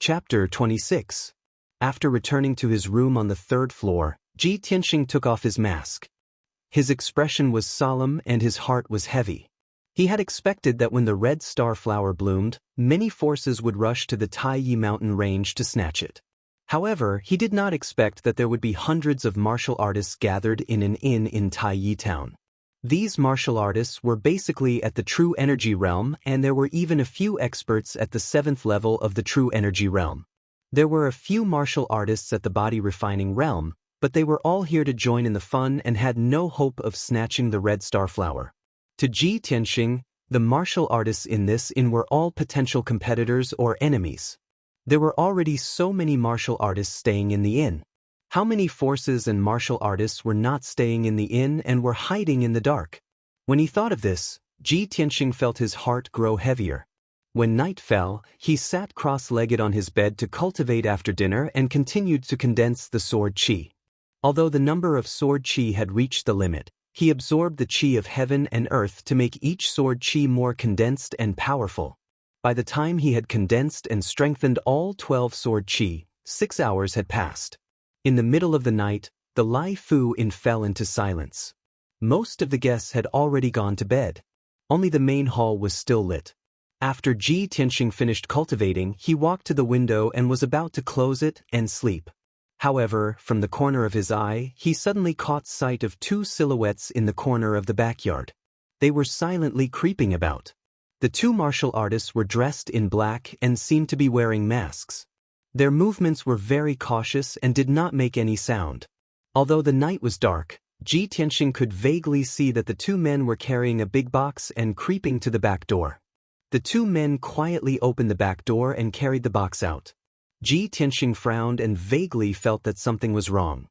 Chapter 26. After returning to his room on the third floor, Ji Tianxing took off his mask. His expression was solemn and his heart was heavy. He had expected that when the red star flower bloomed, many forces would rush to the Taiyi mountain range to snatch it. However, he did not expect that there would be hundreds of martial artists gathered in an inn in Taiyi town. These martial artists were basically at the true energy realm, and there were even a few experts at the 7th level of the true energy realm. There were a few martial artists at the body refining realm, but they were all here to join in the fun and had no hope of snatching the red star flower. To Ji Tianxing, the martial artists in this inn were all potential competitors or enemies. There were already so many martial artists staying in the inn. How many forces and martial artists were not staying in the inn and were hiding in the dark? When he thought of this, Ji Tianxing felt his heart grow heavier. When night fell, he sat cross-legged on his bed to cultivate after dinner and continued to condense the sword qi. Although the number of sword qi had reached the limit, he absorbed the qi of heaven and earth to make each sword qi more condensed and powerful. By the time he had condensed and strengthened all 12 sword qi, 6 hours had passed. In the middle of the night, the Lai Fu Inn fell into silence. Most of the guests had already gone to bed. Only the main hall was still lit. After Ji Tianxing finished cultivating, he walked to the window and was about to close it and sleep. However, from the corner of his eye, he suddenly caught sight of 2 silhouettes in the corner of the backyard. They were silently creeping about. The 2 martial artists were dressed in black and seemed to be wearing masks. Their movements were very cautious and did not make any sound. Although the night was dark, Ji Tianxing could vaguely see that the 2 men were carrying a big box and creeping to the back door. The 2 men quietly opened the back door and carried the box out. Ji Tianxing frowned and vaguely felt that something was wrong.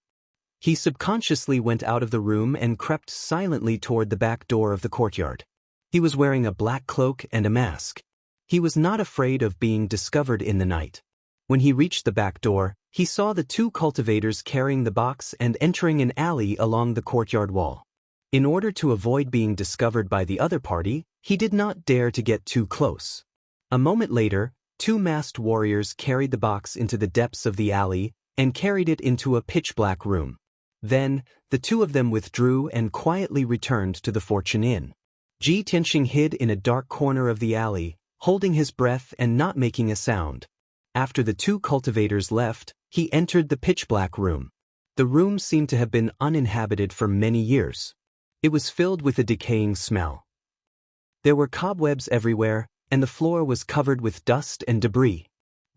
He subconsciously went out of the room and crept silently toward the back door of the courtyard. He was wearing a black cloak and a mask. He was not afraid of being discovered in the night. When he reached the back door, he saw the 2 cultivators carrying the box and entering an alley along the courtyard wall. In order to avoid being discovered by the other party, he did not dare to get too close. A moment later, 2 masked warriors carried the box into the depths of the alley and carried it into a pitch-black room. Then, the 2 of them withdrew and quietly returned to the Fortune Inn. Ji Tianxing hid in a dark corner of the alley, holding his breath and not making a sound. After the 2 cultivators left, he entered the pitch-black room. The room seemed to have been uninhabited for many years. It was filled with a decaying smell. There were cobwebs everywhere, and the floor was covered with dust and debris.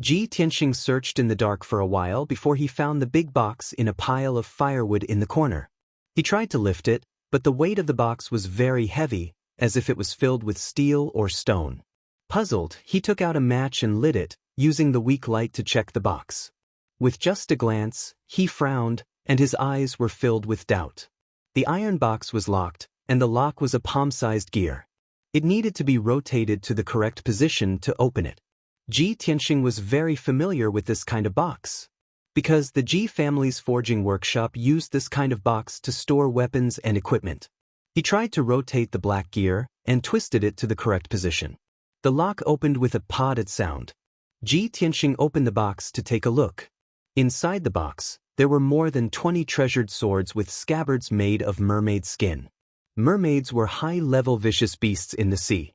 Ji Tianxing searched in the dark for a while before he found the big box in a pile of firewood in the corner. He tried to lift it, but the weight of the box was very heavy, as if it was filled with steel or stone. Puzzled, he took out a match and lit it, using the weak light to check the box. With just a glance, he frowned, and his eyes were filled with doubt. The iron box was locked, and the lock was a palm-sized gear. It needed to be rotated to the correct position to open it. Ji Tianxing was very familiar with this kind of box, because the Ji family's forging workshop used this kind of box to store weapons and equipment. He tried to rotate the black gear and twisted it to the correct position. The lock opened with a podded sound. Ji Tianxing opened the box to take a look. Inside the box, there were more than 20 treasured swords with scabbards made of mermaid skin. Mermaids were high-level vicious beasts in the sea.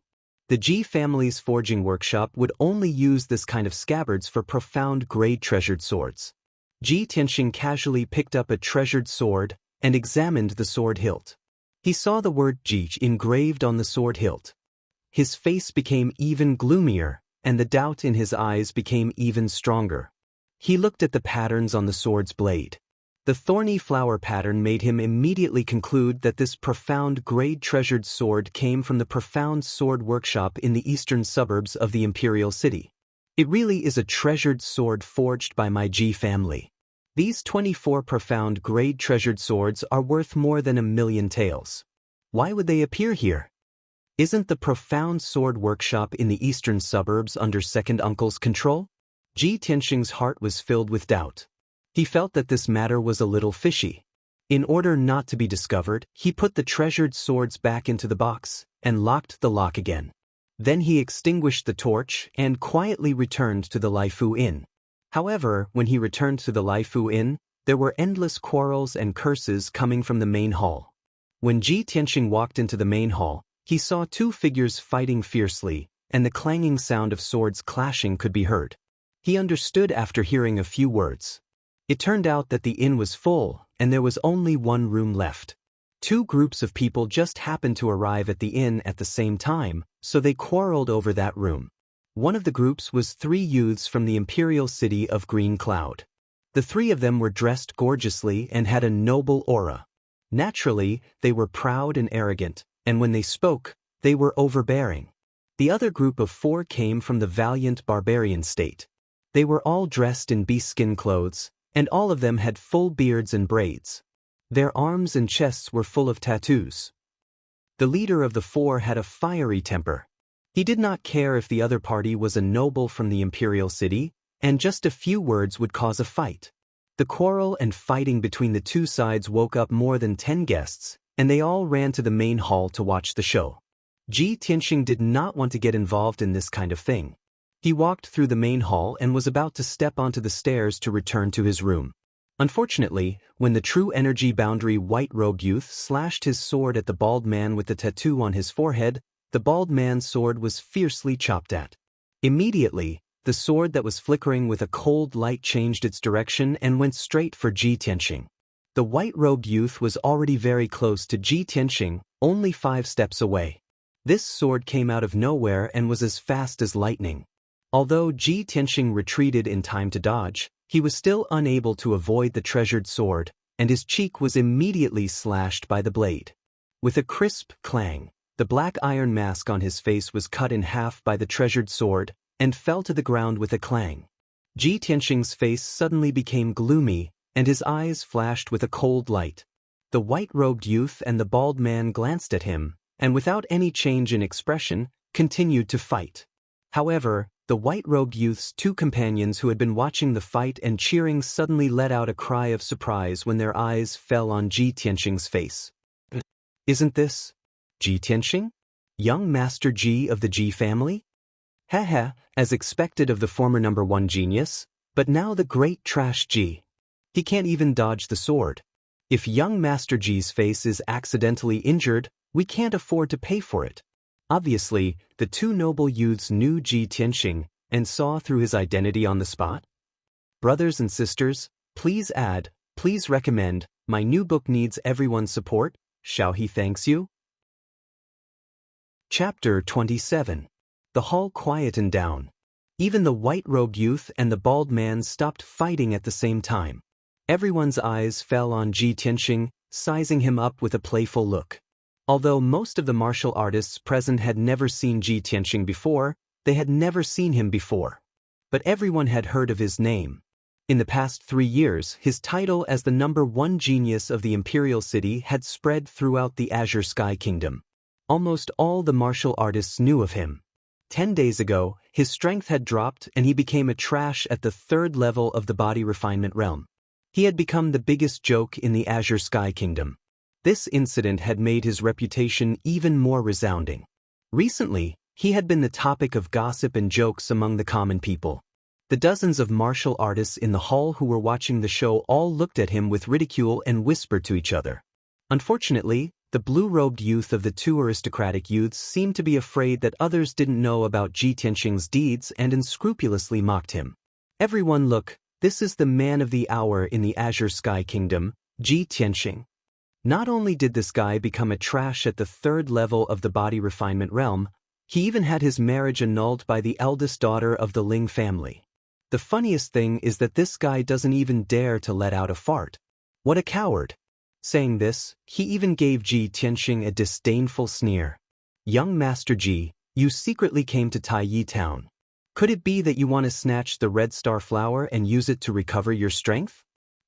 The Ji family's forging workshop would only use this kind of scabbards for profound-grade treasured swords. Ji Tianxing casually picked up a treasured sword and examined the sword hilt. He saw the word Ji engraved on the sword hilt. His face became even gloomier, and the doubt in his eyes became even stronger. He looked at the patterns on the sword's blade. The thorny flower pattern made him immediately conclude that this profound-grade treasured sword came from the profound sword workshop in the eastern suburbs of the imperial city. It really is a treasured sword forged by my Ji family. These 24 profound-grade treasured swords are worth more than 1,000,000 taels. Why would they appear here? Isn't the profound sword workshop in the eastern suburbs under second uncle's control? Ji Tianxing's heart was filled with doubt. He felt that this matter was a little fishy. In order not to be discovered, he put the treasured swords back into the box and locked the lock again. Then he extinguished the torch and quietly returned to the Laifu Inn. However, when he returned to the Laifu Inn, there were endless quarrels and curses coming from the main hall. When Ji Tianxing walked into the main hall, he saw two figures fighting fiercely, and the clanging sound of swords clashing could be heard. He understood after hearing a few words. It turned out that the inn was full, and there was only one room left. Two groups of people just happened to arrive at the inn at the same time, so they quarreled over that room. One of the groups was three youths from the imperial city of Green Cloud. The three of them were dressed gorgeously and had a noble aura. Naturally, they were proud and arrogant, and when they spoke, they were overbearing. The other group of four came from the valiant barbarian state. They were all dressed in beast-skin clothes, and all of them had full beards and braids. Their arms and chests were full of tattoos. The leader of the four had a fiery temper. He did not care if the other party was a noble from the imperial city, and just a few words would cause a fight. The quarrel and fighting between the two sides woke up more than 10 guests, and they all ran to the main hall to watch the show. Ji Tianxing did not want to get involved in this kind of thing. He walked through the main hall and was about to step onto the stairs to return to his room. Unfortunately, when the true energy boundary white-robed youth slashed his sword at the bald man with the tattoo on his forehead, the bald man's sword was fiercely chopped at. Immediately, the sword that was flickering with a cold light changed its direction and went straight for Ji Tianxing. The white-robed youth was already very close to Ji Tianxing, only 5 steps away. This sword came out of nowhere and was as fast as lightning. Although Ji Tianxing retreated in time to dodge, he was still unable to avoid the treasured sword, and his cheek was immediately slashed by the blade. With a crisp clang, the black iron mask on his face was cut in half by the treasured sword, and fell to the ground with a clang. Ji Tianxing's face suddenly became gloomy, and his eyes flashed with a cold light. The white-robed youth and the bald man glanced at him, and without any change in expression, continued to fight. However, the white-robed youth's two companions who had been watching the fight and cheering suddenly let out a cry of surprise when their eyes fell on Ji Tianxing's face. "Isn't this Ji Tianxing? Young Master Ji of the Ji family?" Haha, as expected of the former number 1 genius, but now the great trash Ji. He can't even dodge the sword. If young Master Ji's face is accidentally injured, we can't afford to pay for it. Obviously, the two noble youths knew Ji Tianxing and saw through his identity on the spot. Brothers and sisters, please add, please recommend, my new book needs everyone's support. Xiaohe thanks you. Chapter 27. The hall quietened down. Even the white-robed youth and the bald man stopped fighting at the same time. Everyone's eyes fell on Ji Tianxing, sizing him up with a playful look. Although most of the martial artists present had never seen Ji Tianxing before, they had never seen him before. But everyone had heard of his name. In the past 3 years, his title as the number 1 genius of the Imperial City had spread throughout the Azure Sky Kingdom. Almost all the martial artists knew of him. 10 days ago, his strength had dropped and he became a trash at the 3rd level of the body refinement realm. He had become the biggest joke in the Azure Sky Kingdom. This incident had made his reputation even more resounding. Recently, he had been the topic of gossip and jokes among the common people. The dozens of martial artists in the hall who were watching the show all looked at him with ridicule and whispered to each other. Unfortunately, the blue-robed youth of the 2 aristocratic youths seemed to be afraid that others didn't know about Ji Tianxing's deeds and unscrupulously mocked him. "Everyone look, this is the man of the hour in the Azure Sky Kingdom, Ji Tianxing. Not only did this guy become a trash at the 3rd level of the body refinement realm, he even had his marriage annulled by the eldest daughter of the Ling family. The funniest thing is that this guy doesn't even dare to let out a fart. What a coward." Saying this, he even gave Ji Tianxing a disdainful sneer. "Young Master Ji, you secretly came to Taiyi Town. Could it be that you want to snatch the red star flower and use it to recover your strength?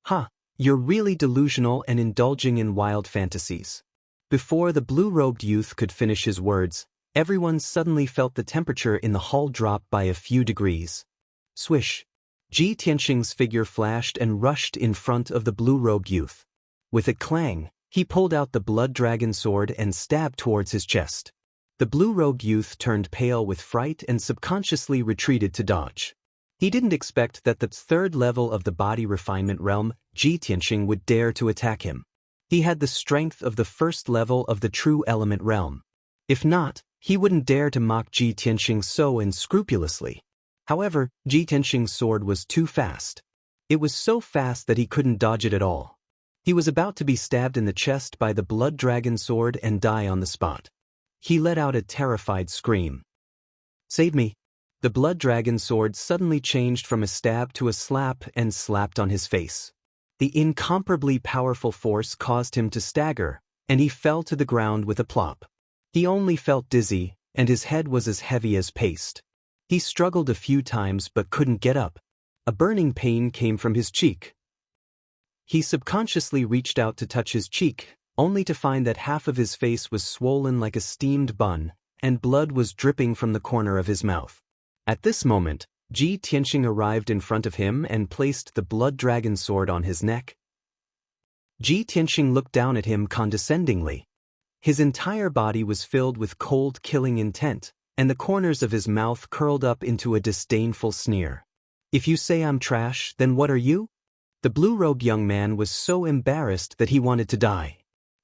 Ha! You're really delusional and indulging in wild fantasies." Before the blue-robed youth could finish his words, everyone suddenly felt the temperature in the hall drop by a few degrees. Swish! Ji Tianxing's figure flashed and rushed in front of the blue-robed youth. With a clang, he pulled out the blood dragon sword and stabbed towards his chest. The blue-robed youth turned pale with fright and subconsciously retreated to dodge. He didn't expect that the third level of the body refinement realm, Ji Tianxing, would dare to attack him. He had the strength of the first level of the true element realm. If not, he wouldn't dare to mock Ji Tianxing so unscrupulously. However, Ji Tianxing's sword was too fast. It was so fast that he couldn't dodge it at all. He was about to be stabbed in the chest by the blood dragon sword and die on the spot. He let out a terrified scream. "Save me!" The blood dragon sword suddenly changed from a stab to a slap and slapped on his face. The incomparably powerful force caused him to stagger, and he fell to the ground with a plop. He only felt dizzy, and his head was as heavy as paste. He struggled a few times but couldn't get up. A burning pain came from his cheek. He subconsciously reached out to touch his cheek, only to find that half of his face was swollen like a steamed bun, and blood was dripping from the corner of his mouth. At this moment, Ji Tianxing arrived in front of him and placed the blood dragon sword on his neck. Ji Tianxing looked down at him condescendingly. His entire body was filled with cold, killing intent, and the corners of his mouth curled up into a disdainful sneer. "If you say I'm trash, then what are you?" The blue-robed young man was so embarrassed that he wanted to die.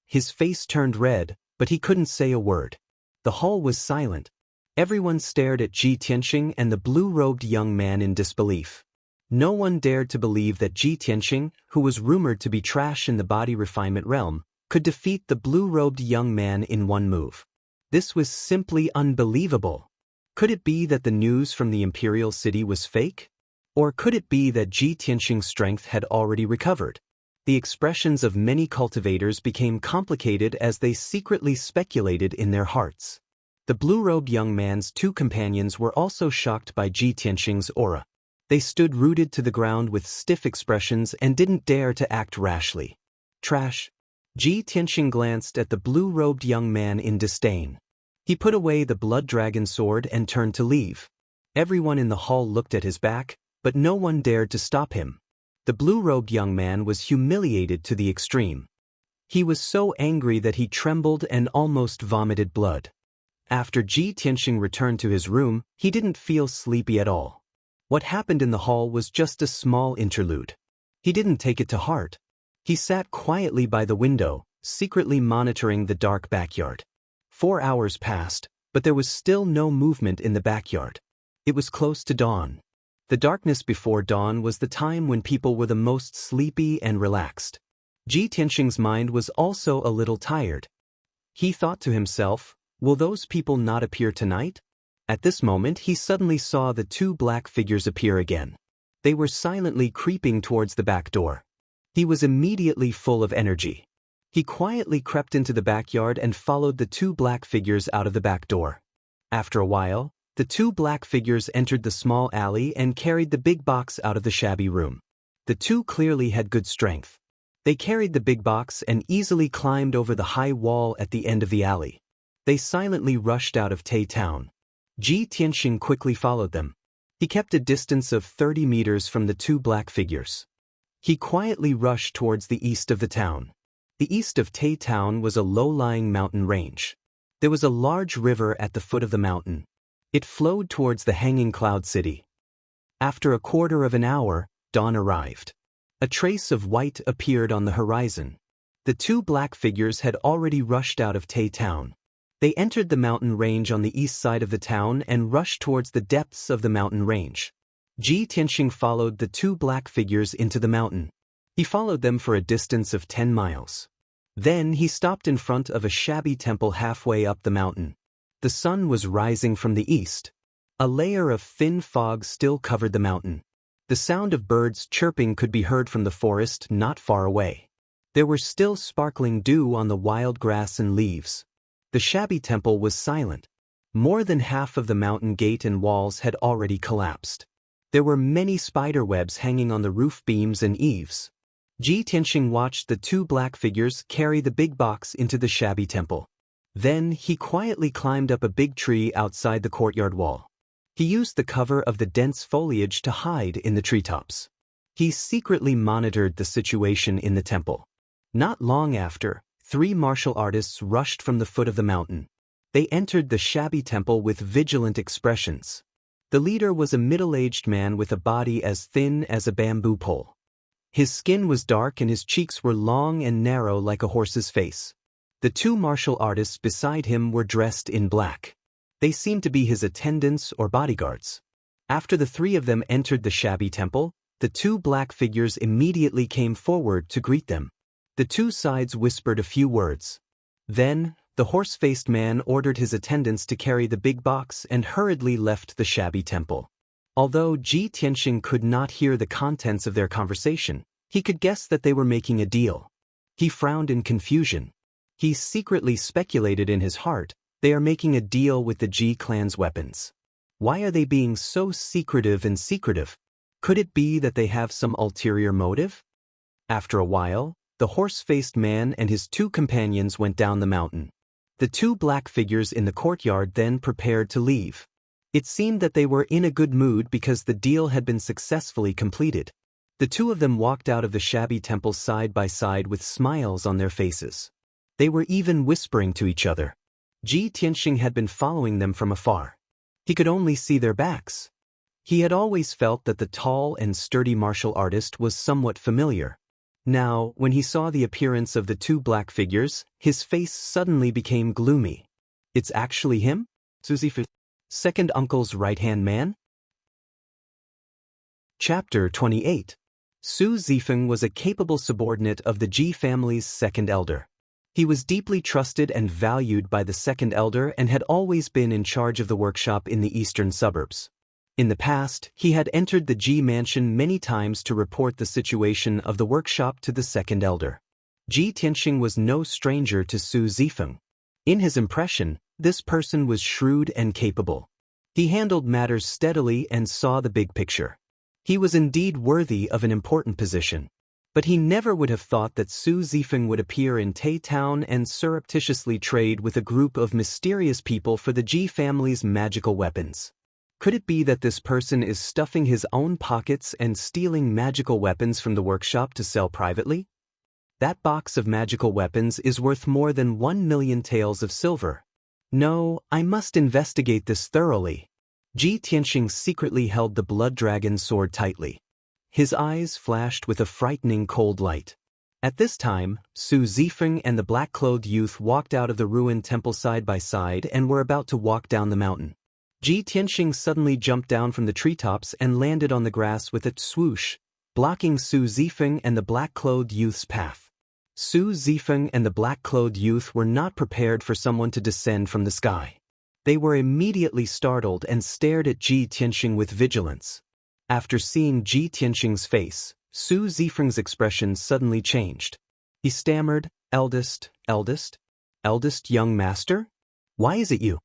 His face turned red, but he couldn't say a word. The hall was silent. Everyone stared at Ji Tianxing and the blue-robed young man in disbelief. No one dared to believe that Ji Tianxing, who was rumored to be trash in the body refinement realm, could defeat the blue-robed young man in one move. This was simply unbelievable. Could it be that the news from the Imperial City was fake? Or could it be that Ji Tianxing's strength had already recovered? The expressions of many cultivators became complicated as they secretly speculated in their hearts. The blue-robed young man's two companions were also shocked by Ji Tianxing's aura. They stood rooted to the ground with stiff expressions and didn't dare to act rashly. "Trash." Ji Tianxing glanced at the blue-robed young man in disdain. He put away the blood dragon sword and turned to leave. Everyone in the hall looked at his back, but no one dared to stop him. The blue-robed young man was humiliated to the extreme. He was so angry that he trembled and almost vomited blood. After Ji Tianxing returned to his room, he didn't feel sleepy at all. What happened in the hall was just a small interlude. He didn't take it to heart. He sat quietly by the window, secretly monitoring the dark backyard. 4 hours passed, but there was still no movement in the backyard. It was close to dawn. The darkness before dawn was the time when people were the most sleepy and relaxed. Ji Tianxing's mind was also a little tired. He thought to himself, will those people not appear tonight? At this moment he suddenly saw the two black figures appear again. They were silently creeping towards the back door. He was immediately full of energy. He quietly crept into the backyard and followed the two black figures out of the back door. After a while, the two black figures entered the small alley and carried the big box out of the shabby room. The two clearly had good strength. They carried the big box and easily climbed over the high wall at the end of the alley. They silently rushed out of Tai Town. Ji Tianxing quickly followed them. He kept a distance of 30 meters from the two black figures. He quietly rushed towards the east of the town. The east of Tai Town was a low-lying mountain range. There was a large river at the foot of the mountain. It flowed towards the hanging cloud city. After a quarter of an hour, dawn arrived. A trace of white appeared on the horizon. The two black figures had already rushed out of Tai Town. They entered the mountain range on the east side of the town and rushed towards the depths of the mountain range. Ji Tianxing followed the two black figures into the mountain. He followed them for a distance of 10 miles. Then he stopped in front of a shabby temple halfway up the mountain. The sun was rising from the east. A layer of thin fog still covered the mountain. The sound of birds chirping could be heard from the forest not far away. There were still sparkling dew on the wild grass and leaves. The shabby temple was silent. More than half of the mountain gate and walls had already collapsed. There were many spider webs hanging on the roof beams and eaves. Ji Tianxing watched the two black figures carry the big box into the shabby temple. Then he quietly climbed up a big tree outside the courtyard wall. He used the cover of the dense foliage to hide in the treetops. He secretly monitored the situation in the temple. Not long after, 3 martial artists rushed from the foot of the mountain. They entered the shabby temple with vigilant expressions. The leader was a middle-aged man with a body as thin as a bamboo pole. His skin was dark and his cheeks were long and narrow like a horse's face. The two martial artists beside him were dressed in black. They seemed to be his attendants or bodyguards. After the three of them entered the shabby temple, the two black figures immediately came forward to greet them. The two sides whispered a few words. Then, the horse-faced man ordered his attendants to carry the big box and hurriedly left the shabby temple. Although Ji Tianxing could not hear the contents of their conversation, he could guess that they were making a deal. He frowned in confusion. He secretly speculated in his heart, they are making a deal with the Ji clan's weapons. Why are they being so secretive and secretive? Could it be that they have some ulterior motive? After a while, the horse-faced man and his two companions went down the mountain. The two black figures in the courtyard then prepared to leave. It seemed that they were in a good mood because the deal had been successfully completed. The two of them walked out of the shabby temple side by side with smiles on their faces. They were even whispering to each other. Ji Tianxing had been following them from afar. He could only see their backs. He had always felt that the tall and sturdy martial artist was somewhat familiar. Now, when he saw the appearance of the two black figures, his face suddenly became gloomy. It's actually him? Suzifu, second uncle's right-hand man? Chapter 28. Su Zifeng was a capable subordinate of the Ji family's second elder. He was deeply trusted and valued by the second elder and had always been in charge of the workshop in the eastern suburbs. In the past, he had entered the Ji mansion many times to report the situation of the workshop to the second elder. Ji Tianxing was no stranger to Su Zifeng. In his impression, this person was shrewd and capable. He handled matters steadily and saw the big picture. He was indeed worthy of an important position. But he never would have thought that Su Zifeng would appear in Tai Town and surreptitiously trade with a group of mysterious people for the Ji family's magical weapons. Could it be that this person is stuffing his own pockets and stealing magical weapons from the workshop to sell privately? That box of magical weapons is worth more than 1 million taels of silver. No, I must investigate this thoroughly. Ji Tianxing secretly held the blood dragon sword tightly. His eyes flashed with a frightening cold light. At this time, Su Zifeng and the black-clothed youth walked out of the ruined temple side by side and were about to walk down the mountain. Ji Tianxing suddenly jumped down from the treetops and landed on the grass with a swoosh, blocking Su Zifeng and the black-clothed youth's path. Su Zifeng and the black-clothed youth were not prepared for someone to descend from the sky. They were immediately startled and stared at Ji Tianxing with vigilance. After seeing Ji Tianxing's face, Su Zifeng's expression suddenly changed. He stammered, eldest young master? Why is it you?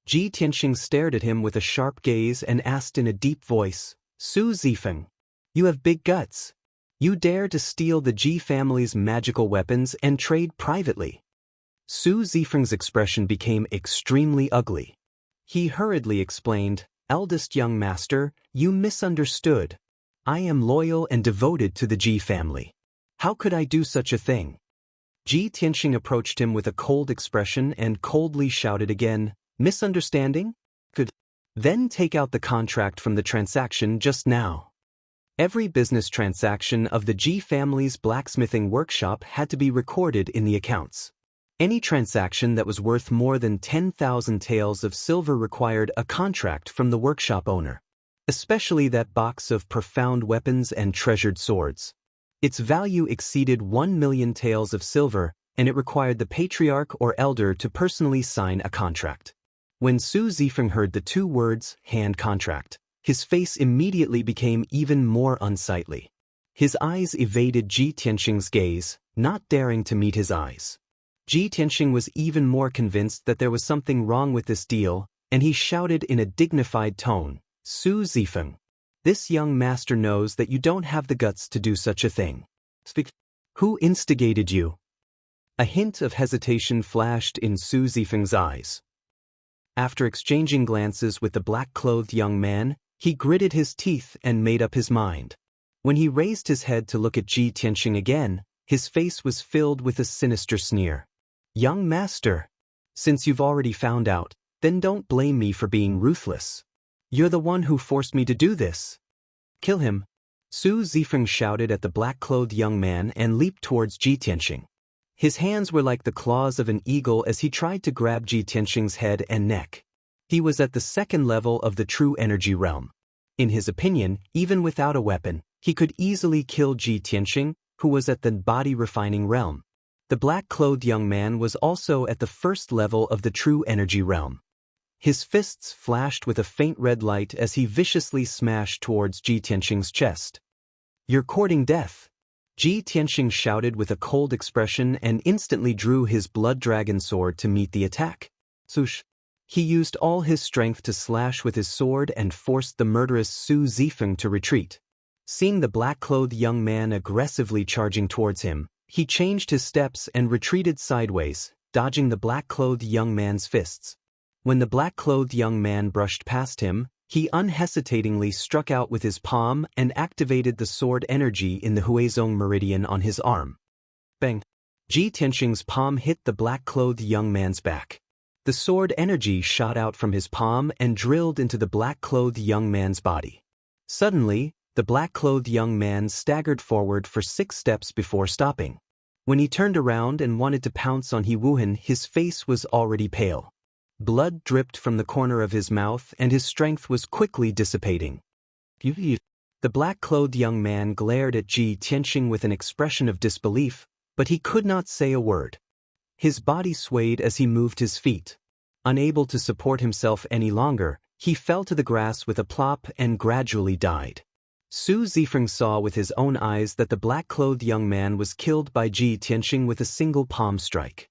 Ji Tianxing stared at him with a sharp gaze and asked in a deep voice, Su Zifeng, you have big guts. You dare to steal the Ji family's magical weapons and trade privately. Su Zifeng's expression became extremely ugly. He hurriedly explained, eldest young master, you misunderstood. I am loyal and devoted to the Ji family. How could I do such a thing? Ji Tianxing approached him with a cold expression and coldly shouted again, misunderstanding? Good. Then take out the contract from the transaction just now. Every business transaction of the Ji family's blacksmithing workshop had to be recorded in the accounts. Any transaction that was worth more than 10,000 taels of silver required a contract from the workshop owner, especially that box of profound weapons and treasured swords. Its value exceeded 1 million taels of silver, and it required the patriarch or elder to personally sign a contract. When Su Zifeng heard the two words, hand contract, his face immediately became even more unsightly. His eyes evaded Ji Tianxing's gaze, not daring to meet his eyes. Ji Tianxing was even more convinced that there was something wrong with this deal, and he shouted in a dignified tone, Su Zifeng, this young master knows that you don't have the guts to do such a thing. Speak. Who instigated you? A hint of hesitation flashed in Su Zifeng's eyes. After exchanging glances with the black-clothed young man, he gritted his teeth and made up his mind. When he raised his head to look at Ji Tianxing again, his face was filled with a sinister sneer. Young master. Since you've already found out, then don't blame me for being ruthless. You're the one who forced me to do this. Kill him. Su Zifeng shouted at the black-clothed young man and leaped towards Ji Tianxing. His hands were like the claws of an eagle as he tried to grab Ji Tianxing's head and neck. He was at the second level of the true energy realm. In his opinion, even without a weapon, he could easily kill Ji Tianxing, who was at the body-refining realm. The black-clothed young man was also at the first level of the true energy realm. His fists flashed with a faint red light as he viciously smashed towards Ji Tianxing's chest. You're courting death. Ji Tianxing shouted with a cold expression and instantly drew his blood dragon sword to meet the attack. Swoosh! He used all his strength to slash with his sword and forced the murderous Su Zifeng to retreat. Seeing the black-clothed young man aggressively charging towards him, he changed his steps and retreated sideways, dodging the black-clothed young man's fists. When the black-clothed young man brushed past him, he unhesitatingly struck out with his palm and activated the sword energy in the Huizong meridian on his arm. Bang! Ji Tianxing's palm hit the black-clothed young man's back. The sword energy shot out from his palm and drilled into the black-clothed young man's body. Suddenly, the black-clothed young man staggered forward for 6 steps before stopping. When he turned around and wanted to pounce on He Wuhan, his face was already pale. Blood dripped from the corner of his mouth and his strength was quickly dissipating. The black-clothed young man glared at Ji Tianxing with an expression of disbelief, but he could not say a word. His body swayed as he moved his feet. Unable to support himself any longer, he fell to the grass with a plop and gradually died. Su Zifeng saw with his own eyes that the black-clothed young man was killed by Ji Tianxing with a single palm strike.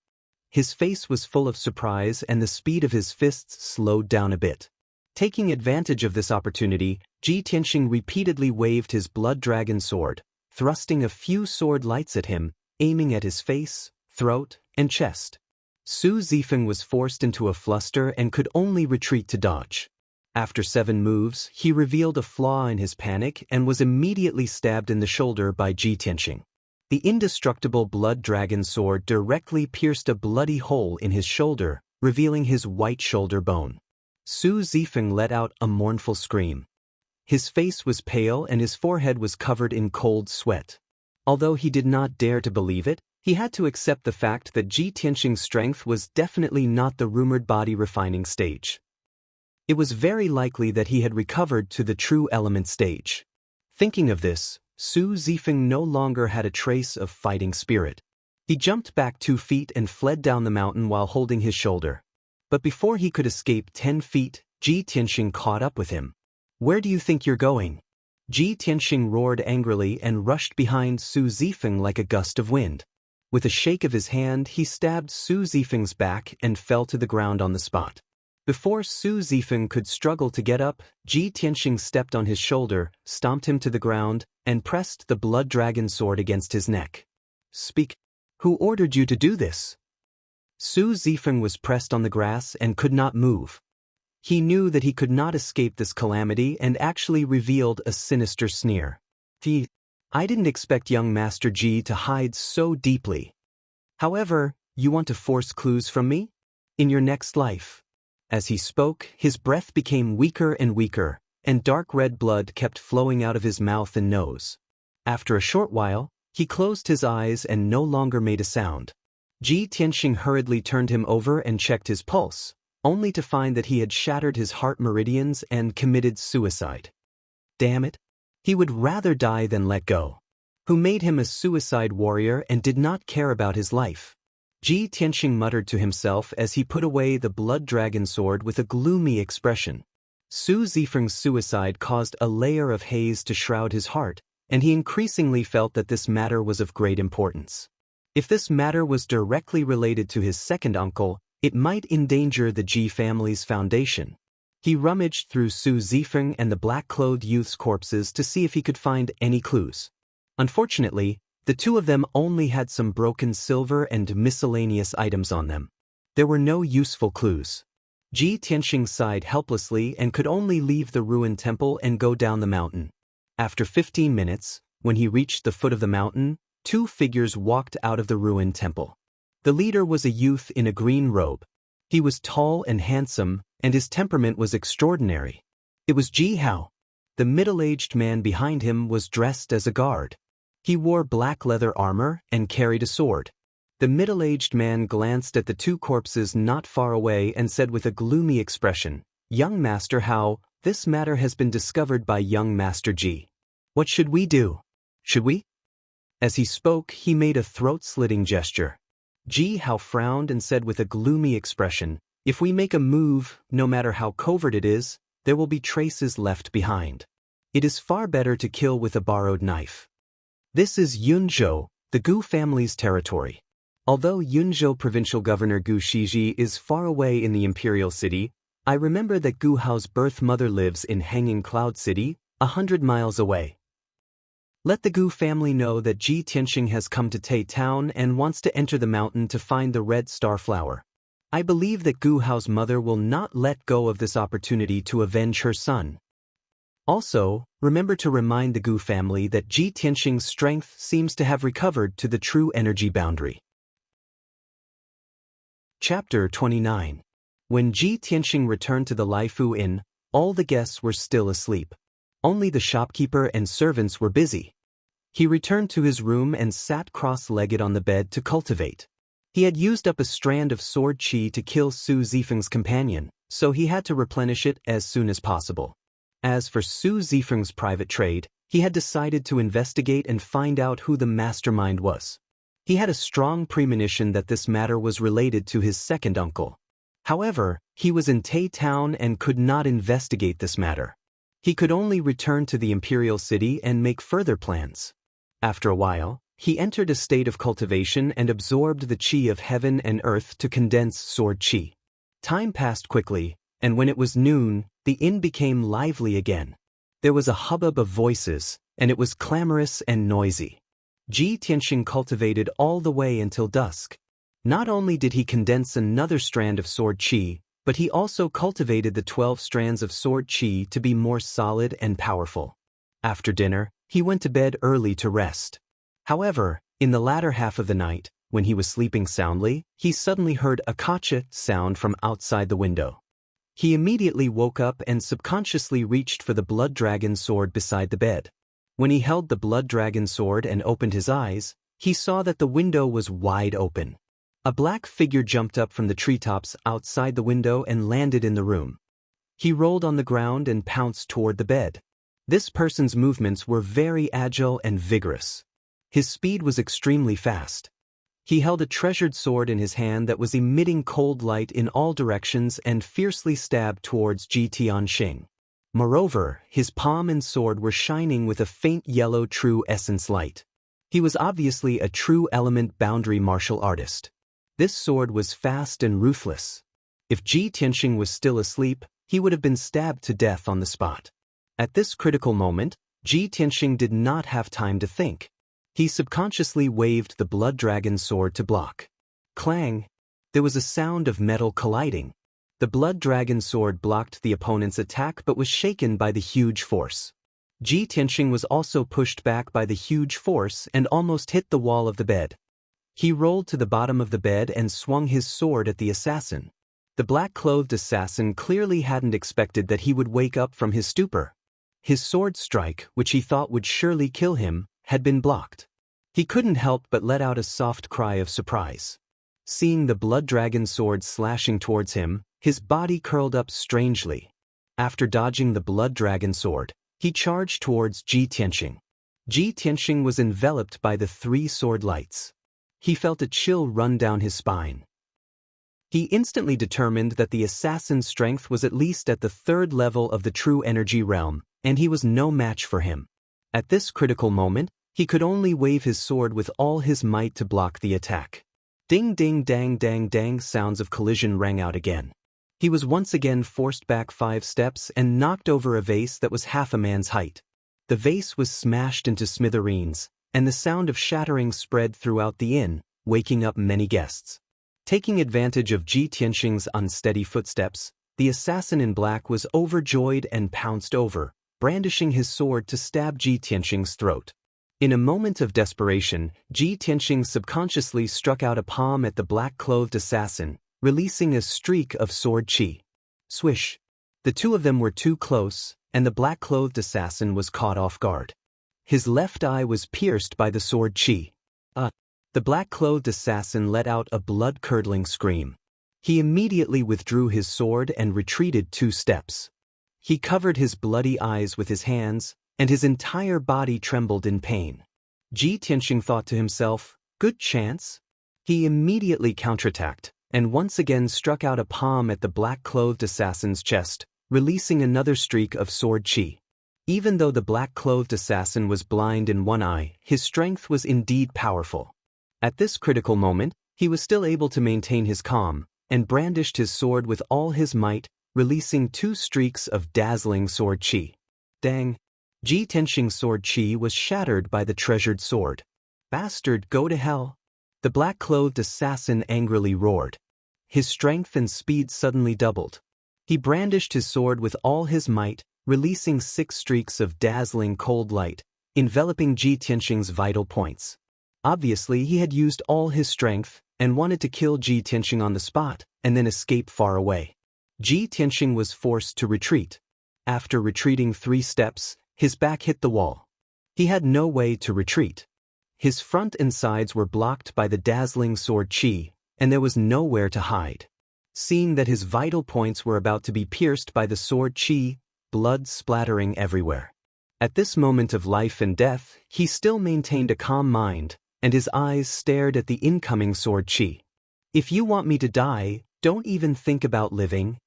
His face was full of surprise and the speed of his fists slowed down a bit. Taking advantage of this opportunity, Ji Tianxing repeatedly waved his blood dragon sword, thrusting a few sword lights at him, aiming at his face, throat, and chest. Su Zifeng was forced into a fluster and could only retreat to dodge. After 7 moves, he revealed a flaw in his panic and was immediately stabbed in the shoulder by Ji Tianxing. The indestructible blood dragon sword directly pierced a bloody hole in his shoulder, revealing his white shoulder bone. Su Zifeng let out a mournful scream. His face was pale and his forehead was covered in cold sweat. Although he did not dare to believe it, he had to accept the fact that Ji Tianxing's strength was definitely not the rumored body refining stage. It was very likely that he had recovered to the true element stage. Thinking of this, Su Zifeng no longer had a trace of fighting spirit. He jumped back 2 feet and fled down the mountain while holding his shoulder. But before he could escape 10 feet, Ji Tianxing caught up with him. Where do you think you're going? Ji Tianxing roared angrily and rushed behind Su Zifeng like a gust of wind. With a shake of his hand, he stabbed Su Zifeng's back and fell to the ground on the spot. Before Su Zifeng could struggle to get up, Ji Tianxing stepped on his shoulder, stomped him to the ground, and pressed the blood dragon sword against his neck. Speak. Who ordered you to do this? Su Zifeng was pressed on the grass and could not move. He knew that he could not escape this calamity and actually revealed a sinister sneer. I didn't expect young Master Ji to hide so deeply. However, you want to force clues from me? In your next life. As he spoke, his breath became weaker and weaker, and dark red blood kept flowing out of his mouth and nose. After a short while, he closed his eyes and no longer made a sound. Ji Tianxing hurriedly turned him over and checked his pulse, only to find that he had shattered his heart meridians and committed suicide. Damn it! He would rather die than let go. Who made him a suicide warrior and did not care about his life? Ji Tianxing muttered to himself as he put away the blood dragon sword with a gloomy expression. Su Zifeng's suicide caused a layer of haze to shroud his heart, and he increasingly felt that this matter was of great importance. If this matter was directly related to his second uncle, it might endanger the Ji family's foundation. He rummaged through Su Zifeng and the black-clothed youth's corpses to see if he could find any clues. Unfortunately, the 2 of them only had some broken silver and miscellaneous items on them. There were no useful clues. Ji Tianxing sighed helplessly and could only leave the ruined temple and go down the mountain. After 15 minutes, when he reached the foot of the mountain, 2 figures walked out of the ruined temple. The leader was a youth in a green robe. He was tall and handsome, and his temperament was extraordinary. It was Ji Hao. The middle-aged man behind him was dressed as a guard. He wore black leather armor and carried a sword. The middle-aged man glanced at the two corpses not far away and said with a gloomy expression, "Young Master Hao, this matter has been discovered by young Master Ji. What should we do? Should we?" As he spoke, he made a throat-slitting gesture. Ji Hao frowned and said with a gloomy expression, "If we make a move, no matter how covert it is, there will be traces left behind. It is far better to kill with a borrowed knife." This is Yunzhou, the Gu family's territory. Although Yunzhou Provincial Governor Gu Shiji is far away in the imperial city, I remember that Gu Hao's birth mother lives in Hanging Cloud City, 100 miles away. Let the Gu family know that Ji Tianxing has come to Tai Town and wants to enter the mountain to find the red star flower. I believe that Gu Hao's mother will not let go of this opportunity to avenge her son. Also, remember to remind the Gu family that Ji Tianxing's strength seems to have recovered to the true energy boundary. Chapter 29. When Ji Tianxing returned to the Laifu Inn, all the guests were still asleep. Only the shopkeeper and servants were busy. He returned to his room and sat cross-legged on the bed to cultivate. He had used up a strand of sword qi to kill Su Zifeng's companion, so he had to replenish it as soon as possible. As for Su Zifeng's private trade, he had decided to investigate and find out who the mastermind was. He had a strong premonition that this matter was related to his second uncle. However, he was in Tai Town and could not investigate this matter. He could only return to the imperial city and make further plans. After a while, he entered a state of cultivation and absorbed the qi of heaven and earth to condense sword qi. Time passed quickly, and when it was noon, the inn became lively again. There was a hubbub of voices, and it was clamorous and noisy. Ji Tianxing cultivated all the way until dusk. Not only did he condense another strand of sword qi, but he also cultivated the 12 strands of sword qi to be more solid and powerful. After dinner, he went to bed early to rest. However, in the latter half of the night, when he was sleeping soundly, he suddenly heard a kacha sound from outside the window. He immediately woke up and subconsciously reached for the blood dragon sword beside the bed. When he held the blood dragon sword and opened his eyes, he saw that the window was wide open. A black figure jumped up from the treetops outside the window and landed in the room. He rolled on the ground and pounced toward the bed. This person's movements were very agile and vigorous. His speed was extremely fast. He held a treasured sword in his hand that was emitting cold light in all directions and fiercely stabbed towards Ji Tianxing. Moreover, his palm and sword were shining with a faint yellow true essence light. He was obviously a true element boundary martial artist. This sword was fast and ruthless. If Ji Tianxing was still asleep, he would have been stabbed to death on the spot. At this critical moment, Ji Tianxing did not have time to think. He subconsciously waved the blood dragon sword to block. Clang! There was a sound of metal colliding. The blood dragon sword blocked the opponent's attack but was shaken by the huge force. Ji Tianxing was also pushed back by the huge force and almost hit the wall of the bed. He rolled to the bottom of the bed and swung his sword at the assassin. The black-clothed assassin clearly hadn't expected that he would wake up from his stupor. His sword strike, which he thought would surely kill him, had been blocked. He couldn't help but let out a soft cry of surprise. Seeing the blood dragon sword slashing towards him, his body curled up strangely. After dodging the blood dragon sword, he charged towards Ji Tianxing. Ji Tianxing was enveloped by the 3 sword lights. He felt a chill run down his spine. He instantly determined that the assassin's strength was at least at the 3rd level of the true energy realm, and he was no match for him. At this critical moment, he could only wave his sword with all his might to block the attack. Ding ding dang dang dang sounds of collision rang out again. He was once again forced back 5 steps and knocked over a vase that was half a man's height. The vase was smashed into smithereens, and the sound of shattering spread throughout the inn, waking up many guests. Taking advantage of Ji Tianxing's unsteady footsteps, the assassin in black was overjoyed and pounced over, brandishing his sword to stab Ji Tianxing's throat. In a moment of desperation, Ji Tianxing subconsciously struck out a palm at the black-clothed assassin, releasing a streak of sword chi. Swish. The two of them were too close, and the black-clothed assassin was caught off guard. His left eye was pierced by the sword chi. The black-clothed assassin let out a blood-curdling scream. He immediately withdrew his sword and retreated 2 steps. He covered his bloody eyes with his hands, and his entire body trembled in pain. Ji Tianxing thought to himself, good chance? He immediately counterattacked, and once again struck out a palm at the black-clothed assassin's chest, releasing another streak of sword chi. Even though the black-clothed assassin was blind in one eye, his strength was indeed powerful. At this critical moment, he was still able to maintain his calm, and brandished his sword with all his might, releasing 2 streaks of dazzling sword chi. Dang! Ji Tianxing's sword chi was shattered by the treasured sword. Bastard, go to hell! The black-clothed assassin angrily roared. His strength and speed suddenly doubled. He brandished his sword with all his might, releasing 6 streaks of dazzling cold light, enveloping Ji Tianxing's vital points. Obviously, he had used all his strength and wanted to kill Ji Tianxing on the spot and then escape far away. Ji Tianxing was forced to retreat. After retreating 3 steps, his back hit the wall. He had no way to retreat. His front and sides were blocked by the dazzling sword chi, and there was nowhere to hide. Seeing that his vital points were about to be pierced by the sword chi, blood splattering everywhere. At this moment of life and death, he still maintained a calm mind, and his eyes stared at the incoming sword chi. If you want me to die, don't even think about living.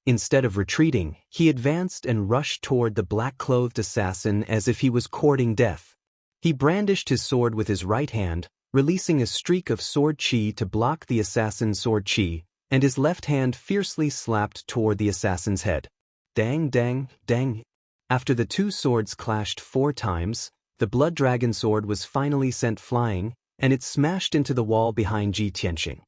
Instead of retreating, he advanced and rushed toward the black-clothed assassin as if he was courting death. He brandished his sword with his right hand, releasing a streak of sword chi to block the assassin's sword chi, and his left hand fiercely slapped toward the assassin's head. Dang, dang, dang. After the 2 swords clashed 4 times, the blood dragon sword was finally sent flying, and it smashed into the wall behind Ji Tianxing.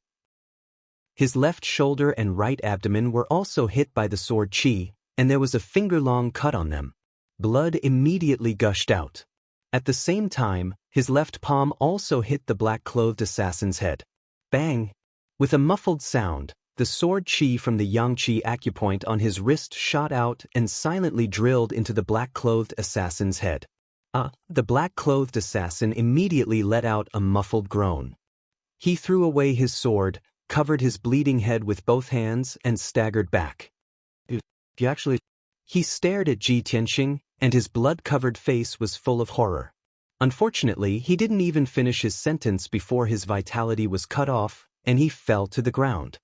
His left shoulder and right abdomen were also hit by the sword chi, and there was a finger-long cut on them. Blood immediately gushed out. At the same time, his left palm also hit the black-clothed assassin's head. Bang! With a muffled sound, the sword chi from the Yangqi acupoint on his wrist shot out and silently drilled into the black-clothed assassin's head. The black-clothed assassin immediately let out a muffled groan. He threw away his sword, covered his bleeding head with both hands, and staggered back. He stared at Ji Tianxing, and his blood-covered face was full of horror. Unfortunately, he didn't even finish his sentence before his vitality was cut off, and he fell to the ground.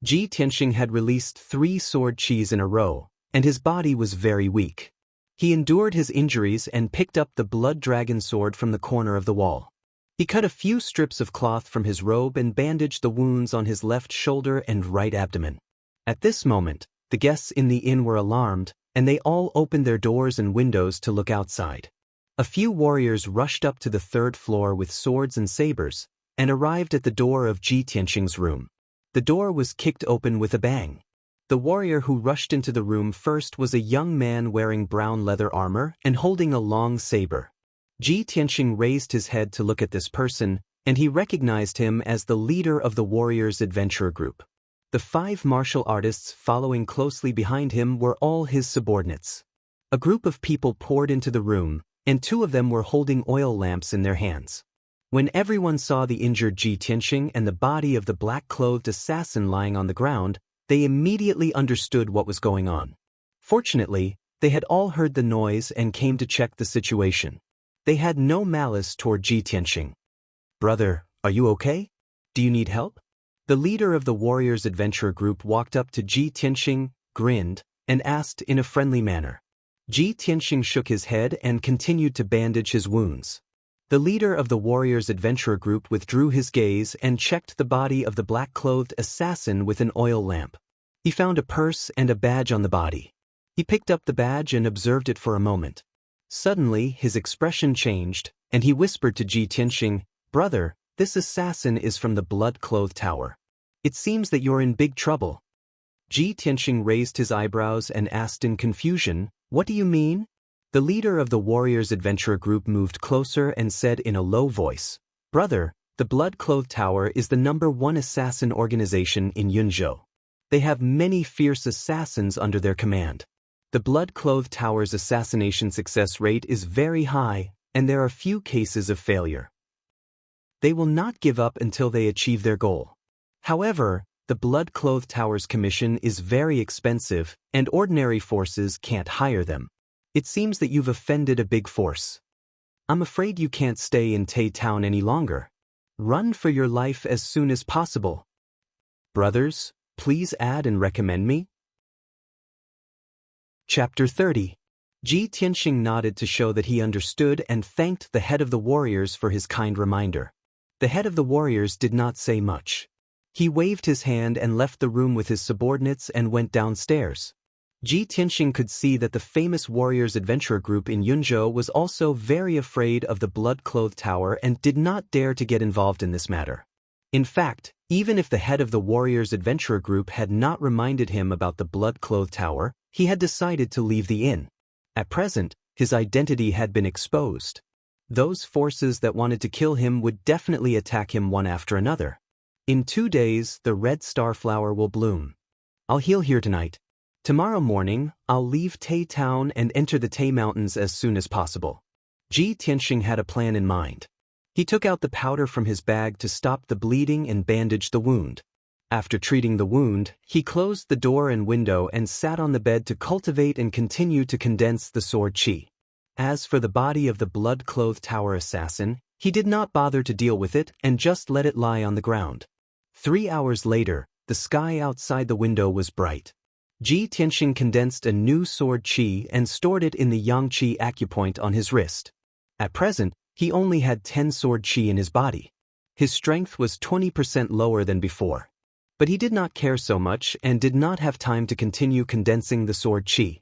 Ji Tianxing had released 3 sword chis in a row, and his body was very weak. He endured his injuries and picked up the blood dragon sword from the corner of the wall. He cut a few strips of cloth from his robe and bandaged the wounds on his left shoulder and right abdomen. At this moment, the guests in the inn were alarmed, and they all opened their doors and windows to look outside. A few warriors rushed up to the 3rd floor with swords and sabers, and arrived at the door of Ji Tianxing's room. The door was kicked open with a bang. The warrior who rushed into the room first was a young man wearing brown leather armor and holding a long saber. Ji Tianxing raised his head to look at this person, and he recognized him as the leader of the warriors' adventure group. The 5 martial artists following closely behind him were all his subordinates. A group of people poured into the room, and 2 of them were holding oil lamps in their hands. When everyone saw the injured Ji Tianxing and the body of the black-clothed assassin lying on the ground, they immediately understood what was going on. Fortunately, they had all heard the noise and came to check the situation. They had no malice toward Ji Tianxing. "Brother, are you okay? Do you need help?" The leader of the warriors' adventure group walked up to Ji Tianxing, grinned, and asked in a friendly manner. Ji Tianxing shook his head and continued to bandage his wounds. The leader of the warriors' adventure group withdrew his gaze and checked the body of the black-clothed assassin with an oil lamp. He found a purse and a badge on the body. He picked up the badge and observed it for a moment. Suddenly, his expression changed, and he whispered to Ji Tianxing, "Brother, this assassin is from the blood-clothed tower. It seems that you're in big trouble." Ji Tianxing raised his eyebrows and asked in confusion, "What do you mean?" The leader of the warriors' adventure group moved closer and said in a low voice, "Brother, The Blood-Clothed Tower is the #1 assassin organization in Yunzhou. They have many fierce assassins under their command. The Blood-Clothed Tower's assassination success rate is very high, and there are few cases of failure. They will not give up until they achieve their goal. However, the Blood-Clothed Tower's commission is very expensive, and ordinary forces can't hire them. It seems that you've offended a big force. I'm afraid you can't stay in Tai Town any longer. Run for your life as soon as possible. Brothers, please add and recommend me. Chapter 30. Ji Tianxing nodded to show that he understood and thanked the head of the warriors for his kind reminder. The head of the warriors did not say much. He waved his hand and left the room with his subordinates and went downstairs. Ji Tianxing could see that the famous warriors adventurer group in Yunzhou was also very afraid of the Blood-Clothed Tower and did not dare to get involved in this matter. In fact, even if the head of the warriors adventurer group had not reminded him about the Blood-Clothed Tower, he had decided to leave the inn. At present, his identity had been exposed. Those forces that wanted to kill him would definitely attack him one after another. In 2 days, the red star flower will bloom. I'll heal here tonight. Tomorrow morning, I'll leave Tai Town and enter the Tai Mountains as soon as possible. Ji Tianxing had a plan in mind. He took out the powder from his bag to stop the bleeding and bandage the wound. After treating the wound, he closed the door and window and sat on the bed to cultivate and continue to condense the sword qi. As for the body of the Blood-Clothed Tower assassin, he did not bother to deal with it and just let it lie on the ground. 3 hours later, the sky outside the window was bright. Ji Tianxing condensed a new sword qi and stored it in the yang qi acupoint on his wrist. At present, he only had 10 sword qi in his body. His strength was 20% lower than before. But he did not care so much and did not have time to continue condensing the sword qi.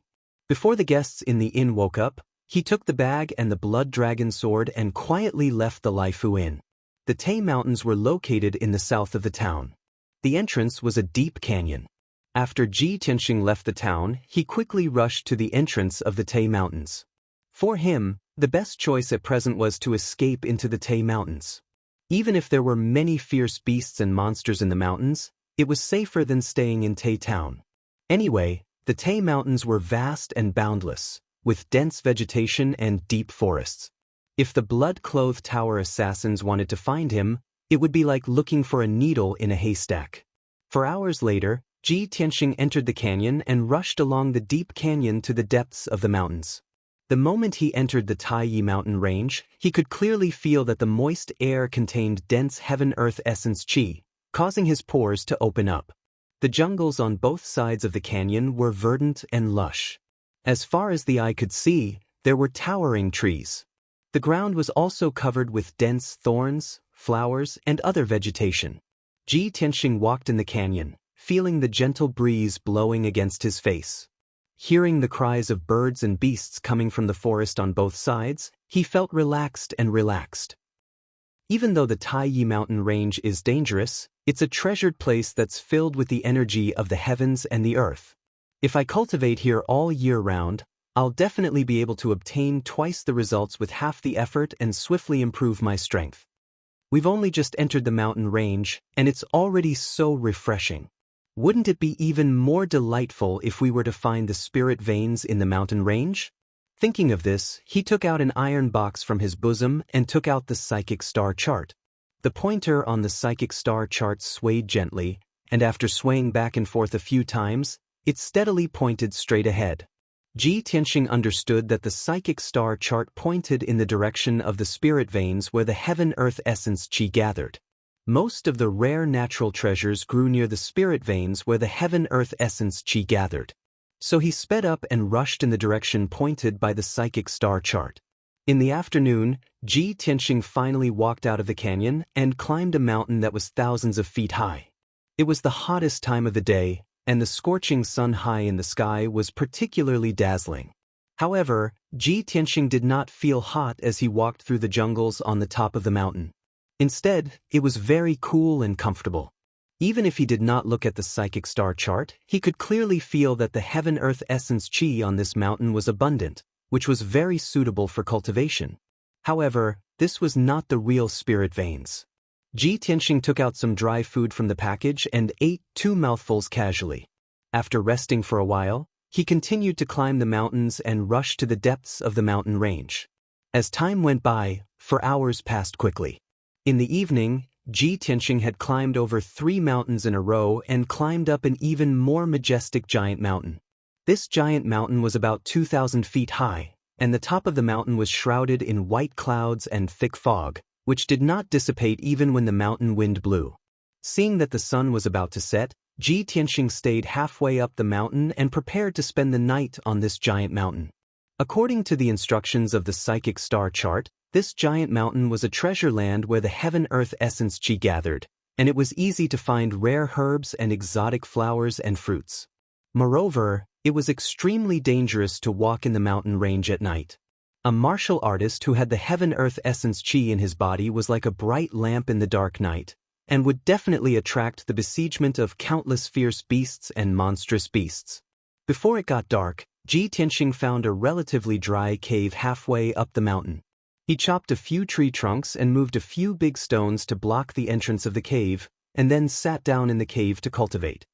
Before the guests in the inn woke up, he took the bag and the blood dragon sword and quietly left the Laifu Inn. The Tai Mountains were located in the south of the town. The entrance was a deep canyon. After Ji Tianxing left the town, he quickly rushed to the entrance of the Tai Mountains. For him, the best choice at present was to escape into the Tai Mountains. Even if there were many fierce beasts and monsters in the mountains, it was safer than staying in Tai Town. Anyway, the Tai Mountains were vast and boundless, with dense vegetation and deep forests. If the Blood-Clothed Tower assassins wanted to find him, it would be like looking for a needle in a haystack. For hours later, Ji Tianxing entered the canyon and rushed along the deep canyon to the depths of the mountains. The moment he entered the Taiyi mountain range, he could clearly feel that the moist air contained dense heaven-earth essence qi, causing his pores to open up. The jungles on both sides of the canyon were verdant and lush. As far as the eye could see, there were towering trees. The ground was also covered with dense thorns, flowers, and other vegetation. Ji Tianxing walked in the canyon, feeling the gentle breeze blowing against his face. Hearing the cries of birds and beasts coming from the forest on both sides, he felt relaxed and relaxed. Even though the Taiyi mountain range is dangerous, it's a treasured place that's filled with the energy of the heavens and the earth. If I cultivate here all year round, I'll definitely be able to obtain twice the results with half the effort and swiftly improve my strength. We've only just entered the mountain range, and it's already so refreshing. Wouldn't it be even more delightful if we were to find the spirit veins in the mountain range? Thinking of this, he took out an iron box from his bosom and took out the psychic star chart. The pointer on the psychic star chart swayed gently, and after swaying back and forth a few times, it steadily pointed straight ahead. Ji Tianxing understood that the psychic star chart pointed in the direction of the spirit veins where the heaven-earth essence qi gathered. Most of the rare natural treasures grew near the spirit veins where the heaven-earth essence qi gathered. So he sped up and rushed in the direction pointed by the psychic star chart. In the afternoon, Ji Tianxing finally walked out of the canyon and climbed a mountain that was thousands of feet high. It was the hottest time of the day, and the scorching sun high in the sky was particularly dazzling. However, Ji Tianxing did not feel hot as he walked through the jungles on the top of the mountain. Instead, it was very cool and comfortable. Even if he did not look at the psychic star chart, he could clearly feel that the heaven-earth essence qi on this mountain was abundant, which was very suitable for cultivation. However, this was not the real spirit veins. Ji Tianxing took out some dry food from the package and ate 2 mouthfuls casually. After resting for a while, he continued to climb the mountains and rush to the depths of the mountain range. As time went by, 4 hours passed quickly. In the evening, Ji Tianxing had climbed over 3 mountains in a row and climbed up an even more majestic giant mountain. This giant mountain was about 2,000 feet high, and the top of the mountain was shrouded in white clouds and thick fog, which did not dissipate even when the mountain wind blew. Seeing that the sun was about to set, Ji Tianxing stayed halfway up the mountain and prepared to spend the night on this giant mountain. According to the instructions of the psychic star chart, this giant mountain was a treasure land where the heaven-earth essence Qi gathered, and it was easy to find rare herbs and exotic flowers and fruits. Moreover, it was extremely dangerous to walk in the mountain range at night. A martial artist who had the heaven-earth essence Qi in his body was like a bright lamp in the dark night, and would definitely attract the besiegement of countless fierce beasts and monstrous beasts. Before it got dark, Ji Tianxing found a relatively dry cave halfway up the mountain. He chopped a few tree trunks and moved a few big stones to block the entrance of the cave, and then sat down in the cave to cultivate.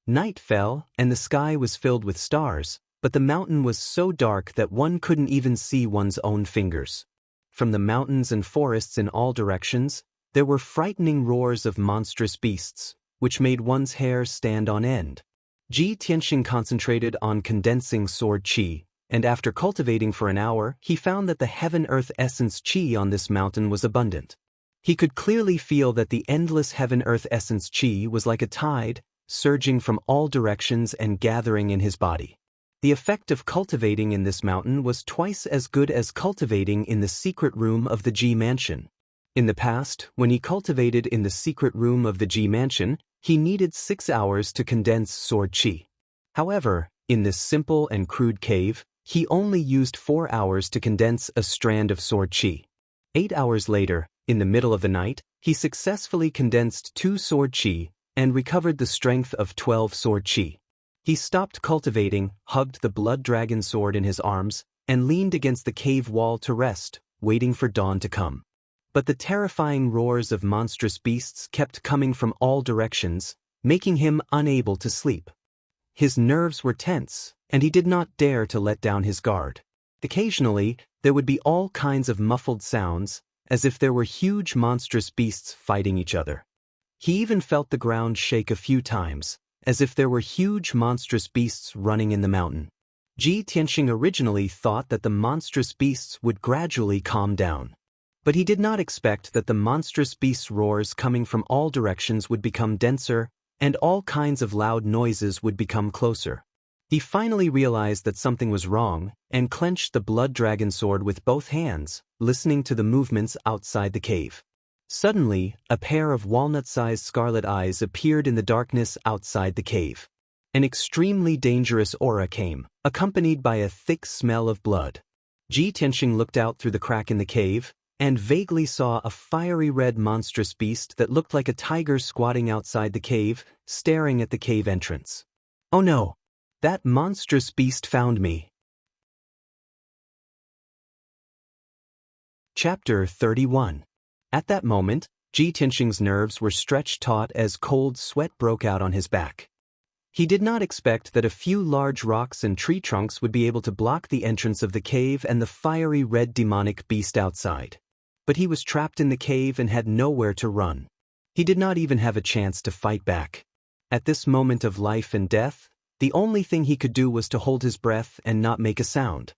Night fell, and the sky was filled with stars, but the mountain was so dark that one couldn't even see one's own fingers. From the mountains and forests in all directions, there were frightening roars of monstrous beasts, which made one's hair stand on end. Ji Tianxing concentrated on condensing sword Qi, and after cultivating for an hour, he found that the heaven-earth essence Qi on this mountain was abundant. He could clearly feel that the endless heaven-earth essence Qi was like a tide, surging from all directions and gathering in his body. The effect of cultivating in this mountain was twice as good as cultivating in the secret room of the Ji Mansion. In the past, when he cultivated in the secret room of the Ji Mansion, he needed 6 hours to condense sword Qi. However, in this simple and crude cave, he only used 4 hours to condense a strand of sword Qi. 8 hours later, in the middle of the night, he successfully condensed 2 sword Qi and recovered the strength of 12 sword Qi. He stopped cultivating, hugged the blood dragon sword in his arms, and leaned against the cave wall to rest, waiting for dawn to come. But the terrifying roars of monstrous beasts kept coming from all directions, making him unable to sleep. His nerves were tense, and he did not dare to let down his guard. Occasionally, there would be all kinds of muffled sounds, as if there were huge monstrous beasts fighting each other. He even felt the ground shake a few times, as if there were huge monstrous beasts running in the mountain. Ji Tianxing originally thought that the monstrous beasts would gradually calm down. But he did not expect that the monstrous beasts' roars coming from all directions would become denser, and all kinds of loud noises would become closer. He finally realized that something was wrong, and clenched the blood dragon sword with both hands, listening to the movements outside the cave. Suddenly, a pair of walnut-sized scarlet eyes appeared in the darkness outside the cave. An extremely dangerous aura came, accompanied by a thick smell of blood. Ji Tianxing looked out through the crack in the cave, and vaguely saw a fiery red monstrous beast that looked like a tiger squatting outside the cave, staring at the cave entrance. Oh no! That monstrous beast found me. Chapter 31. At that moment, Ji Tianxing's nerves were stretched taut as cold sweat broke out on his back. He did not expect that a few large rocks and tree trunks would be able to block the entrance of the cave and the fiery red demonic beast outside. But he was trapped in the cave and had nowhere to run. He did not even have a chance to fight back. At this moment of life and death, the only thing he could do was to hold his breath and not make a sound.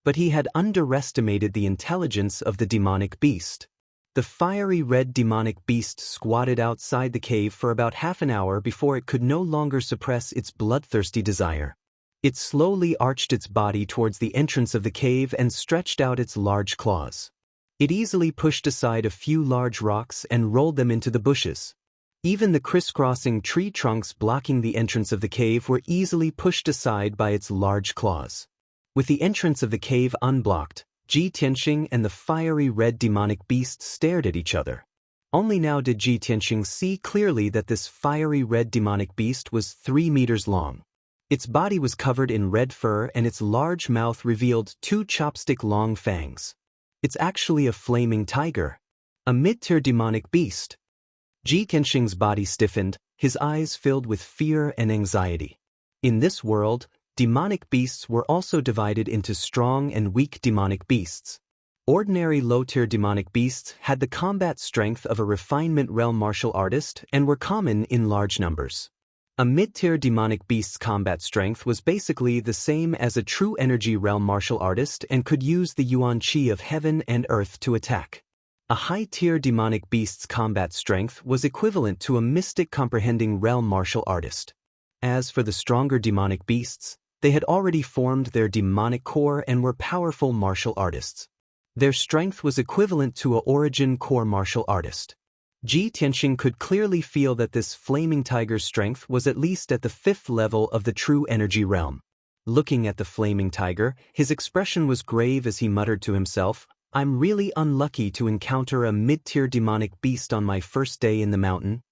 But he had underestimated the intelligence of the demonic beast. The fiery red demonic beast squatted outside the cave for about half an hour before it could no longer suppress its bloodthirsty desire. It slowly arched its body towards the entrance of the cave and stretched out its large claws. It easily pushed aside a few large rocks and rolled them into the bushes. Even the crisscrossing tree trunks blocking the entrance of the cave were easily pushed aside by its large claws. With the entrance of the cave unblocked, Ji Tianxing and the fiery red demonic beast stared at each other. Only now did Ji Tianxing see clearly that this fiery red demonic beast was 3 meters long. Its body was covered in red fur and its large mouth revealed 2 chopstick-long fangs. It's actually a flaming tiger. A mid-tier demonic beast. Ji Tianxing's body stiffened, his eyes filled with fear and anxiety. In this world, demonic beasts were also divided into strong and weak demonic beasts. Ordinary low-tier demonic beasts had the combat strength of a refinement realm martial artist and were common in large numbers. A mid-tier demonic beast's combat strength was basically the same as a true energy realm martial artist and could use the yuan qi of heaven and earth to attack. A high-tier demonic beast's combat strength was equivalent to a mystic comprehending realm martial artist. As for the stronger demonic beasts, they had already formed their demonic core and were powerful martial artists. Their strength was equivalent to a origin core martial artist. Ji Tianxing could clearly feel that this flaming tiger's strength was at least at the 5th level of the true energy realm. Looking at the flaming tiger, his expression was grave as he muttered to himself, "I'm really unlucky to encounter a mid-tier demonic beast on my first day in the mountain.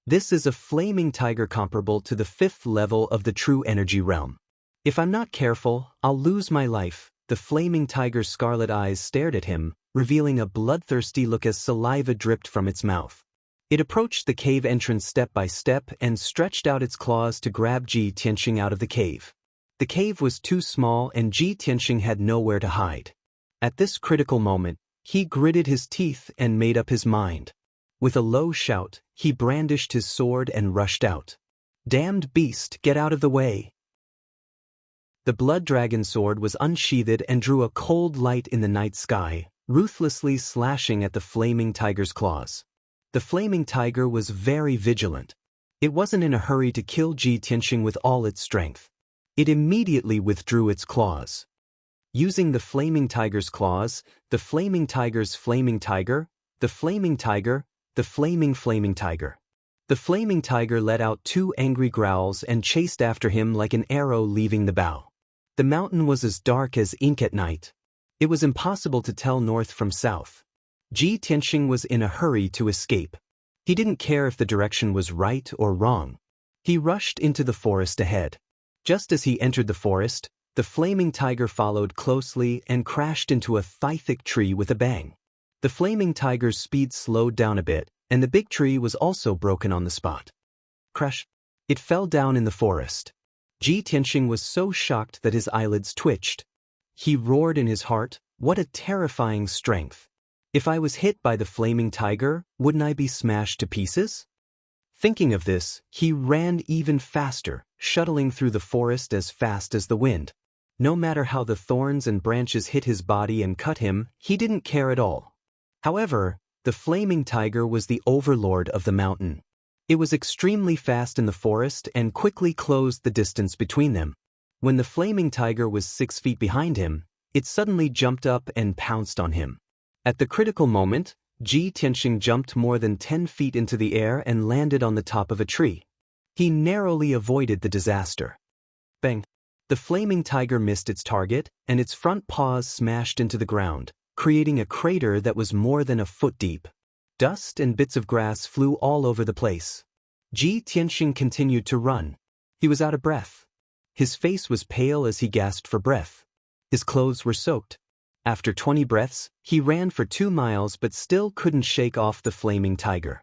This is a flaming tiger comparable to the 5th level of the true energy realm. If I'm not careful, I'll lose my life." The flaming tiger's scarlet eyes stared at him, revealing a bloodthirsty look as saliva dripped from its mouth. It approached the cave entrance step by step and stretched out its claws to grab Ji Tianxing out of the cave. The cave was too small and Ji Tianxing had nowhere to hide. At this critical moment, he gritted his teeth and made up his mind. With a low shout, he brandished his sword and rushed out. "Damned beast, get out of the way!" The blood dragon sword was unsheathed and drew a cold light in the night sky, ruthlessly slashing at the flaming tiger's claws. The flaming tiger was very vigilant. It wasn't in a hurry to kill Ji Tianxing with all its strength. It immediately withdrew its claws. Using the flaming tiger's claws, the flaming tiger's flaming tiger, the flaming tiger, the flaming tiger. The flaming tiger let out 2 angry growls and chased after him like an arrow leaving the bow. The mountain was as dark as ink at night. It was impossible to tell north from south. Ji Tianxing was in a hurry to escape. He didn't care if the direction was right or wrong. He rushed into the forest ahead. Just as he entered the forest, the flaming tiger followed closely and crashed into a thigh-thick tree with a bang. The flaming tiger's speed slowed down a bit, and the big tree was also broken on the spot. Crash! It fell down in the forest. Ji Tianxing was so shocked that his eyelids twitched. He roared in his heart, "What a terrifying strength! If I was hit by the flaming tiger, wouldn't I be smashed to pieces?" Thinking of this, he ran even faster, shuttling through the forest as fast as the wind. No matter how the thorns and branches hit his body and cut him, he didn't care at all. However, the flaming tiger was the overlord of the mountain. It was extremely fast in the forest and quickly closed the distance between them. When the flaming tiger was 6 feet behind him, it suddenly jumped up and pounced on him. At the critical moment, Ji Tianxing jumped more than 10 feet into the air and landed on the top of a tree. He narrowly avoided the disaster. Bang! The flaming tiger missed its target, and its front paws smashed into the ground, creating a crater that was more than a foot deep. Dust and bits of grass flew all over the place. Ji Tianxing continued to run. He was out of breath. His face was pale as he gasped for breath. His clothes were soaked. After 20 breaths, he ran for 2 miles but still couldn't shake off the flaming tiger.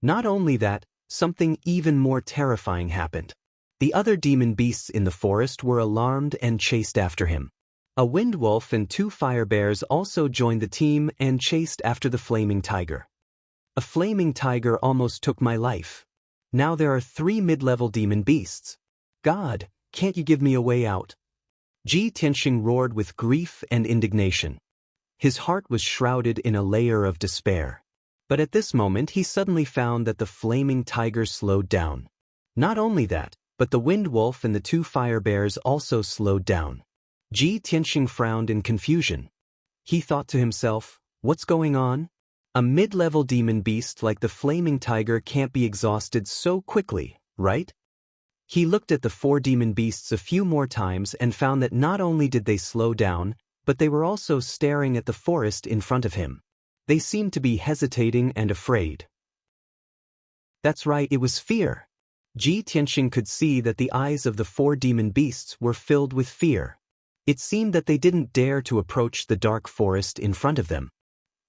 Not only that, something even more terrifying happened. The other demon beasts in the forest were alarmed and chased after him. A wind wolf and 2 fire bears also joined the team and chased after the flaming tiger. A flaming tiger almost took my life. Now there are 3 mid-level demon beasts. God, can't you give me a way out? Ji Tianxing roared with grief and indignation. His heart was shrouded in a layer of despair. But at this moment he suddenly found that the flaming tiger slowed down. Not only that, but the wind wolf and the 2 fire bears also slowed down. Ji Tianxing frowned in confusion. He thought to himself, what's going on? A mid-level demon beast like the flaming tiger can't be exhausted so quickly, right? He looked at the 4 demon beasts a few more times and found that not only did they slow down, but they were also staring at the forest in front of him. They seemed to be hesitating and afraid. That's right, it was fear. Ji Tianxing could see that the eyes of the 4 demon beasts were filled with fear. It seemed that they didn't dare to approach the dark forest in front of them.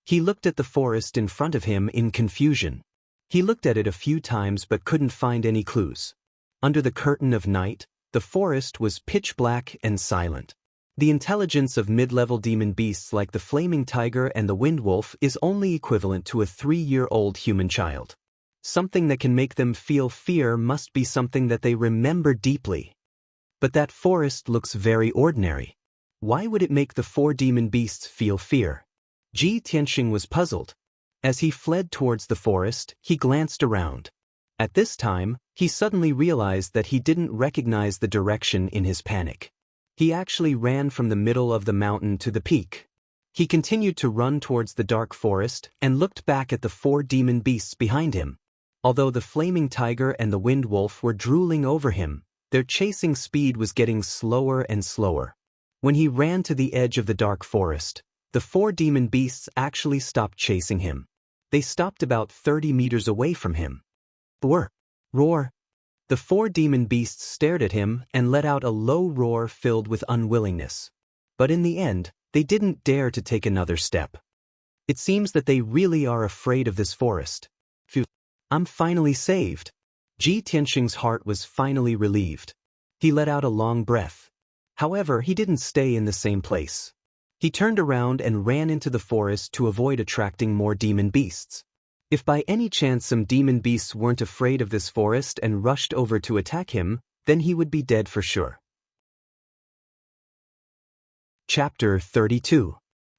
He looked at the forest in front of him in confusion. He looked at it a few times but couldn't find any clues. Under the curtain of night, the forest was pitch black and silent. The intelligence of mid-level demon beasts like the flaming tiger and the wind wolf is only equivalent to a 3-year-old human child. Something that can make them feel fear must be something that they remember deeply. But that forest looks very ordinary. Why would it make the 4 demon beasts feel fear? Ji Tianxing was puzzled. As he fled towards the forest, he glanced around. At this time, he suddenly realized that he didn't recognize the direction in his panic. He actually ran from the middle of the mountain to the peak. He continued to run towards the dark forest and looked back at the 4 demon beasts behind him. Although the flaming tiger and the wind wolf were drooling over him, their chasing speed was getting slower and slower. When he ran to the edge of the dark forest, the 4 demon beasts actually stopped chasing him. They stopped about 30 meters away from him. Roar! Roar! The 4 demon beasts stared at him and let out a low roar filled with unwillingness. But in the end, they didn't dare to take another step. It seems that they really are afraid of this forest. Phew! I'm finally saved. Ji Tianxing's heart was finally relieved. He let out a long breath. However, he didn't stay in the same place. He turned around and ran into the forest to avoid attracting more demon beasts. If by any chance some demon beasts weren't afraid of this forest and rushed over to attack him, then he would be dead for sure. Chapter 32.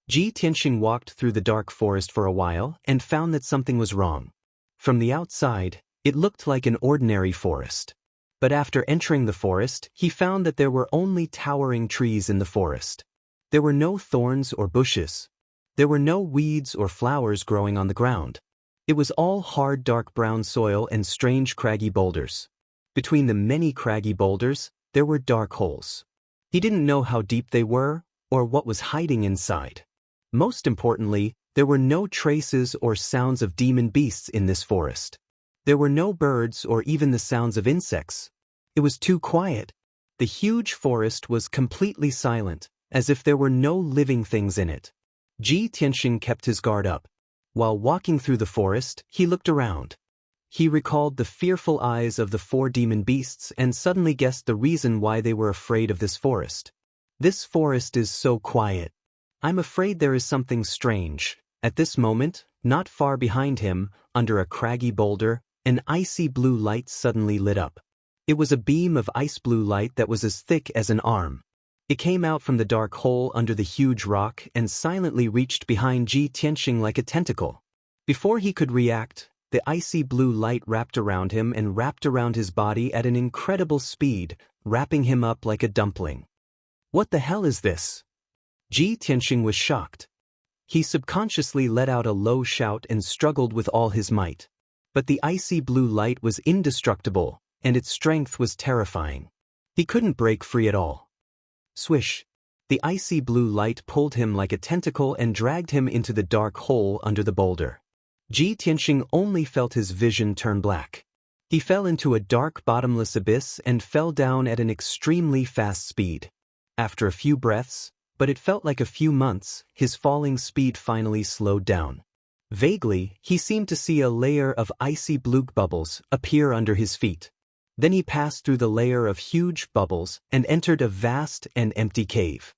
Ji Tianxing walked through the dark forest for a while and found that something was wrong. From the outside, it looked like an ordinary forest. But after entering the forest, he found that there were only towering trees in the forest. There were no thorns or bushes. There were no weeds or flowers growing on the ground. It was all hard dark brown soil and strange craggy boulders. Between the many craggy boulders, there were dark holes. He didn't know how deep they were or what was hiding inside. Most importantly, there were no traces or sounds of demon beasts in this forest. There were no birds or even the sounds of insects. It was too quiet. The huge forest was completely silent, as if there were no living things in it. Ji Tianxing kept his guard up. While walking through the forest, he looked around. He recalled the fearful eyes of the 4 demon beasts and suddenly guessed the reason why they were afraid of this forest. This forest is so quiet. I'm afraid there is something strange. At this moment, not far behind him, under a craggy boulder, an icy blue light suddenly lit up. It was a beam of ice blue light that was as thick as an arm. It came out from the dark hole under the huge rock and silently reached behind Ji Tianxing like a tentacle. Before he could react, the icy blue light wrapped around him and wrapped around his body at an incredible speed, wrapping him up like a dumpling. What the hell is this? Ji Tianxing was shocked. He subconsciously let out a low shout and struggled with all his might. But the icy blue light was indestructible, and its strength was terrifying. He couldn't break free at all. Swish! The icy blue light pulled him like a tentacle and dragged him into the dark hole under the boulder. Ji Tianxing only felt his vision turn black. He fell into a dark bottomless abyss and fell down at an extremely fast speed. After a few breaths, but it felt like a few months, his falling speed finally slowed down. Vaguely, he seemed to see a layer of icy blue bubbles appear under his feet. Then he passed through the layer of huge bubbles and entered a vast and empty cave.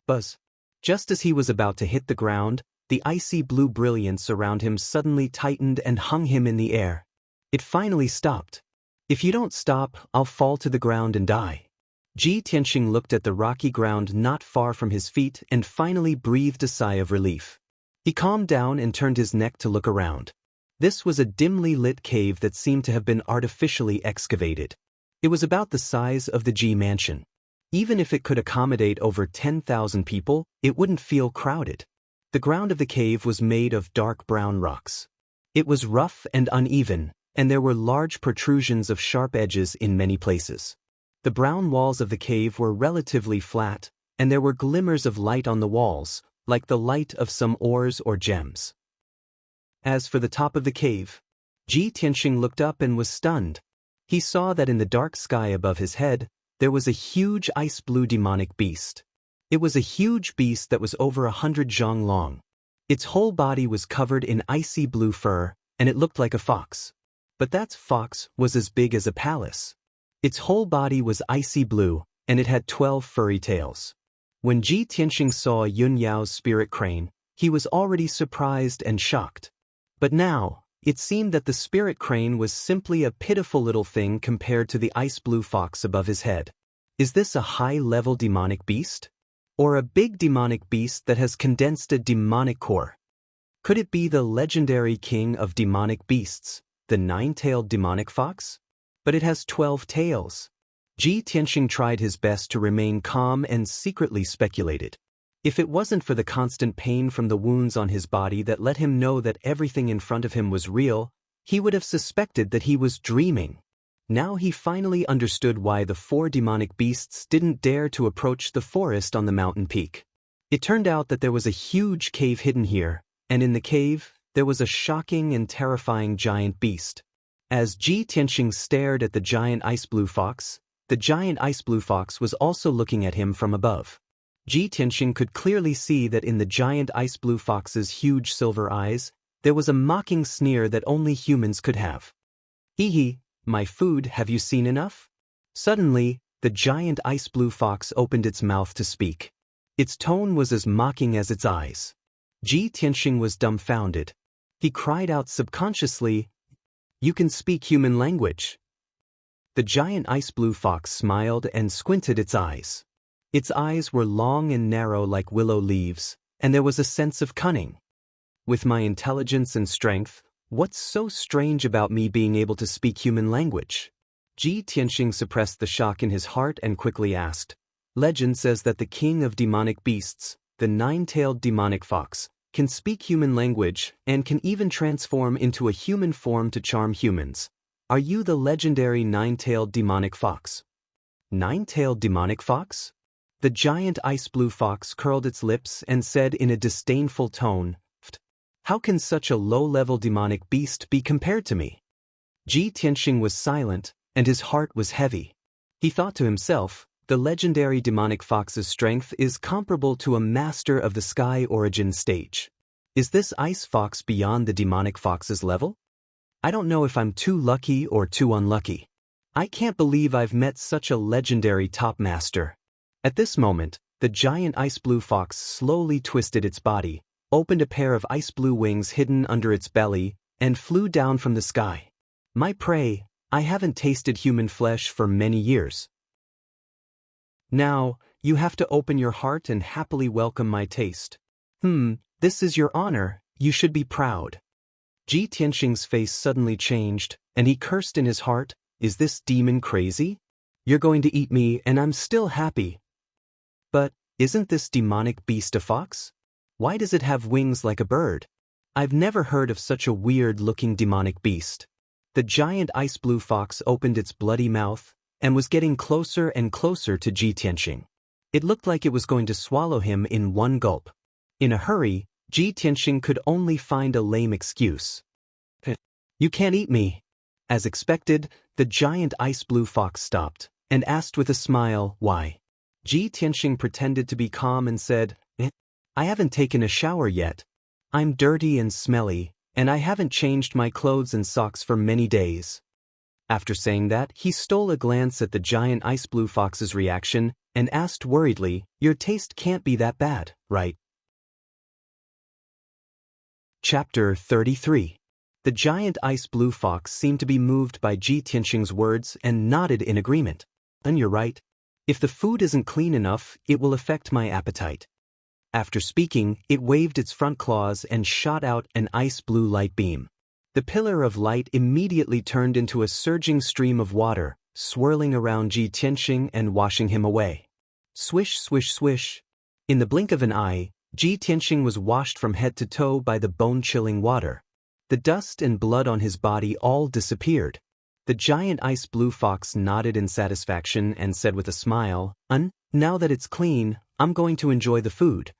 Buzz! Just as he was about to hit the ground, the icy blue brilliance around him suddenly tightened and hung him in the air. It finally stopped. If you don't stop, I'll fall to the ground and die. Ji Tianxing looked at the rocky ground not far from his feet and finally breathed a sigh of relief. He calmed down and turned his neck to look around. This was a dimly lit cave that seemed to have been artificially excavated. It was about the size of the Ji mansion. Even if it could accommodate over 10,000 people, it wouldn't feel crowded. The ground of the cave was made of dark brown rocks. It was rough and uneven, and there were large protrusions of sharp edges in many places. The brown walls of the cave were relatively flat, and there were glimmers of light on the walls, like the light of some ores or gems. As for the top of the cave, Ji Tianxing looked up and was stunned. He saw that in the dark sky above his head, there was a huge ice blue demonic beast. It was a huge beast that was over 100 zhang long. Its whole body was covered in icy blue fur, and it looked like a fox. But that fox was as big as a palace. Its whole body was icy blue, and it had 12 furry tails. When Ji Tianxing saw Yun Yao's spirit crane, he was already surprised and shocked. But now, it seemed that the spirit crane was simply a pitiful little thing compared to the ice blue fox above his head. Is this a high-level demonic beast? Or a big demonic beast that has condensed a demonic core? Could it be the legendary king of demonic beasts, the 9-tailed demonic fox? But it has 12 tails. Ji Tianxing tried his best to remain calm and secretly speculated. If it wasn't for the constant pain from the wounds on his body that let him know that everything in front of him was real, he would have suspected that he was dreaming. Now he finally understood why the 4 demonic beasts didn't dare to approach the forest on the mountain peak. It turned out that there was a huge cave hidden here, and in the cave, there was a shocking and terrifying giant beast. As Ji Tianxing stared at the giant ice blue fox, the giant ice blue fox was also looking at him from above. Ji Tianxing could clearly see that in the giant ice blue fox's huge silver eyes, there was a mocking sneer that only humans could have. Hee hee, my food, have you seen enough? Suddenly, the giant ice blue fox opened its mouth to speak. Its tone was as mocking as its eyes. Ji Tianxing was dumbfounded. He cried out subconsciously, "You can speak human language." The giant ice blue fox smiled and squinted its eyes. Its eyes were long and narrow like willow leaves, and there was a sense of cunning. With my intelligence and strength, what's so strange about me being able to speak human language? Ji Tianxing suppressed the shock in his heart and quickly asked. Legend says that the king of demonic beasts, the 9-tailed demonic fox, can speak human language and can even transform into a human form to charm humans. Are you the legendary 9-tailed demonic fox? 9-tailed demonic fox? The giant ice blue fox curled its lips and said in a disdainful tone, "How can such a low-level demonic beast be compared to me?" Ji Tianxing was silent, and his heart was heavy. He thought to himself, the legendary demonic fox's strength is comparable to a master of the sky origin stage. Is this ice fox beyond the demonic fox's level? I don't know if I'm too lucky or too unlucky. I can't believe I've met such a legendary top master. At this moment, the giant ice blue fox slowly twisted its body, opened a pair of ice blue wings hidden under its belly, and flew down from the sky. My prey, I haven't tasted human flesh for many years. Now, you have to open your heart and happily welcome my taste. This is your honor, you should be proud. Ji Tianxing's face suddenly changed, and he cursed in his heart, is this demon crazy? You're going to eat me and I'm still happy. But, isn't this demonic beast a fox? Why does it have wings like a bird? I've never heard of such a weird-looking demonic beast. The giant ice blue fox opened its bloody mouth and was getting closer and closer to Ji Tianxing. It looked like it was going to swallow him in one gulp. In a hurry, Ji Tianxing could only find a lame excuse. You can't eat me. As expected, the giant ice blue fox stopped and asked with a smile, why? Ji Tianxing pretended to be calm and said, I haven't taken a shower yet. I'm dirty and smelly, and I haven't changed my clothes and socks for many days. After saying that, he stole a glance at the giant ice blue fox's reaction and asked worriedly, your taste can't be that bad, right? Chapter 33. The giant ice blue fox seemed to be moved by Ji Tianxing's words and nodded in agreement. And you're right. If the food isn't clean enough, it will affect my appetite. After speaking, it waved its front claws and shot out an ice blue light beam. The pillar of light immediately turned into a surging stream of water, swirling around Ji Tianxing and washing him away. Swish, swish, swish. In the blink of an eye, Ji Tianxing was washed from head to toe by the bone-chilling water. The dust and blood on his body all disappeared. The giant ice blue fox nodded in satisfaction and said with a smile, now that it's clean, I'm going to enjoy the food.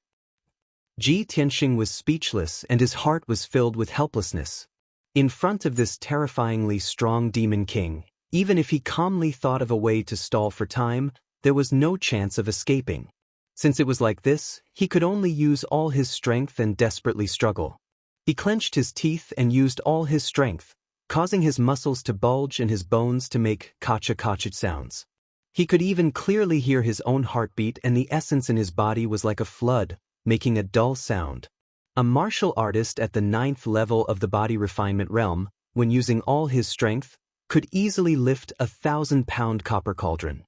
Ji Tianxing was speechless and his heart was filled with helplessness. In front of this terrifyingly strong demon king, even if he calmly thought of a way to stall for time, there was no chance of escaping. Since it was like this, he could only use all his strength and desperately struggle. He clenched his teeth and used all his strength, causing his muscles to bulge and his bones to make kacha-kacha sounds. He could even clearly hear his own heartbeat, and the essence in his body was like a flood, making a dull sound. A martial artist at the 9th level of the body refinement realm, when using all his strength, could easily lift a 1,000-pound copper cauldron.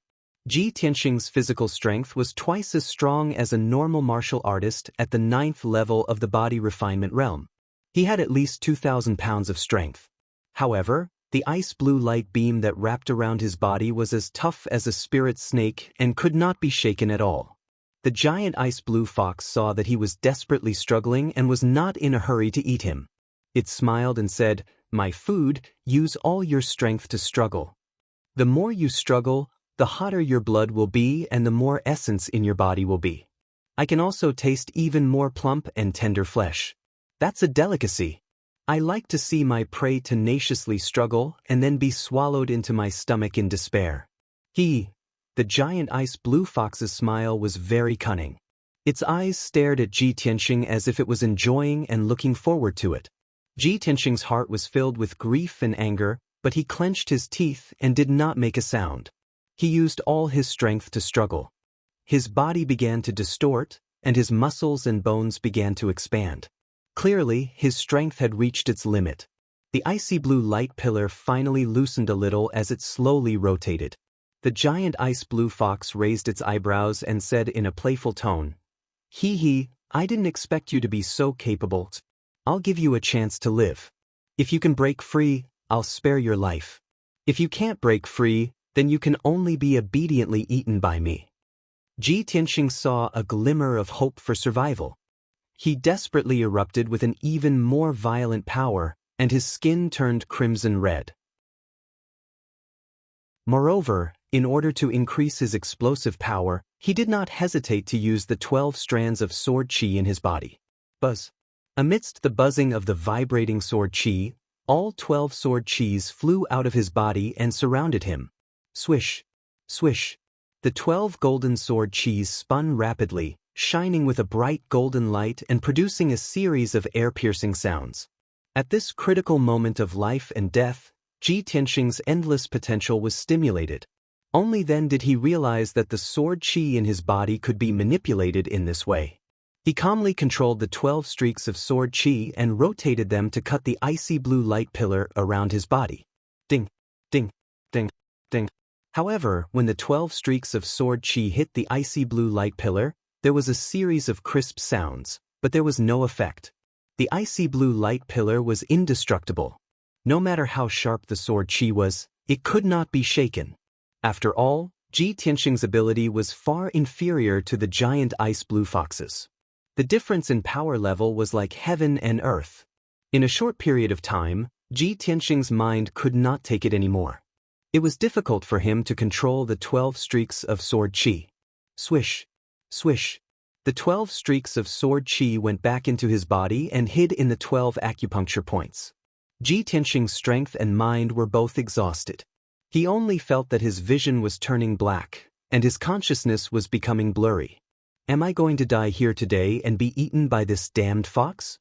Ji Tianxing's physical strength was twice as strong as a normal martial artist at the 9th level of the body refinement realm. He had at least 2,000 pounds of strength. However, the ice blue light beam that wrapped around his body was as tough as a spirit snake and could not be shaken at all. The giant ice blue fox saw that he was desperately struggling and was not in a hurry to eat him. It smiled and said, "My food, use all your strength to struggle. The more you struggle, the hotter your blood will be and the more essence in your body will be. I can also taste even more plump and tender flesh. That's a delicacy. I like to see my prey tenaciously struggle and then be swallowed into my stomach in despair." The giant ice blue fox's smile was very cunning. Its eyes stared at Ji Tianxing as if it was enjoying and looking forward to it. Ji Tianxing's heart was filled with grief and anger, but he clenched his teeth and did not make a sound. He used all his strength to struggle. His body began to distort, and his muscles and bones began to expand. Clearly, his strength had reached its limit. The icy blue light pillar finally loosened a little as it slowly rotated. The giant ice blue fox raised its eyebrows and said in a playful tone, I didn't expect you to be so capable. I'll give you a chance to live. If you can break free, I'll spare your life. If you can't break free, then you can only be obediently eaten by me." Ji Tianxing saw a glimmer of hope for survival. He desperately erupted with an even more violent power, and his skin turned crimson red. Moreover, in order to increase his explosive power, he did not hesitate to use the 12 strands of sword qi in his body. Buzz. Amidst the buzzing of the vibrating sword qi, all 12 sword qis flew out of his body and surrounded him. Swish, swish. The 12 golden sword qis spun rapidly, shining with a bright golden light and producing a series of air-piercing sounds. At this critical moment of life and death, Ji Tianxing's endless potential was stimulated. Only then did he realize that the sword qi in his body could be manipulated in this way. He calmly controlled the 12 streaks of sword qi and rotated them to cut the icy blue light pillar around his body. Ding, ding, ding, ding. However, when the 12 streaks of sword qi hit the icy blue light pillar, there was a series of crisp sounds, but there was no effect. The icy blue light pillar was indestructible. No matter how sharp the sword qi was, it could not be shaken. After all, Ji Tianxing's ability was far inferior to the giant ice blue fox's. The difference in power level was like heaven and earth. In a short period of time, Ji Tianxing's mind could not take it anymore. It was difficult for him to control the 12 streaks of sword qi. Swish, swish. The 12 streaks of sword qi went back into his body and hid in the 12 acupuncture points. Ji Tianxing's strength and mind were both exhausted. He only felt that his vision was turning black, and his consciousness was becoming blurry. Am I going to die here today and be eaten by this damned fox?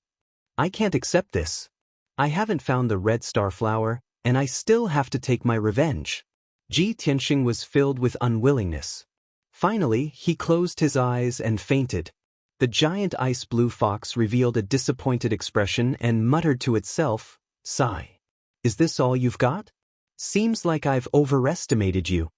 I can't accept this. I haven't found the red star flower, and I still have to take my revenge. Ji Tianxing was filled with unwillingness. Finally, he closed his eyes and fainted. The giant ice blue fox revealed a disappointed expression and muttered to itself, "Sigh. Is this all you've got? Seems like I've overestimated you."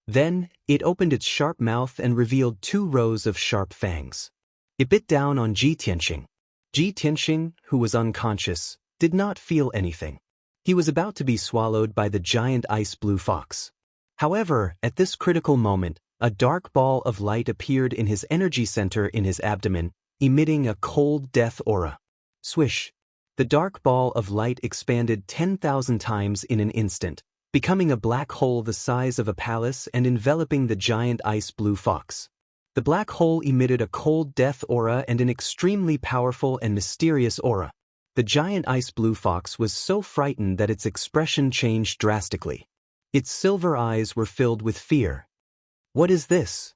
Then, it opened its sharp mouth and revealed 2 rows of sharp fangs. It bit down on Ji Tianxing. Ji Tianxing, who was unconscious, did not feel anything. He was about to be swallowed by the giant ice blue fox. However, at this critical moment, a dark ball of light appeared in his energy center in his abdomen, emitting a cold death aura. Swish. The dark ball of light expanded 10,000 times in an instant, becoming a black hole the size of a palace and enveloping the giant ice blue fox. The black hole emitted a cold death aura and an extremely powerful and mysterious aura. The giant ice blue fox was so frightened that its expression changed drastically. Its silver eyes were filled with fear. What is this?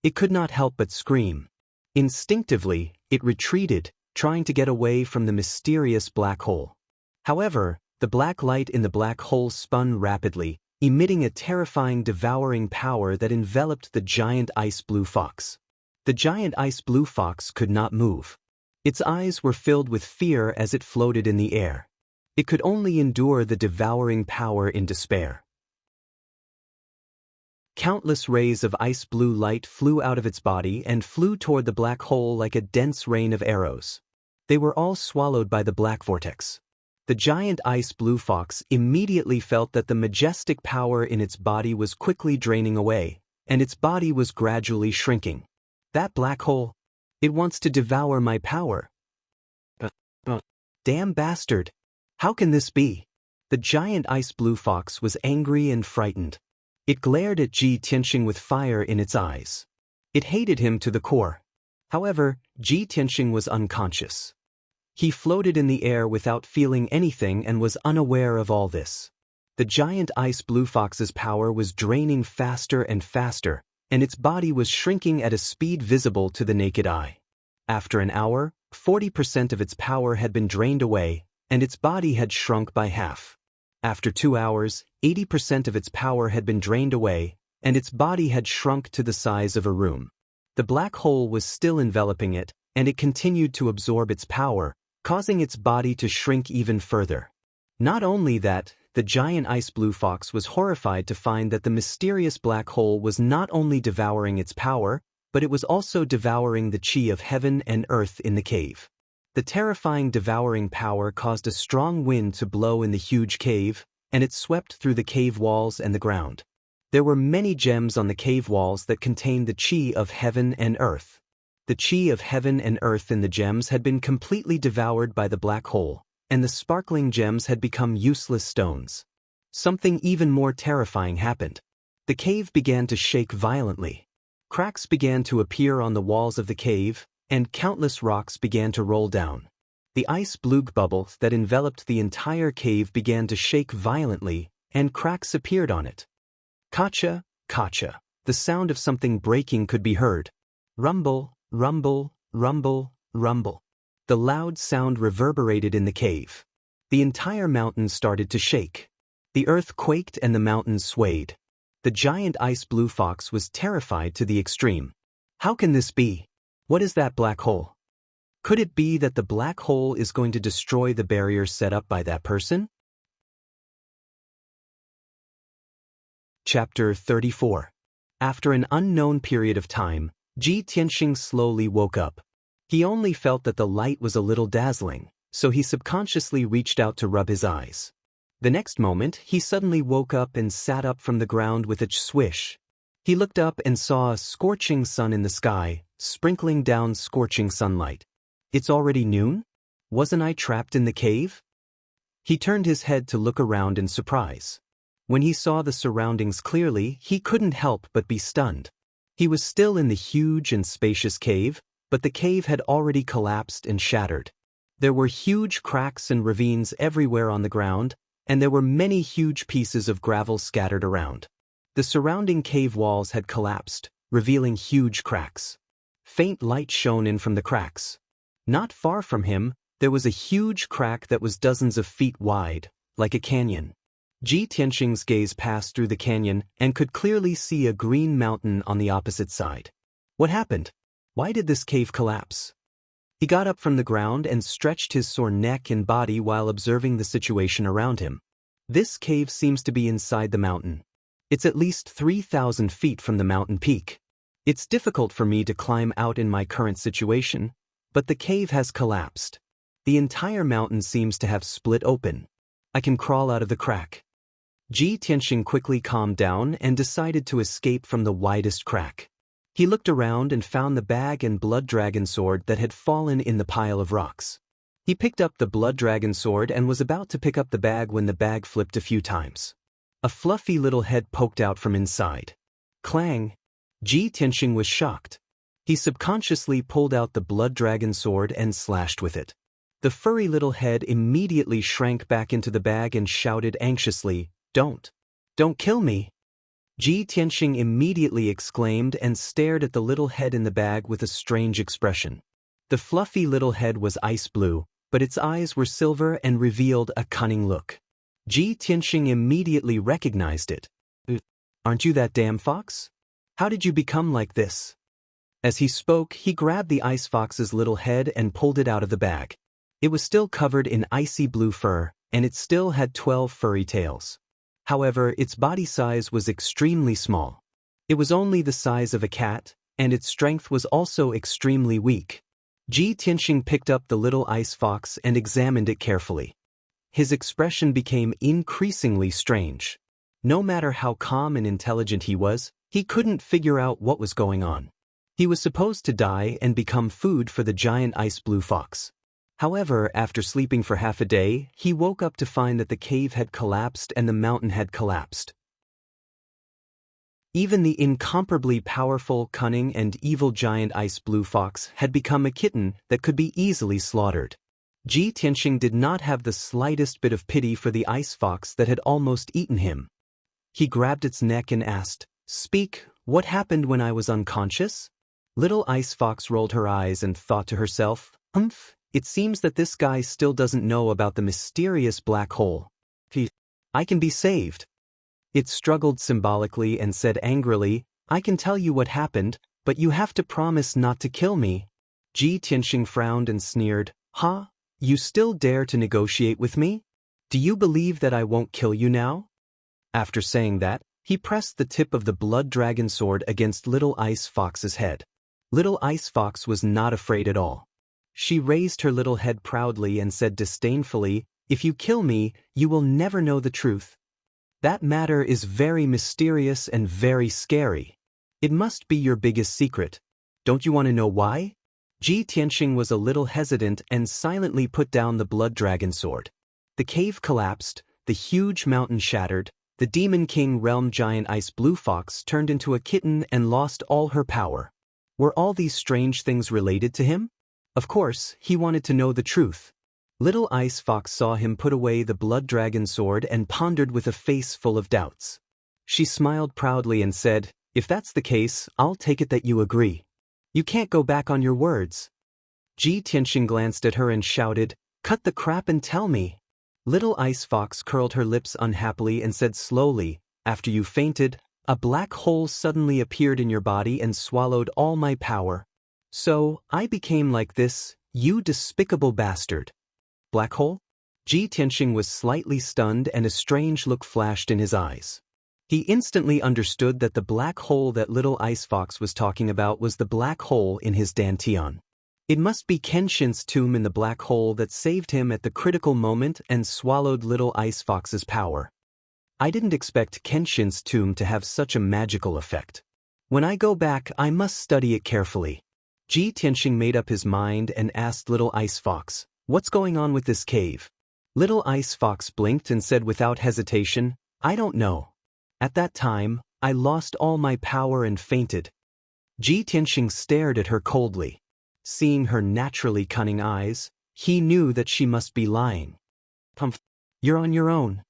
It could not help but scream. Instinctively, it retreated, trying to get away from the mysterious black hole. However, the black light in the black hole spun rapidly, emitting a terrifying devouring power that enveloped the giant ice blue fox. The giant ice blue fox could not move. Its eyes were filled with fear as it floated in the air. It could only endure the devouring power in despair. Countless rays of ice blue light flew out of its body and flew toward the black hole like a dense rain of arrows. They were all swallowed by the black vortex. The giant ice blue fox immediately felt that the majestic power in its body was quickly draining away, and its body was gradually shrinking. That black hole, it wants to devour my power. Damn bastard! How can this be? The giant ice blue fox was angry and frightened. It glared at Ji Tianxing with fire in its eyes. It hated him to the core. However, Ji Tianxing was unconscious. He floated in the air without feeling anything and was unaware of all this. The giant ice blue fox's power was draining faster and faster, and its body was shrinking at a speed visible to the naked eye. After an hour, 40% of its power had been drained away, and its body had shrunk by half. After 2 hours, 80% of its power had been drained away, and its body had shrunk to the size of a room. The black hole was still enveloping it, and it continued to absorb its power, causing its body to shrink even further. Not only that, the giant ice blue fox was horrified to find that the mysterious black hole was not only devouring its power, but it was also devouring the chi of heaven and earth in the cave. The terrifying devouring power caused a strong wind to blow in the huge cave, and it swept through the cave walls and the ground. There were many gems on the cave walls that contained the chi of heaven and earth. The chi of heaven and earth in the gems had been completely devoured by the black hole, and the sparkling gems had become useless stones. Something even more terrifying happened. The cave began to shake violently. Cracks began to appear on the walls of the cave, and countless rocks began to roll down. The ice blue bubble that enveloped the entire cave began to shake violently, and cracks appeared on it. Kacha, kacha. The sound of something breaking could be heard. Rumble, rumble, rumble, rumble. The loud sound reverberated in the cave. The entire mountain started to shake. The earth quaked and the mountains swayed. The giant ice blue fox was terrified to the extreme. How can this be? What is that black hole? Could it be that the black hole is going to destroy the barrier set up by that person? Chapter 34. After an unknown period of time, Ji Tianxing slowly woke up. He only felt that the light was a little dazzling, so he subconsciously reached out to rub his eyes. The next moment, he suddenly woke up and sat up from the ground with a swish. He looked up and saw a scorching sun in the sky, sprinkling down scorching sunlight. It's already noon? Wasn't I trapped in the cave? He turned his head to look around in surprise. When he saw the surroundings clearly, he couldn't help but be stunned. He was still in the huge and spacious cave, but the cave had already collapsed and shattered. There were huge cracks and ravines everywhere on the ground, and there were many huge pieces of gravel scattered around. The surrounding cave walls had collapsed, revealing huge cracks. Faint light shone in from the cracks. Not far from him, there was a huge crack that was dozens of feet wide, like a canyon. Ji Tianxing's gaze passed through the canyon and could clearly see a green mountain on the opposite side. What happened? Why did this cave collapse? He got up from the ground and stretched his sore neck and body while observing the situation around him. This cave seems to be inside the mountain. It's at least 3,000 feet from the mountain peak. It's difficult for me to climb out in my current situation, but the cave has collapsed. The entire mountain seems to have split open. I can crawl out of the crack. Ji Tianxing quickly calmed down and decided to escape from the widest crack. He looked around and found the bag and blood dragon sword that had fallen in the pile of rocks. He picked up the blood dragon sword and was about to pick up the bag when the bag flipped a few times. A fluffy little head poked out from inside. Clang! Ji Tianxing was shocked. He subconsciously pulled out the blood dragon sword and slashed with it. The furry little head immediately shrank back into the bag and shouted anxiously, Don't kill me." Ji Tianxing immediately exclaimed and stared at the little head in the bag with a strange expression. The fluffy little head was ice blue, but its eyes were silver and revealed a cunning look. Ji Tianxing immediately recognized it. Aren't you that damn fox? How did you become like this? As he spoke, he grabbed the ice fox's little head and pulled it out of the bag. It was still covered in icy blue fur, and it still had 12 furry tails. However, its body size was extremely small. It was only the size of a cat, and its strength was also extremely weak. Ji Tianxing picked up the little ice fox and examined it carefully. His expression became increasingly strange. No matter how calm and intelligent he was, he couldn't figure out what was going on. He was supposed to die and become food for the giant ice blue fox. However, after sleeping for half a day, he woke up to find that the cave had collapsed and the mountain had collapsed. Even the incomparably powerful, cunning, and evil giant ice blue fox had become a kitten that could be easily slaughtered. Ji Tianxing did not have the slightest bit of pity for the ice fox that had almost eaten him. He grabbed its neck and asked, "Speak, what happened when I was unconscious?" Little ice fox rolled her eyes and thought to herself, it seems that this guy still doesn't know about the mysterious black hole. I can be saved. It struggled symbolically and said angrily, "I can tell you what happened, but you have to promise not to kill me." Ji Tianxing frowned and sneered, "Huh? You still dare to negotiate with me? Do you believe that I won't kill you now?" After saying that, he pressed the tip of the blood dragon sword against Little Ice Fox's head. Little Ice Fox was not afraid at all. She raised her little head proudly and said disdainfully, "If you kill me, you will never know the truth. That matter is very mysterious and very scary. It must be your biggest secret. Don't you want to know why?" Ji Tianxing was a little hesitant and silently put down the blood dragon sword. The cave collapsed, the huge mountain shattered, the Demon King Realm giant ice blue fox turned into a kitten and lost all her power. Were all these strange things related to him? Of course, he wanted to know the truth. Little Ice Fox saw him put away the blood dragon sword and pondered with a face full of doubts. She smiled proudly and said, "If that's the case, I'll take it that you agree. You can't go back on your words." Ji Tianxing glanced at her and shouted, "Cut the crap and tell me." Little Ice Fox curled her lips unhappily and said slowly, "After you fainted, a black hole suddenly appeared in your body and swallowed all my power. So, I became like this, you despicable bastard." Black hole? Ji Tianxing was slightly stunned and a strange look flashed in his eyes. He instantly understood that the black hole that Little Ice Fox was talking about was the black hole in his dantian. It must be Kenshin's tomb in the black hole that saved him at the critical moment and swallowed Little Ice Fox's power. I didn't expect Kenshin's tomb to have such a magical effect. When I go back, I must study it carefully. Ji Tianxing made up his mind and asked Little Ice Fox, "What's going on with this cave?" Little Ice Fox blinked and said without hesitation, "I don't know. At that time, I lost all my power and fainted." Ji Tianxing stared at her coldly. Seeing her naturally cunning eyes, he knew that she must be lying. "You're on your own."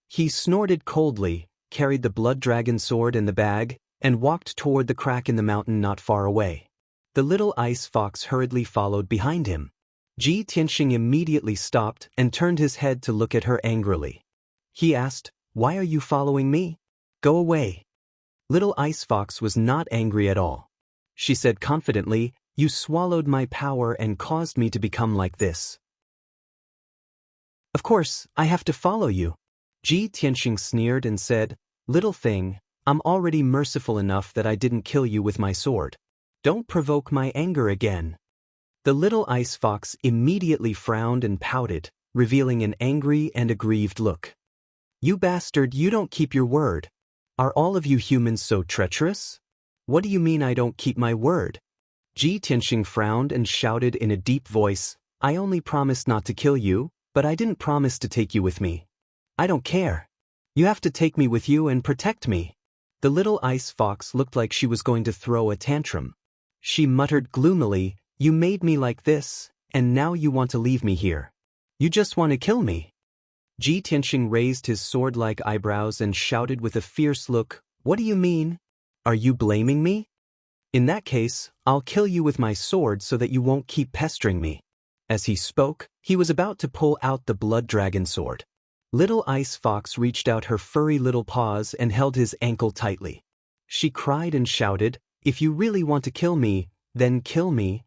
He snorted coldly, carried the blood dragon sword in the bag, and walked toward the crack in the mountain not far away. The Little Ice Fox hurriedly followed behind him. Ji Tianxing immediately stopped and turned his head to look at her angrily. He asked, "Why are you following me? Go away." Little Ice Fox was not angry at all. She said confidently, "You swallowed my power and caused me to become like this. Of course, I have to follow you." Ji Tianxing sneered and said, "Little thing, I'm already merciful enough that I didn't kill you with my sword. Don't provoke my anger again." The Little Ice Fox immediately frowned and pouted, revealing an angry and aggrieved look. "You bastard, you don't keep your word. Are all of you humans so treacherous? What do you mean I don't keep my word?" Ji Tianxing frowned and shouted in a deep voice, "I only promised not to kill you, but I didn't promise to take you with me. I don't care. You have to take me with you and protect me." The Little Ice Fox looked like she was going to throw a tantrum. She muttered gloomily, "You made me like this, and now you want to leave me here. You just want to kill me." Ji Tianxing raised his sword-like eyebrows and shouted with a fierce look, What do you mean? Are you blaming me? In that case, I'll kill you with my sword so that you won't keep pestering me. As he spoke, he was about to pull out the blood dragon sword. Little Ice Fox reached out her furry little paws and held his ankle tightly. She cried and shouted, "If you really want to kill me, then kill me.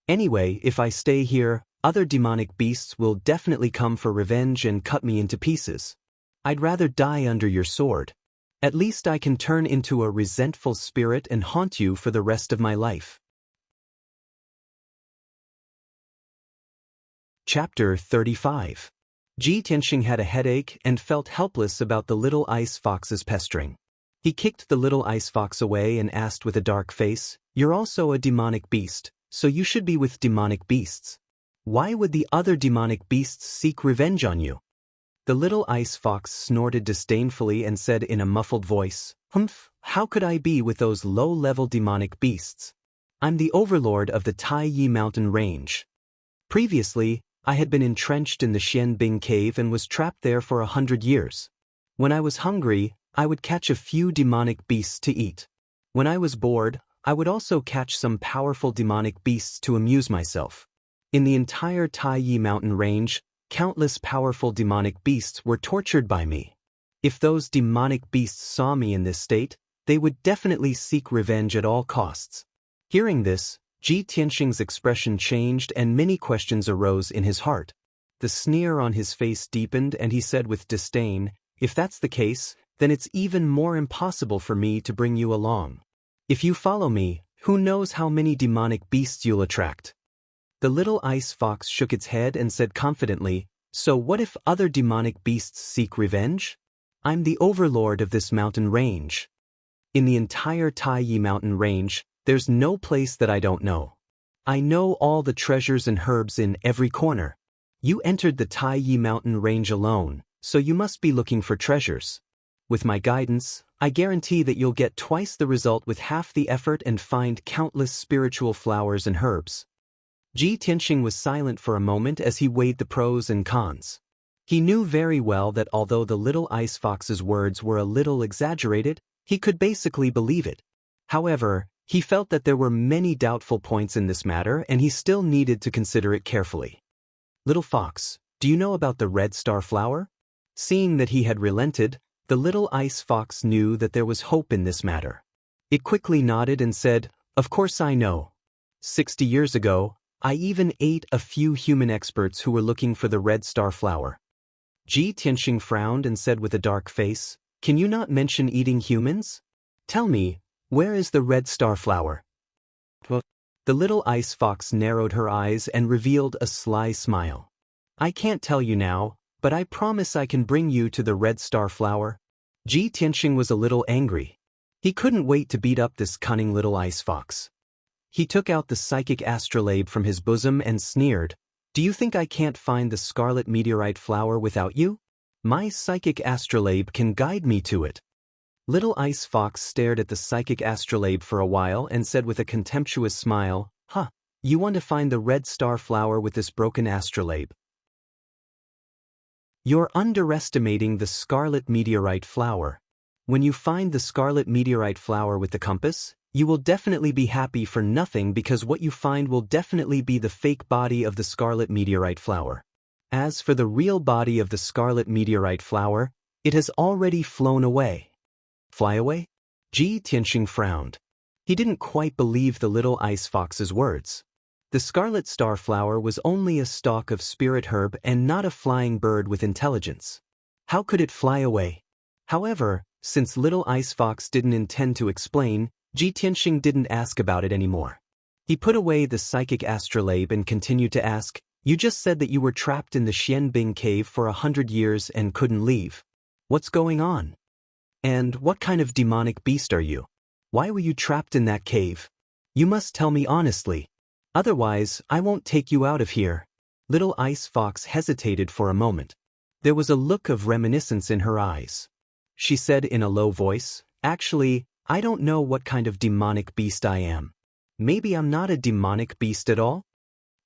Anyway, if I stay here, other demonic beasts will definitely come for revenge and cut me into pieces. I'd rather die under your sword. At least I can turn into a resentful spirit and haunt you for the rest of my life." Chapter 35. Ji Tianxing had a headache and felt helpless about the little ice fox's pestering. He kicked the little ice fox away and asked with a dark face, "You're also a demonic beast, so you should be with demonic beasts. Why would the other demonic beasts seek revenge on you?" The little ice fox snorted disdainfully and said in a muffled voice, "Humph, how could I be with those low-level demonic beasts? I'm the overlord of the Tai Yi mountain range. Previously, I had been entrenched in the Xianbing cave and was trapped there for 100 years. When I was hungry, I would catch a few demonic beasts to eat. When I was bored, I would also catch some powerful demonic beasts to amuse myself. In the entire Tai Yi mountain range, countless powerful demonic beasts were tortured by me. If those demonic beasts saw me in this state, they would definitely seek revenge at all costs." Hearing this, Ji Tianxing's expression changed and many questions arose in his heart. The sneer on his face deepened and he said with disdain, "If that's the case, then it's even more impossible for me to bring you along. If you follow me, who knows how many demonic beasts you'll attract." The little ice fox shook its head and said confidently, "So what if other demonic beasts seek revenge? I'm the overlord of this mountain range. In the entire Tai Yi mountain range, there's no place that I don't know. I know all the treasures and herbs in every corner. You entered the Tai Yi mountain range alone, so you must be looking for treasures. With my guidance, I guarantee that you'll get twice the result with half the effort and find countless spiritual flowers and herbs." Ji Tianxing was silent for a moment as he weighed the pros and cons. He knew very well that although the little ice fox's words were a little exaggerated, he could basically believe it. However, he felt that there were many doubtful points in this matter and he still needed to consider it carefully. "Little fox, do you know about the red star flower?" Seeing that he had relented, the little ice fox knew that there was hope in this matter. It quickly nodded and said, "Of course I know. 60 years ago, I even ate a few human experts who were looking for the red star flower." Ji Tianxing frowned and said with a dark face, "Can you not mention eating humans? Tell me, where is the red star flower?" The little ice fox narrowed her eyes and revealed a sly smile. "I can't tell you now, but I promise I can bring you to the red star flower." Ji Tianxing was a little angry. He couldn't wait to beat up this cunning little ice fox. He took out the psychic astrolabe from his bosom and sneered, "Do you think I can't find the scarlet meteorite flower without you? My psychic astrolabe can guide me to it." Little Ice Fox stared at the psychic astrolabe for a while and said with a contemptuous smile, "Huh, you want to find the red star flower with this broken astrolabe? You're underestimating the scarlet meteorite flower. When you find the scarlet meteorite flower with the compass, you will definitely be happy for nothing because what you find will definitely be the fake body of the scarlet meteorite flower. As for the real body of the scarlet meteorite flower, it has already flown away." "Fly away?" Ji Tianxing frowned. He didn't quite believe the little ice fox's words. The scarlet star flower was only a stalk of spirit herb and not a flying bird with intelligence. How could it fly away? However, since little ice fox didn't intend to explain, Ji Tianxing didn't ask about it anymore. He put away the psychic astrolabe and continued to ask, "You just said that you were trapped in the Xianbing cave for 100 years and couldn't leave. What's going on? And what kind of demonic beast are you? Why were you trapped in that cave? You must tell me honestly. Otherwise, I won't take you out of here." Little Ice Fox hesitated for a moment. There was a look of reminiscence in her eyes. She said in a low voice, "Actually, I don't know what kind of demonic beast I am. Maybe I'm not a demonic beast at all?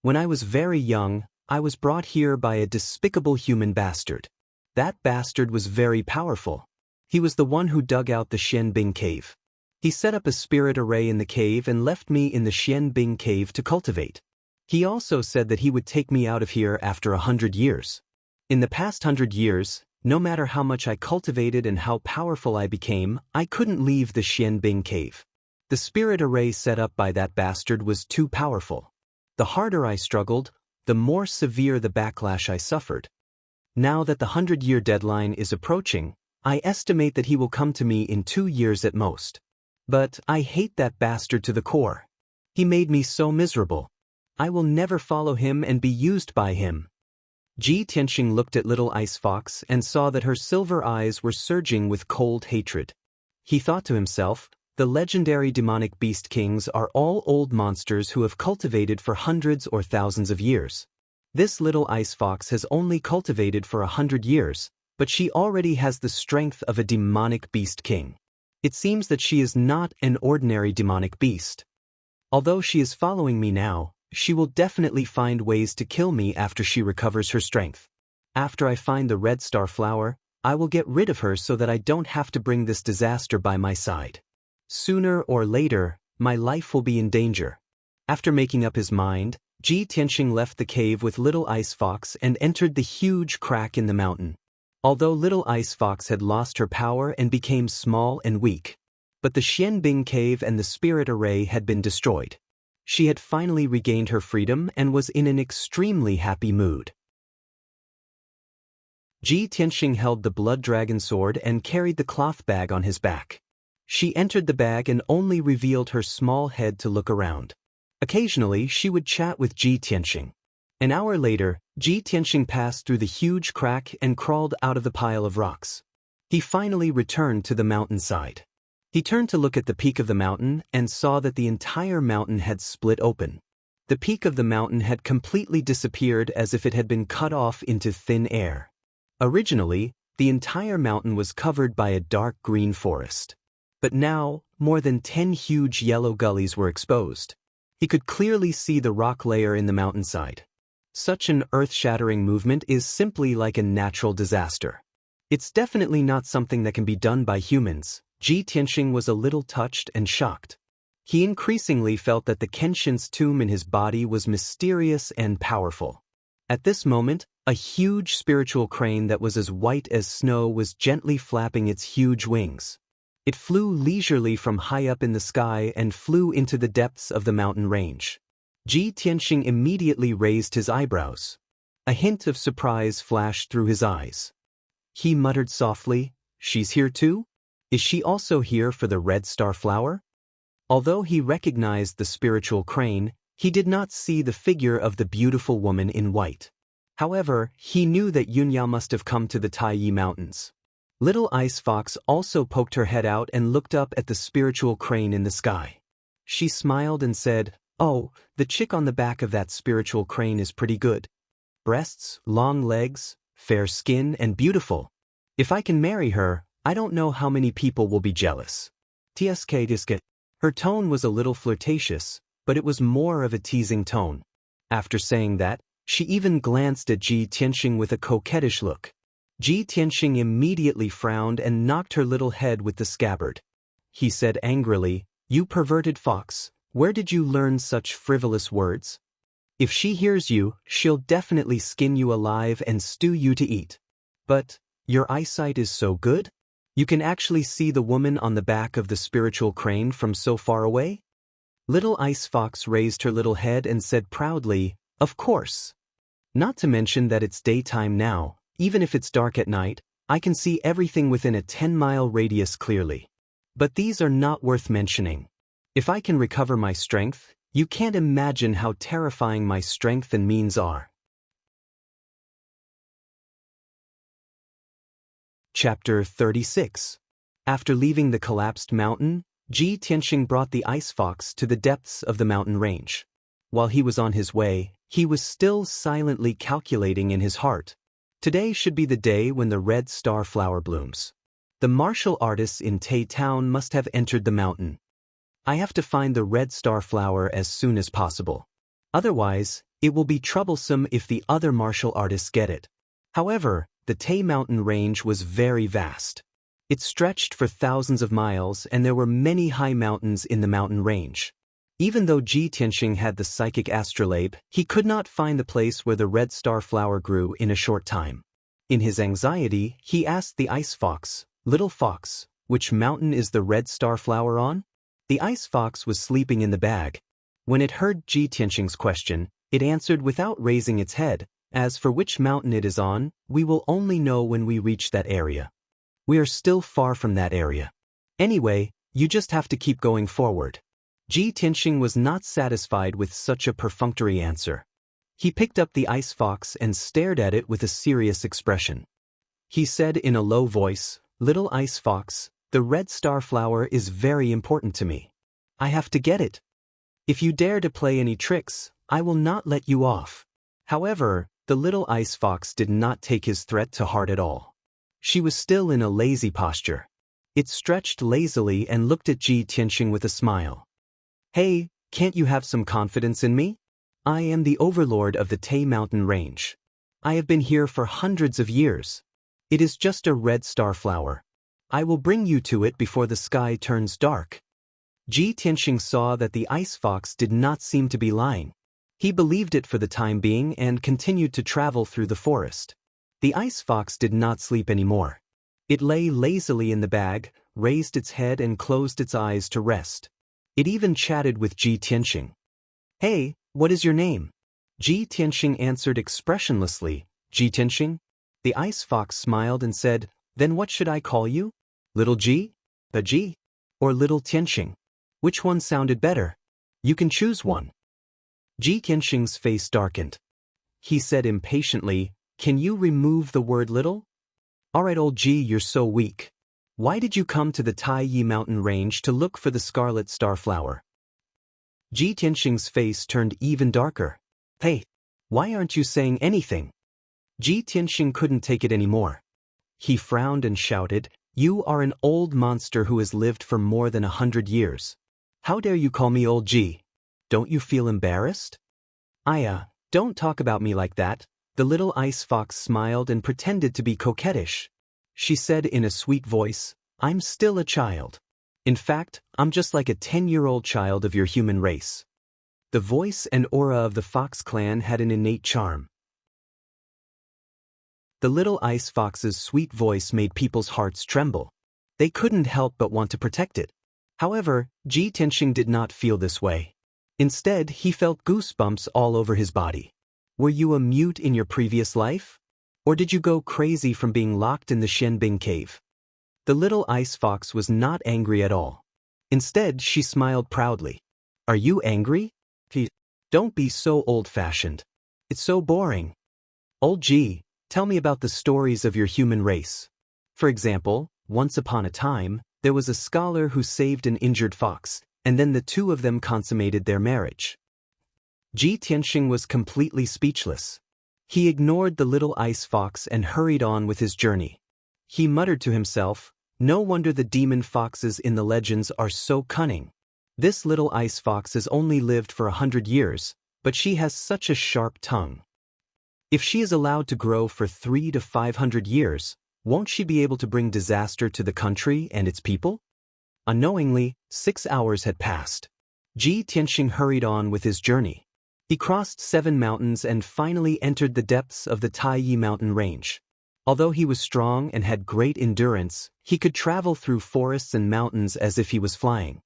When I was very young, I was brought here by a despicable human bastard. That bastard was very powerful. He was the one who dug out the Xianbing cave. He set up a spirit array in the cave and left me in the Xianbing cave to cultivate. He also said that he would take me out of here after 100 years. In the past 100 years, no matter how much I cultivated and how powerful I became, I couldn't leave the Xianbing cave. The spirit array set up by that bastard was too powerful. The harder I struggled, the more severe the backlash I suffered. Now that the 100-year deadline is approaching, I estimate that he will come to me in 2 years at most. But I hate that bastard to the core. He made me so miserable. I will never follow him and be used by him. Ji Tianxing looked at little Ice Fox and saw that her silver eyes were surging with cold hatred. He thought to himself, the legendary demonic beast kings are all old monsters who have cultivated for hundreds or thousands of years. This little Ice Fox has only cultivated for 100 years, but she already has the strength of a demonic beast king. It seems that she is not an ordinary demonic beast. Although she is following me now, she will definitely find ways to kill me after she recovers her strength. After I find the red star flower, I will get rid of her so that I don't have to bring this disaster by my side. Sooner or later, my life will be in danger. After making up his mind, Ji Tianxing left the cave with little Ice Fox and entered the huge crack in the mountain. Although little Ice Fox had lost her power and became small and weak, but the Xianbing cave and the spirit array had been destroyed. She had finally regained her freedom and was in an extremely happy mood. Ji Tianxing held the blood dragon sword and carried the cloth bag on his back. She entered the bag and only revealed her small head to look around. Occasionally she would chat with Ji Tianxing. An hour later, Ji Tianxing passed through the huge crack and crawled out of the pile of rocks. He finally returned to the mountainside. He turned to look at the peak of the mountain and saw that the entire mountain had split open. The peak of the mountain had completely disappeared as if it had been cut off into thin air. Originally, the entire mountain was covered by a dark green forest. But now, more than 10 huge yellow gullies were exposed. He could clearly see the rock layer in the mountainside. Such an earth-shattering movement is simply like a natural disaster. It's definitely not something that can be done by humans. Ji Tianxing was a little touched and shocked. He increasingly felt that the Kenshin's tomb in his body was mysterious and powerful. At this moment, a huge spiritual crane that was as white as snow was gently flapping its huge wings. It flew leisurely from high up in the sky and flew into the depths of the mountain range. Ji Tianxing immediately raised his eyebrows. A hint of surprise flashed through his eyes. He muttered softly, "She's here too? Is she also here for the red star flower?" Although he recognized the spiritual crane, he did not see the figure of the beautiful woman in white. However, he knew that Yunyao must have come to the Taiyi Mountains. Little Ice Fox also poked her head out and looked up at the spiritual crane in the sky. She smiled and said, "Oh, the chick on the back of that spiritual crane is pretty good. Breasts, long legs, fair skin, and beautiful. If I can marry her, I don't know how many people will be jealous." Tsk. Her tone was a little flirtatious, but it was more of a teasing tone. After saying that, she even glanced at Ji Tianxing with a coquettish look. Ji Tianxing immediately frowned and knocked her little head with the scabbard. He said angrily, "You perverted fox, where did you learn such frivolous words? If she hears you, she'll definitely skin you alive and stew you to eat. But, your eyesight is so good? You can actually see the woman on the back of the spiritual crane from so far away?" Little Ice Fox raised her little head and said proudly, "Of course. Not to mention that it's daytime now. Even if it's dark at night, I can see everything within a 10-mile radius clearly. But these are not worth mentioning. If I can recover my strength, you can't imagine how terrifying my strength and means are." Chapter 36. After leaving the collapsed mountain, Ji Tianxing brought the Ice Fox to the depths of the mountain range. While he was on his way, he was still silently calculating in his heart. Today should be the day when the red star flower blooms. The martial artists in Tai Town must have entered the mountain. I have to find the red star flower as soon as possible. Otherwise, it will be troublesome if the other martial artists get it. However, the Tai mountain range was very vast. It stretched for thousands of miles and there were many high mountains in the mountain range. Even though Ji Tianxing had the psychic astrolabe, he could not find the place where the red star flower grew in a short time. In his anxiety, he asked the ice fox, "Little fox, which mountain is the red star flower on?" The ice fox was sleeping in the bag. When it heard Ji Tianxing's question, it answered without raising its head, "As for which mountain it is on, we will only know when we reach that area. We are still far from that area. Anyway, you just have to keep going forward." Ji Tianxing was not satisfied with such a perfunctory answer. He picked up the ice fox and stared at it with a serious expression. He said in a low voice, "Little ice fox, the red star flower is very important to me. I have to get it. If you dare to play any tricks, I will not let you off." However, the little ice fox did not take his threat to heart at all. She was still in a lazy posture. It stretched lazily and looked at Ji Tianxing with a smile. "Hey, can't you have some confidence in me? I am the overlord of the Tai mountain range. I have been here for hundreds of years. It is just a red star flower. I will bring you to it before the sky turns dark." Ji Tianxing saw that the ice fox did not seem to be lying. He believed it for the time being and continued to travel through the forest. The ice fox did not sleep anymore. It lay lazily in the bag, raised its head and closed its eyes to rest. It even chatted with Ji Tianxing. "Hey, what is your name?" Ji Tianxing answered expressionlessly, "Ji Tianxing." The ice fox smiled and said, "Then what should I call you? Little Ji? The Ji? Or Little Tianxing? Which one sounded better? You can choose one." Ji Tianxing's face darkened. He said impatiently, "Can you remove the word little? Alright, old Ji, you're so weak. Why did you come to the Tai mountain range to look for the scarlet star flower?" Ji Tianxing's face turned even darker. "Hey, why aren't you saying anything?" Ji Tianxing couldn't take it anymore. He frowned and shouted, "You are an old monster who has lived for more than 100 years. How dare you call me old Ji? Don't you feel embarrassed?" Don't talk about me like that." The little ice fox smiled and pretended to be coquettish. She said in a sweet voice, "I'm still a child. In fact, I'm just like a 10-year-old child of your human race." The voice and aura of the fox clan had an innate charm. The little ice fox's sweet voice made people's hearts tremble. They couldn't help but want to protect it. However, Ji Tianxing did not feel this way. Instead, he felt goosebumps all over his body. Were you a mute in your previous life? Or did you go crazy from being locked in the Shenbing cave? The little ice fox was not angry at all. Instead, she smiled proudly. "Are you angry? Don't be so old-fashioned. It's so boring. Old Ji, tell me about the stories of your human race. For example, once upon a time, there was a scholar who saved an injured fox, and then the two of them consummated their marriage." Ji Tianxing was completely speechless. He ignored the little ice fox and hurried on with his journey. He muttered to himself, "No wonder the demon foxes in the legends are so cunning. This little ice fox has only lived for 100 years, but she has such a sharp tongue. If she is allowed to grow for 300 to 500 years, won't she be able to bring disaster to the country and its people?" Unknowingly, 6 hours had passed. Ji Tianxing hurried on with his journey. He crossed 7 mountains and finally entered the depths of the Tai mountain range. Although he was strong and had great endurance, he could travel through forests and mountains as if he was flying.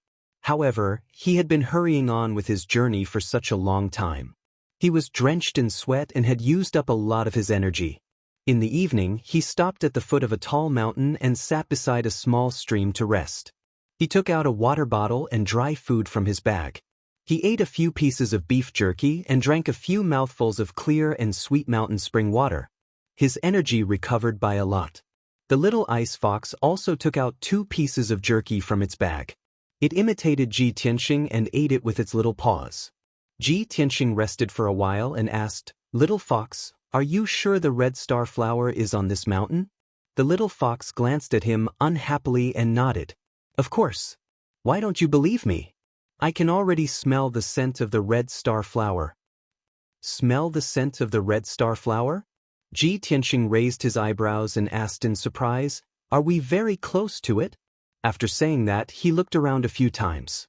However, he had been hurrying on with his journey for such a long time. He was drenched in sweat and had used up a lot of his energy. In the evening, he stopped at the foot of a tall mountain and sat beside a small stream to rest. He took out a water bottle and dry food from his bag. He ate a few pieces of beef jerky and drank a few mouthfuls of clear and sweet mountain spring water. His energy recovered by a lot. The little ice fox also took out 2 pieces of jerky from its bag. It imitated Ji Tianxing and ate it with its little paws. Ji Tianxing rested for a while and asked, "Little fox, are you sure the red star flower is on this mountain?" The little fox glanced at him unhappily and nodded. "Of course. Why don't you believe me? I can already smell the scent of the red star flower." "Smell the scent of the red star flower?" Ji Tianxing raised his eyebrows and asked in surprise, Are we very close to it? After saying that, he looked around a few times.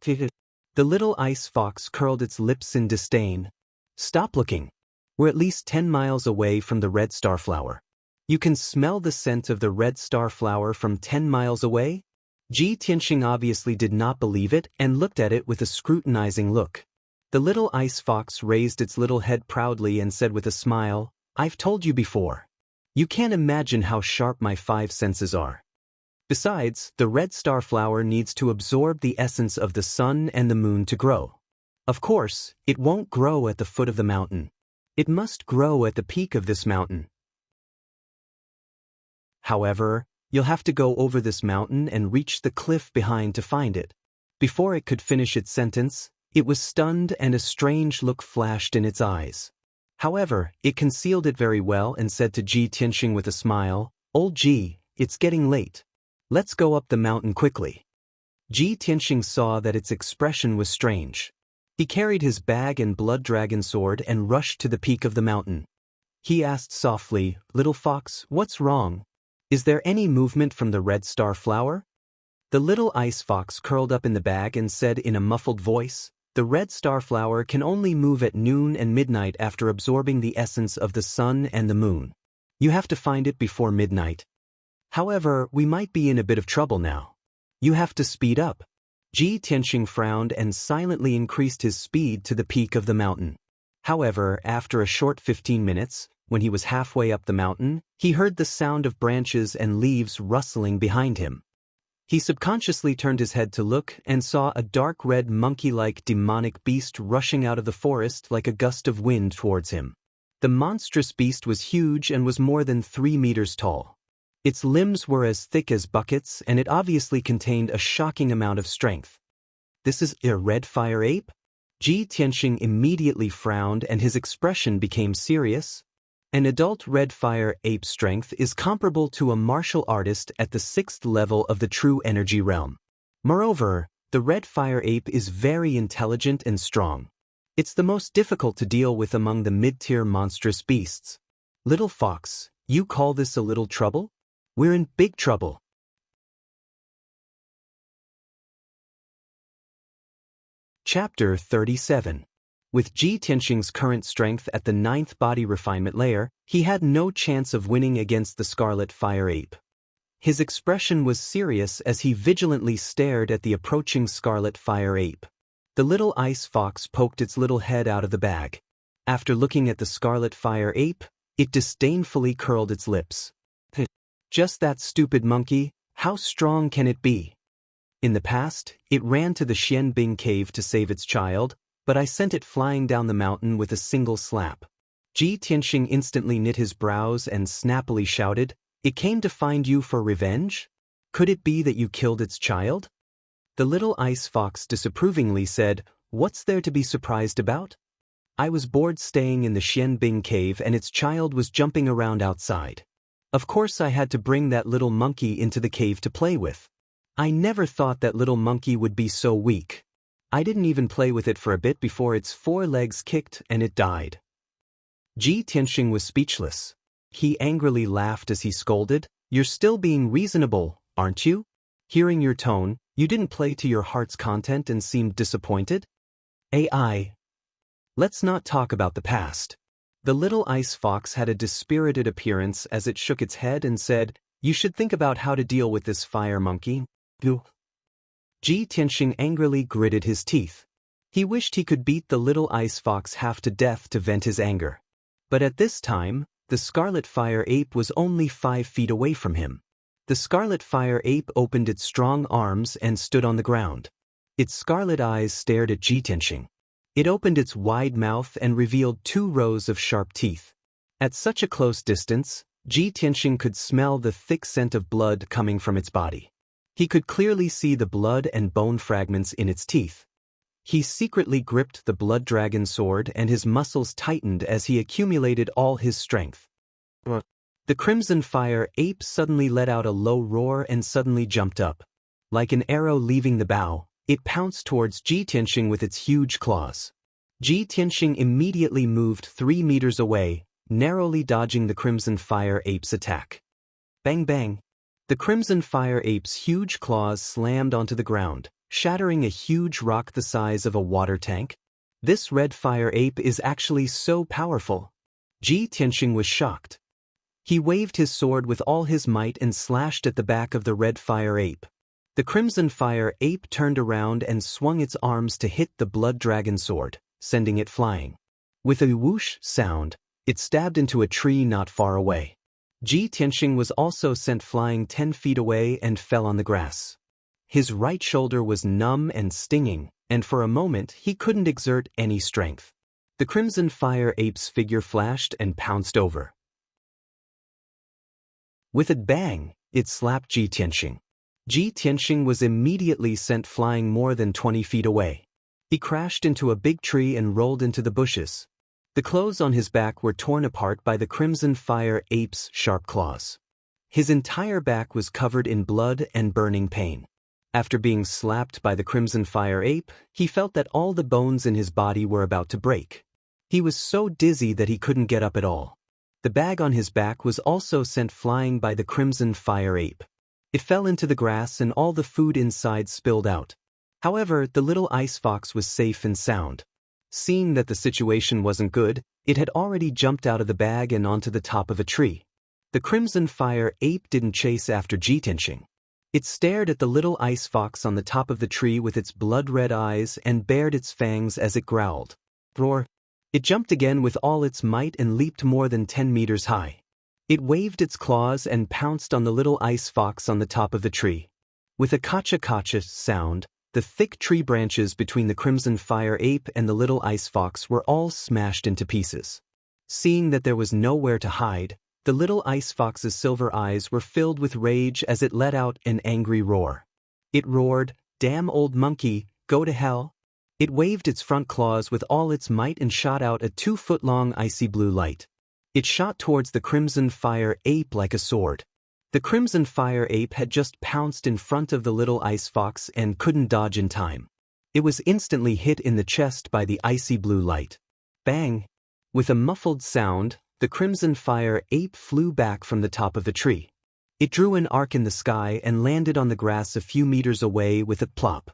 The little ice fox curled its lips in disdain. Stop looking. We're at least 10 miles away from the red starflower. You can smell the scent of the red starflower from 10 miles away? Ji Tianxing obviously did not believe it and looked at it with a scrutinizing look. The little ice fox raised its little head proudly and said with a smile, I've told you before. You can't imagine how sharp my 5 senses are. Besides, the red starflower needs to absorb the essence of the sun and the moon to grow. Of course, it won't grow at the foot of the mountain. It must grow at the peak of this mountain. However, you'll have to go over this mountain and reach the cliff behind to find it. Before it could finish its sentence, it was stunned and a strange look flashed in its eyes. However, it concealed it very well and said to Ji Tianxing with a smile, Old Ji, it's getting late. Let's go up the mountain quickly. Ji Tianxing saw that its expression was strange. He carried his bag and blood dragon sword and rushed to the peak of the mountain. He asked softly, Little fox, what's wrong? Is there any movement from the red starflower? The little ice fox curled up in the bag and said in a muffled voice, The red starflower can only move at noon and midnight after absorbing the essence of the sun and the moon. You have to find it before midnight. However, we might be in a bit of trouble now. You have to speed up. Ji Tianxing frowned and silently increased his speed to the peak of the mountain. However, after a short 15 minutes, when he was halfway up the mountain, he heard the sound of branches and leaves rustling behind him. He subconsciously turned his head to look and saw a dark red monkey-like demonic beast rushing out of the forest like a gust of wind towards him. The monstrous beast was huge and was more than 3 meters tall. Its limbs were as thick as buckets and it obviously contained a shocking amount of strength. This is a red fire ape? Ji Tianxing immediately frowned and his expression became serious. An adult red fire ape strength is comparable to a martial artist at the 6th level of the true energy realm. Moreover, the red fire ape is very intelligent and strong. It's the most difficult to deal with among the mid-tier monstrous beasts. Little fox, you call this a little trouble? We're in big trouble. Chapter 37. With Ji Tianxing's current strength at the 9th body refinement layer, he had no chance of winning against the scarlet fire ape. His expression was serious as he vigilantly stared at the approaching scarlet fire ape. The little ice fox poked its little head out of the bag. After looking at the scarlet fire ape, it disdainfully curled its lips. Just that stupid monkey, how strong can it be? In the past, it ran to the Xianbing cave to save its child, but I sent it flying down the mountain with a single slap. Ji Tianxing instantly knit his brows and snappily shouted, It came to find you for revenge? Could it be that you killed its child? The little ice fox disapprovingly said, What's there to be surprised about? I was bored staying in the Xianbing cave and its child was jumping around outside. Of course I had to bring that little monkey into the cave to play with. I never thought that little monkey would be so weak. I didn't even play with it for a bit before its 4 legs kicked and it died. Ji Tianxing was speechless. He angrily laughed as he scolded, You're still being reasonable, aren't you? Hearing your tone, you didn't play to your heart's content and seemed disappointed? AI. Let's not talk about the past. The little ice fox had a dispirited appearance as it shook its head and said, You should think about how to deal with this fire monkey. Ji Tianxing angrily gritted his teeth. He wished he could beat the little ice fox half to death to vent his anger. But at this time, the scarlet fire ape was only 5 feet away from him. The scarlet fire ape opened its strong arms and stood on the ground. Its scarlet eyes stared at Ji Tianxing. It opened its wide mouth and revealed 2 rows of sharp teeth. At such a close distance, Ji Tianxing could smell the thick scent of blood coming from its body. He could clearly see the blood and bone fragments in its teeth. He secretly gripped the blood dragon sword and his muscles tightened as he accumulated all his strength. The crimson fire ape suddenly let out a low roar and suddenly jumped up. Like an arrow leaving the bow, it pounced towards Ji Tianxing with its huge claws. Ji Tianxing immediately moved 3 meters away, narrowly dodging the crimson fire ape's attack. Bang bang! The Crimson Fire Ape's huge claws slammed onto the ground, shattering a huge rock the size of a water tank. This red fire ape is actually so powerful. Ji Tianxing was shocked. He waved his sword with all his might and slashed at the back of the red fire ape. The Crimson Fire Ape turned around and swung its arms to hit the blood dragon sword, sending it flying. With a whoosh sound, it stabbed into a tree not far away. Ji Tianxing was also sent flying 10 feet away and fell on the grass. His right shoulder was numb and stinging, and for a moment he couldn't exert any strength. The Crimson Fire Ape's figure flashed and pounced over. With a bang, it slapped Ji Tianxing. Ji Tianxing was immediately sent flying more than 20 feet away. He crashed into a big tree and rolled into the bushes. The clothes on his back were torn apart by the Crimson Fire Ape's sharp claws. His entire back was covered in blood and burning pain. After being slapped by the Crimson Fire Ape, he felt that all the bones in his body were about to break. He was so dizzy that he couldn't get up at all. The bag on his back was also sent flying by the Crimson Fire Ape. It fell into the grass and all the food inside spilled out. However, the little ice fox was safe and sound. Seeing that the situation wasn't good, it had already jumped out of the bag and onto the top of a tree. The Crimson Fire Ape didn't chase after Ji Tianxing. It stared at the little ice fox on the top of the tree with its blood-red eyes and bared its fangs as it growled. Roar! It jumped again with all its might and leaped more than 10 meters high. It waved its claws and pounced on the little ice fox on the top of the tree. With a kacha-kacha sound, the thick tree branches between the Crimson Fire Ape and the little ice fox were all smashed into pieces. Seeing that there was nowhere to hide, the little ice fox's silver eyes were filled with rage as it let out an angry roar. It roared, "Damn old monkey, go to hell!" It waved its front claws with all its might and shot out a 2-foot-long icy blue light. It shot towards the Crimson Fire Ape like a sword. The Crimson Fire Ape had just pounced in front of the little ice fox and couldn't dodge in time. It was instantly hit in the chest by the icy blue light. Bang! With a muffled sound, the Crimson Fire Ape flew back from the top of the tree. It drew an arc in the sky and landed on the grass a few meters away with a plop.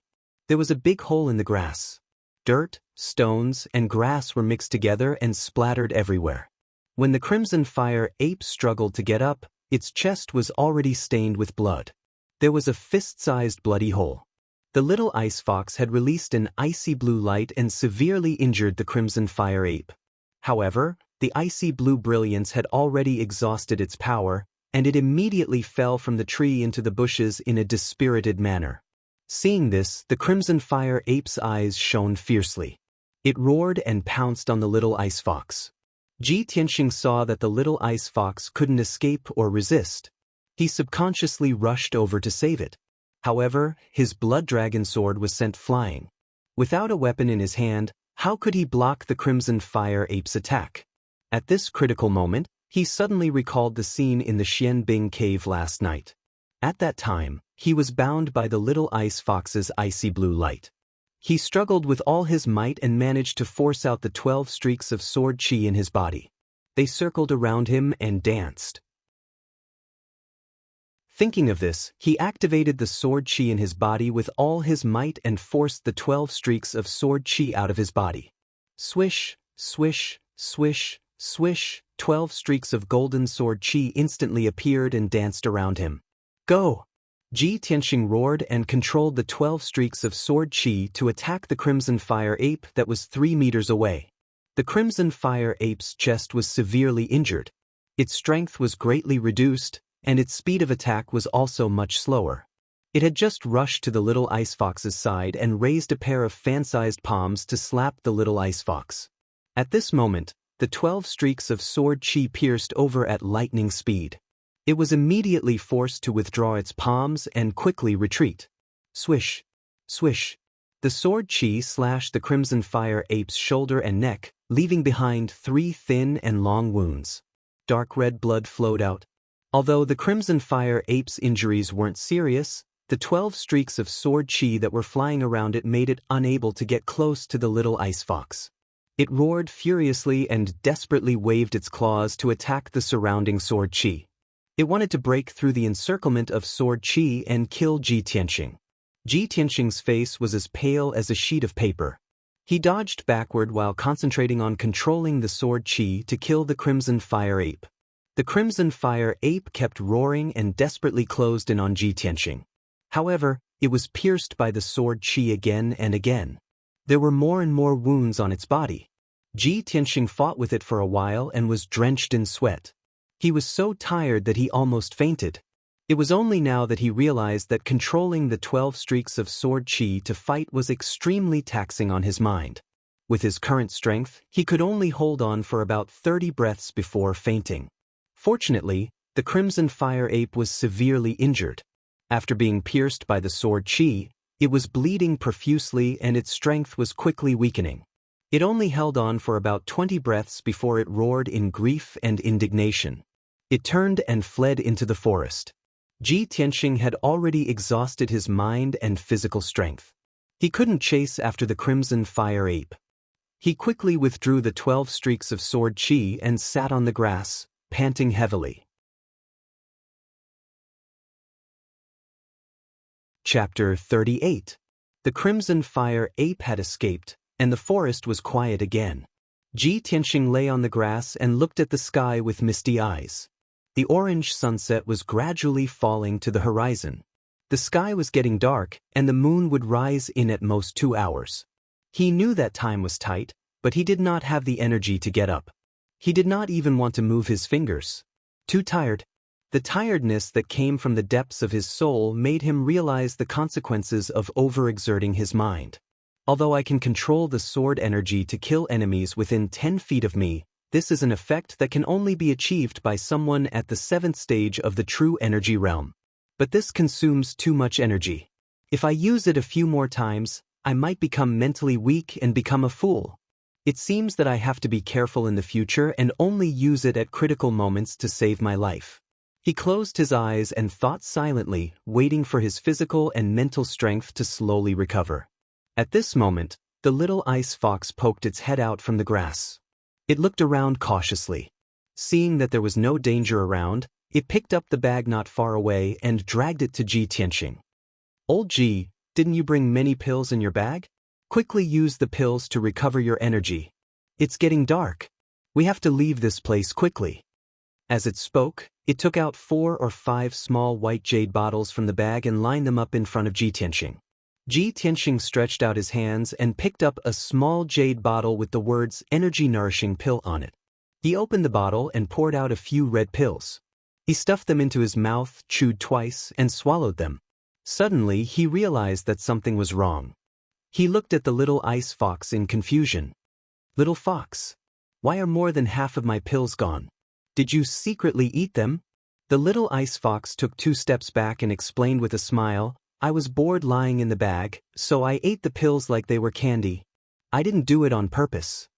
There was a big hole in the grass. Dirt, stones, and grass were mixed together and splattered everywhere. When the Crimson Fire Ape struggled to get up, its chest was already stained with blood. There was a fist-sized bloody hole. The little ice fox had released an icy blue light and severely injured the Crimson Fire Ape. However, the icy blue brilliance had already exhausted its power, and it immediately fell from the tree into the bushes in a dispirited manner. Seeing this, the Crimson Fire Ape's eyes shone fiercely. It roared and pounced on the little ice fox. Ji Tianxing saw that the little ice fox couldn't escape or resist. He subconsciously rushed over to save it. However, his blood dragon sword was sent flying. Without a weapon in his hand, how could he block the Crimson Fire Ape's attack? At this critical moment, he suddenly recalled the scene in the Xianbing cave last night. At that time, he was bound by the little ice fox's icy blue light. He struggled with all his might and managed to force out the 12 streaks of sword chi in his body. They circled around him and danced. Thinking of this, he activated the sword chi in his body with all his might and forced the 12 streaks of sword chi out of his body. Swish, swish, swish, swish, 12 streaks of golden sword chi instantly appeared and danced around him. Go! Ji Tianxing roared and controlled the 12 streaks of sword chi to attack the Crimson Fire Ape that was 3 meters away. The Crimson Fire Ape's chest was severely injured. Its strength was greatly reduced, and its speed of attack was also much slower. It had just rushed to the little ice fox's side and raised a pair of fan-sized palms to slap the little ice fox. At this moment, the 12 streaks of sword chi pierced over at lightning speed. It was immediately forced to withdraw its palms and quickly retreat. Swish, swish. The sword chi slashed the Crimson Fire Ape's shoulder and neck, leaving behind 3 thin and long wounds. Dark red blood flowed out. Although the Crimson Fire Ape's injuries weren't serious, the 12 streaks of sword chi that were flying around it made it unable to get close to the little ice fox. It roared furiously and desperately waved its claws to attack the surrounding sword chi. It wanted to break through the encirclement of sword qi and kill Ji Tianxing. Ji Tianxing's face was as pale as a sheet of paper. He dodged backward while concentrating on controlling the sword qi to kill the crimson fire ape. The crimson fire ape kept roaring and desperately closed in on Ji Tianxing. However, it was pierced by the sword qi again and again. There were more and more wounds on its body. Ji Tianxing fought with it for a while and was drenched in sweat. He was so tired that he almost fainted. It was only now that he realized that controlling the 12 streaks of sword qi to fight was extremely taxing on his mind. With his current strength, he could only hold on for about 30 breaths before fainting. Fortunately, the crimson fire ape was severely injured. After being pierced by the sword qi, it was bleeding profusely and its strength was quickly weakening. It only held on for about 20 breaths before it roared in grief and indignation. It turned and fled into the forest. Ji Tianxing had already exhausted his mind and physical strength. He couldn't chase after the crimson fire ape. He quickly withdrew the 12 streaks of sword qi and sat on the grass, panting heavily. Chapter 38. The crimson fire ape had escaped, and the forest was quiet again. Ji Tianxing lay on the grass and looked at the sky with misty eyes. The orange sunset was gradually falling to the horizon. The sky was getting dark, and the moon would rise in at most 2 hours. He knew that time was tight, but he did not have the energy to get up. He did not even want to move his fingers. Too tired. The tiredness that came from the depths of his soul made him realize the consequences of overexerting his mind. Although I can control the sword energy to kill enemies within 10 feet of me, this is an effect that can only be achieved by someone at the 7th stage of the true energy realm. But this consumes too much energy. If I use it a few more times, I might become mentally weak and become a fool. It seems that I have to be careful in the future and only use it at critical moments to save my life. He closed his eyes and thought silently, waiting for his physical and mental strength to slowly recover. At this moment, the little ice fox poked its head out from the grass. It looked around cautiously. Seeing that there was no danger around, it picked up the bag not far away and dragged it to Ji Tianxing. "Old Ji, didn't you bring many pills in your bag? Quickly use the pills to recover your energy. It's getting dark. We have to leave this place quickly." As it spoke, it took out 4 or 5 small white jade bottles from the bag and lined them up in front of Ji Tianxing. Ji Tianxing stretched out his hands and picked up a small jade bottle with the words "Energy Nourishing Pill" on it. He opened the bottle and poured out a few red pills. He stuffed them into his mouth, chewed twice, and swallowed them. Suddenly, he realized that something was wrong. He looked at the little ice fox in confusion. "Little fox, why are more than half of my pills gone? Did you secretly eat them?" The little ice fox took 2 steps back and explained with a smile, "I was bored lying in the bag, so I ate the pills like they were candy. I didn't do it on purpose."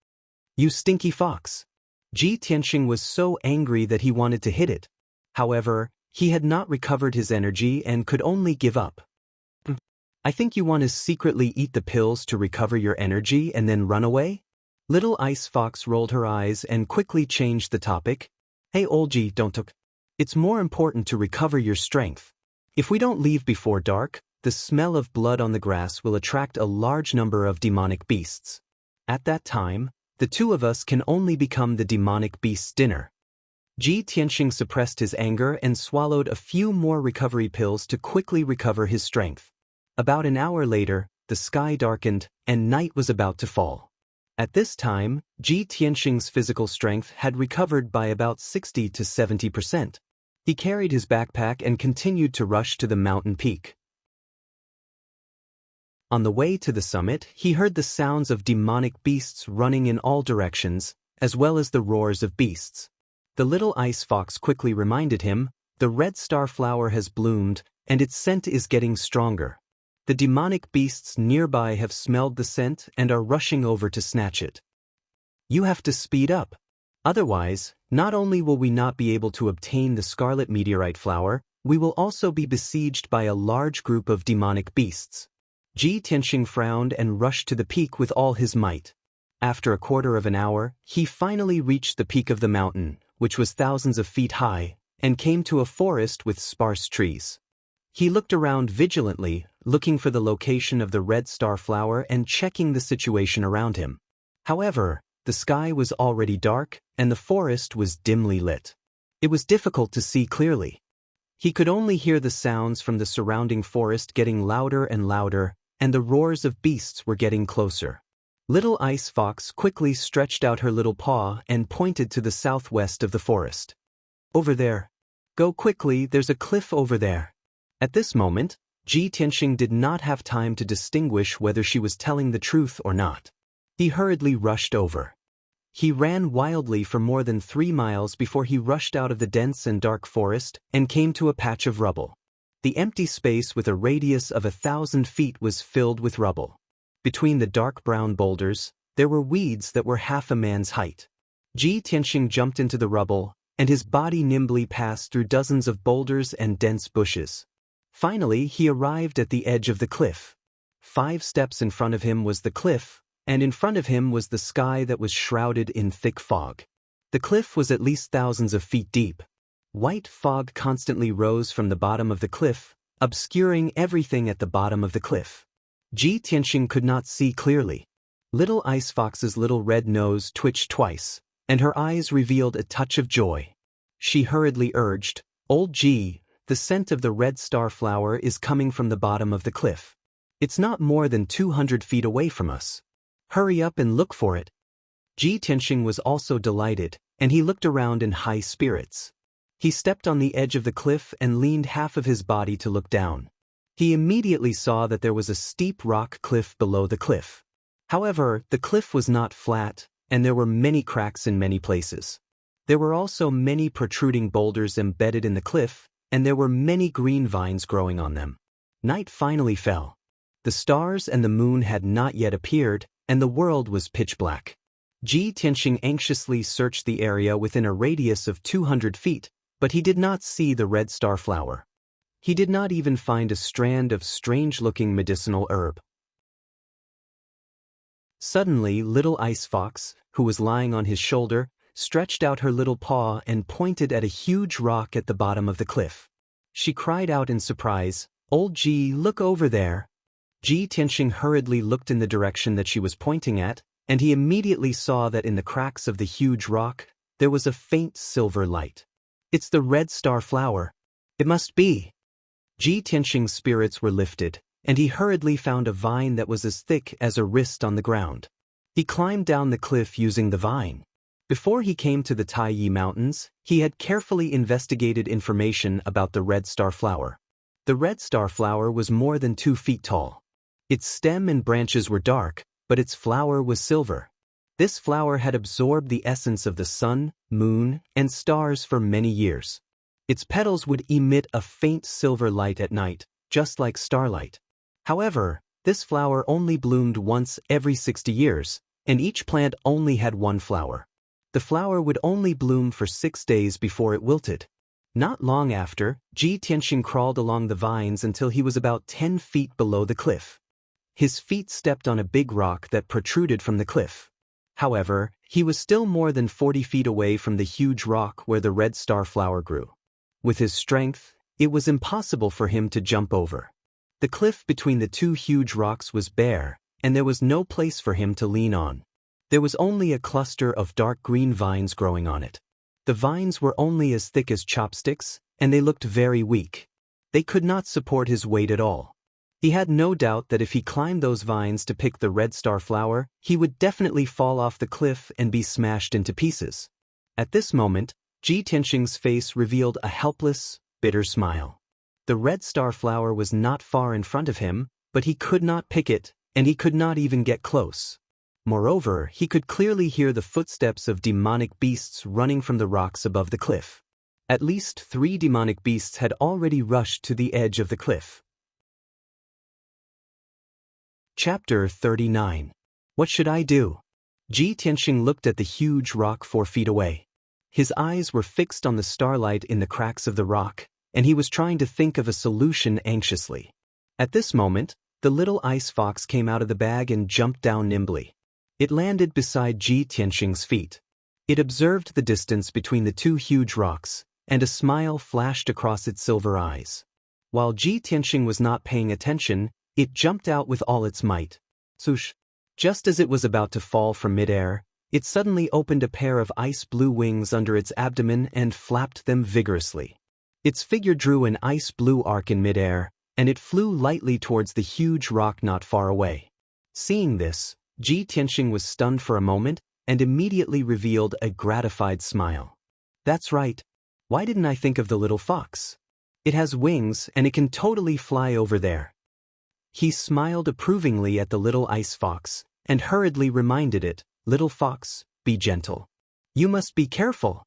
"You stinky fox." Ji Tianxing was so angry that he wanted to hit it. However, he had not recovered his energy and could only give up. "I think you want to secretly eat the pills to recover your energy and then run away?" Little ice fox rolled her eyes and quickly changed the topic. "Hey old Ji, don't talk. It's more important to recover your strength. If we don't leave before dark, the smell of blood on the grass will attract a large number of demonic beasts. At that time, the 2 of us can only become the demonic beast's dinner." Ji Tianxing suppressed his anger and swallowed a few more recovery pills to quickly recover his strength. About an hour later, the sky darkened, and night was about to fall. At this time, Ji Tianxing's physical strength had recovered by about 60 to 70%. He carried his backpack and continued to rush to the mountain peak. On the way to the summit, he heard the sounds of demonic beasts running in all directions, as well as the roars of beasts. The little ice fox quickly reminded him, "The red star flower has bloomed, and its scent is getting stronger. The demonic beasts nearby have smelled the scent and are rushing over to snatch it. You have to speed up. Otherwise, not only will we not be able to obtain the scarlet meteorite flower, we will also be besieged by a large group of demonic beasts." Ji Tianxing frowned and rushed to the peak with all his might. After a quarter of an hour, he finally reached the peak of the mountain, which was thousands of feet high, and came to a forest with sparse trees. He looked around vigilantly, looking for the location of the red star flower and checking the situation around him. However, the sky was already dark, and the forest was dimly lit. It was difficult to see clearly. He could only hear the sounds from the surrounding forest getting louder and louder, and the roars of beasts were getting closer. Little Ice Fox quickly stretched out her little paw and pointed to the southwest of the forest. "Over there. Go quickly, there's a cliff over there." At this moment, Ji Tianxing did not have time to distinguish whether she was telling the truth or not. He hurriedly rushed over. He ran wildly for more than 3 miles before he rushed out of the dense and dark forest and came to a patch of rubble. The empty space with a radius of 1,000 feet was filled with rubble. Between the dark brown boulders, there were weeds that were half a man's height. Ji Tianxing jumped into the rubble, and his body nimbly passed through dozens of boulders and dense bushes. Finally, he arrived at the edge of the cliff. 5 steps in front of him was the cliff, and in front of him was the sky that was shrouded in thick fog. The cliff was at least thousands of feet deep. White fog constantly rose from the bottom of the cliff, obscuring everything at the bottom of the cliff. Ji Tianxing could not see clearly. Little Ice Fox's little red nose twitched twice, and her eyes revealed a touch of joy. She hurriedly urged, "Old Ji, the scent of the red star flower is coming from the bottom of the cliff. It's not more than 200 feet away from us. Hurry up and look for it." Ji Tianxing was also delighted, and he looked around in high spirits. He stepped on the edge of the cliff and leaned half of his body to look down. He immediately saw that there was a steep rock cliff below the cliff. However, the cliff was not flat, and there were many cracks in many places. There were also many protruding boulders embedded in the cliff, and there were many green vines growing on them. Night finally fell. The stars and the moon had not yet appeared, and the world was pitch black. Ji Tianxing anxiously searched the area within a radius of 200 feet, but he did not see the red star flower. He did not even find a strand of strange-looking medicinal herb. Suddenly, Little Ice Fox, who was lying on his shoulder, stretched out her little paw and pointed at a huge rock at the bottom of the cliff. She cried out in surprise, "Old Ji, look over there." Ji Tianxing hurriedly looked in the direction that she was pointing at, and he immediately saw that in the cracks of the huge rock, there was a faint silver light. "It's the red star flower. It must be." Ji Tianxing's spirits were lifted, and he hurriedly found a vine that was as thick as a wrist on the ground. He climbed down the cliff using the vine. Before he came to the Taiyi Mountains, he had carefully investigated information about the red star flower. The red star flower was more than 2 feet tall. Its stem and branches were dark, but its flower was silver. This flower had absorbed the essence of the sun, moon, and stars for many years. Its petals would emit a faint silver light at night, just like starlight. However, this flower only bloomed once every 60 years, and each plant only had 1 flower. The flower would only bloom for 6 days before it wilted. Not long after, Ji Tianxing crawled along the vines until he was about 10 feet below the cliff. His feet stepped on a big rock that protruded from the cliff. However, he was still more than 40 feet away from the huge rock where the red star flower grew. With his strength, it was impossible for him to jump over. The cliff between the 2 huge rocks was bare, and there was no place for him to lean on. There was only a cluster of dark green vines growing on it. The vines were only as thick as chopsticks, and they looked very weak. They could not support his weight at all. He had no doubt that if he climbed those vines to pick the red star flower, he would definitely fall off the cliff and be smashed into pieces. At this moment, Ji Tianxing's face revealed a helpless, bitter smile. The red star flower was not far in front of him, but he could not pick it, and he could not even get close. Moreover, he could clearly hear the footsteps of demonic beasts running from the rocks above the cliff. At least 3 demonic beasts had already rushed to the edge of the cliff. Chapter 39. What should I do? Ji Tianxing looked at the huge rock 4 feet away. His eyes were fixed on the starlight in the cracks of the rock, and he was trying to think of a solution anxiously. At this moment, the little ice fox came out of the bag and jumped down nimbly. It landed beside Ji Tianxing's feet. It observed the distance between the 2 huge rocks, and a smile flashed across its silver eyes. While Ji Tianxing was not paying attention, it jumped out with all its might. Swoosh! Just as it was about to fall from midair, it suddenly opened a pair of ice-blue wings under its abdomen and flapped them vigorously. Its figure drew an ice-blue arc in midair, and it flew lightly towards the huge rock not far away. Seeing this, Ji Tianxing was stunned for a moment and immediately revealed a gratified smile. That's right. Why didn't I think of the little fox? It has wings and it can totally fly over there. He smiled approvingly at the little ice fox and hurriedly reminded it, "Little fox, be gentle. You must be careful."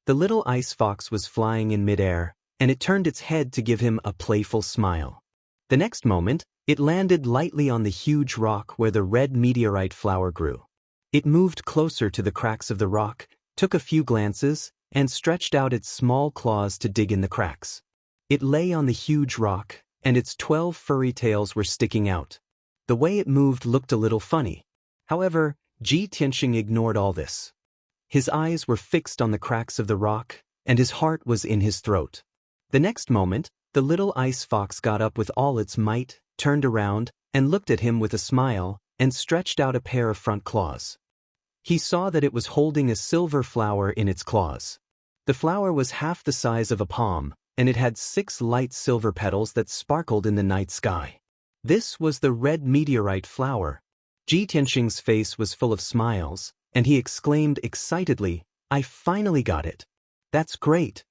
The little ice fox was flying in midair, and it turned its head to give him a playful smile. The next moment, it landed lightly on the huge rock where the red meteorite flower grew. It moved closer to the cracks of the rock, took a few glances, and stretched out its small claws to dig in the cracks. It lay on the huge rock, and its 12 furry tails were sticking out. The way it moved looked a little funny. However, Ji Tianxing ignored all this. His eyes were fixed on the cracks of the rock, and his heart was in his throat. The next moment, the little ice fox got up with all its might, turned around, and looked at him with a smile, and stretched out a pair of front claws. He saw that it was holding a silver flower in its claws. The flower was half the size of a palm, and it had 6 light silver petals that sparkled in the night sky. This was the red meteorite flower. Ji Tianxing's face was full of smiles, and he exclaimed excitedly, "I finally got it. That's great."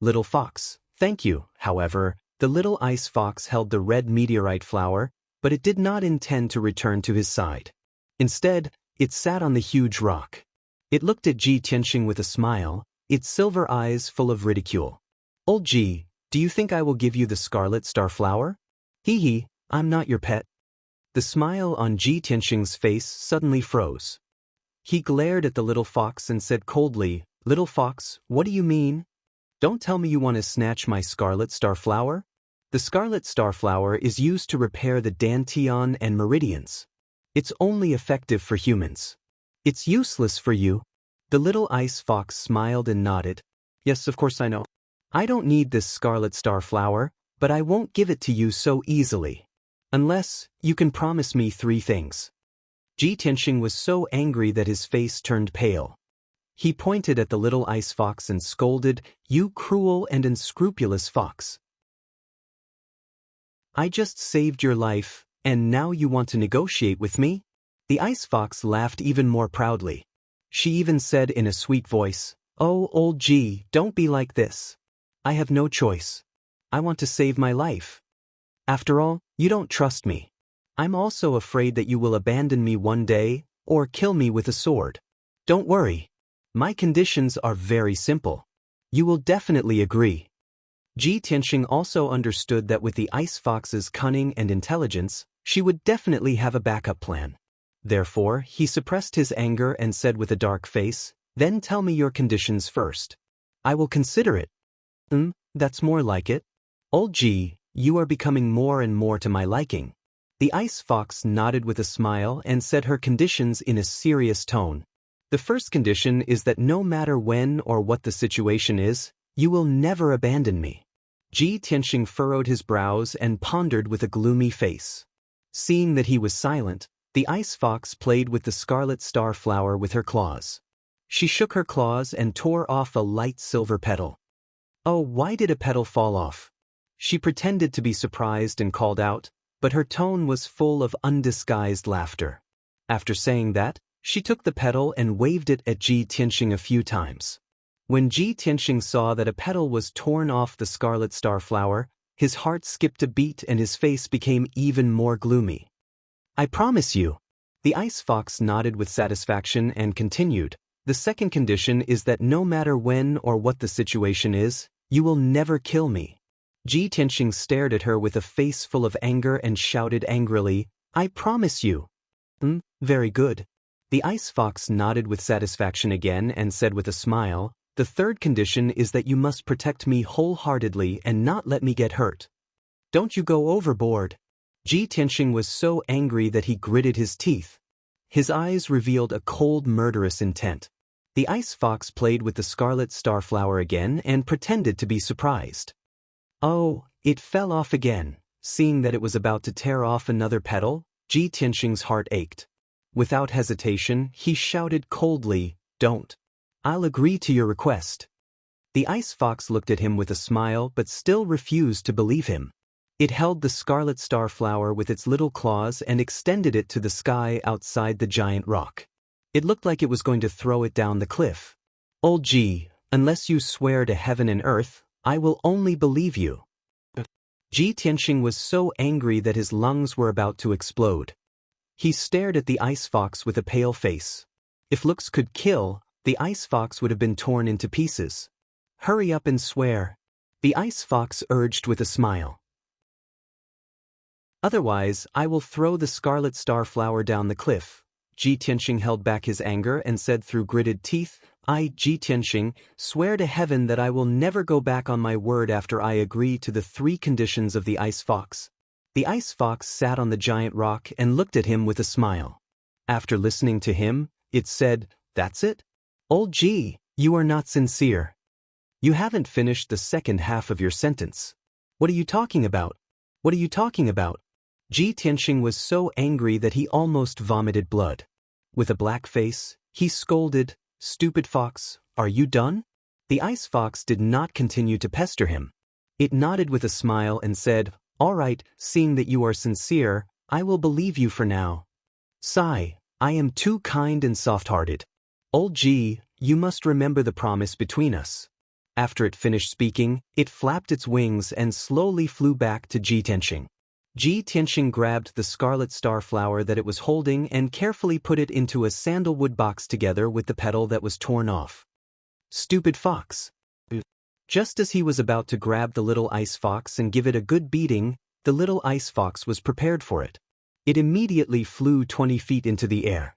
"Little fox, thank you." However, the little ice fox held the red meteorite flower, but it did not intend to return to his side. Instead, it sat on the huge rock. It looked at Ji Tianxing with a smile, its silver eyes full of ridicule. "Old Ji, do you think I will give you the scarlet star flower? Hee hee, I'm not your pet." The smile on Ji Tianxing's face suddenly froze. He glared at the little fox and said coldly, "Little fox, what do you mean? Don't tell me you want to snatch my scarlet star flower?" The scarlet star flower is used to repair the dantian and meridians. It's only effective for humans. It's useless for you. The little ice fox smiled and nodded. "Yes, of course I know. I don't need this scarlet star flower, but I won't give it to you so easily. Unless you can promise me 3 things. Ji Tianxing was so angry that his face turned pale. He pointed at the little ice fox and scolded, "You cruel and unscrupulous fox. I just saved your life, and now you want to negotiate with me?" The ice fox laughed even more proudly. She even said in a sweet voice, "Oh, old Ji, don't be like this. I have no choice. I want to save my life. After all, you don't trust me. I'm also afraid that you will abandon me one day, or kill me with a sword. Don't worry. My conditions are very simple. You will definitely agree." Ji Tianxing also understood that with the ice fox's cunning and intelligence, she would definitely have a backup plan. Therefore, he suppressed his anger and said with a dark face, "Then tell me your conditions first. I will consider it." That's more like it. Old Ji, you are becoming more and more to my liking." The ice fox nodded with a smile and said her conditions in a serious tone. "The first condition is that no matter when or what the situation is, you will never abandon me." Ji Tianxing furrowed his brows and pondered with a gloomy face. Seeing that he was silent, the ice fox played with the scarlet star flower with her claws. She shook her claws and tore off a light silver petal. "Oh, why did a petal fall off?" She pretended to be surprised and called out, but her tone was full of undisguised laughter. After saying that, she took the petal and waved it at Ji Tianxing a few times. When Ji Tianxing saw that a petal was torn off the scarlet star flower, his heart skipped a beat and his face became even more gloomy. "I promise you." The ice fox nodded with satisfaction and continued, "The second condition is that no matter when or what the situation is, you will never kill me." Ji Tianxing stared at her with a face full of anger and shouted angrily, "I promise you." Very good." The ice fox nodded with satisfaction again and said with a smile, "The third condition is that you must protect me wholeheartedly and not let me get hurt. Don't you go overboard." Ji Tianxing was so angry that he gritted his teeth. His eyes revealed a cold, murderous intent. The ice fox played with the scarlet starflower again and pretended to be surprised. Oh, it fell off again. Seeing that it was about to tear off another petal, Ji Tianxing's heart ached. Without hesitation, he shouted coldly, "Don't. I'll agree to your request." The ice fox looked at him with a smile but still refused to believe him. It held the scarlet starflower with its little claws and extended it to the sky outside the giant rock. It looked like it was going to throw it down the cliff. "Old Ji, unless you swear to heaven and earth, I will only believe you." Ji Tianxing was so angry that his lungs were about to explode. He stared at the ice fox with a pale face. If looks could kill, the ice fox would have been torn into pieces. "Hurry up and swear," the ice fox urged with a smile. "Otherwise, I will throw the scarlet starflower down the cliff." Ji Tianxing held back his anger and said through gritted teeth, "I, Ji Tianxing, swear to heaven that I will never go back on my word after I agree to the 3 conditions of the ice fox." The ice fox sat on the giant rock and looked at him with a smile. After listening to him, it said, "That's it? Old Ji, you are not sincere. You haven't finished the second half of your sentence. What are you talking about? What are you talking about?" Ji Tianxing was so angry that he almost vomited blood. With a black face, he scolded, "Stupid fox, are you done?" The ice fox did not continue to pester him. It nodded with a smile and said, "All right, seeing that you are sincere, I will believe you for now. Sigh, I am too kind and soft-hearted. Old Ji, you must remember the promise between us." After it finished speaking, it flapped its wings and slowly flew back to Ji Tianxing. Ji Tianxing grabbed the scarlet starflower that it was holding and carefully put it into a sandalwood box together with the petal that was torn off. "Stupid fox." Just as he was about to grab the little ice fox and give it a good beating, the little ice fox was prepared for it. It immediately flew 20 feet into the air.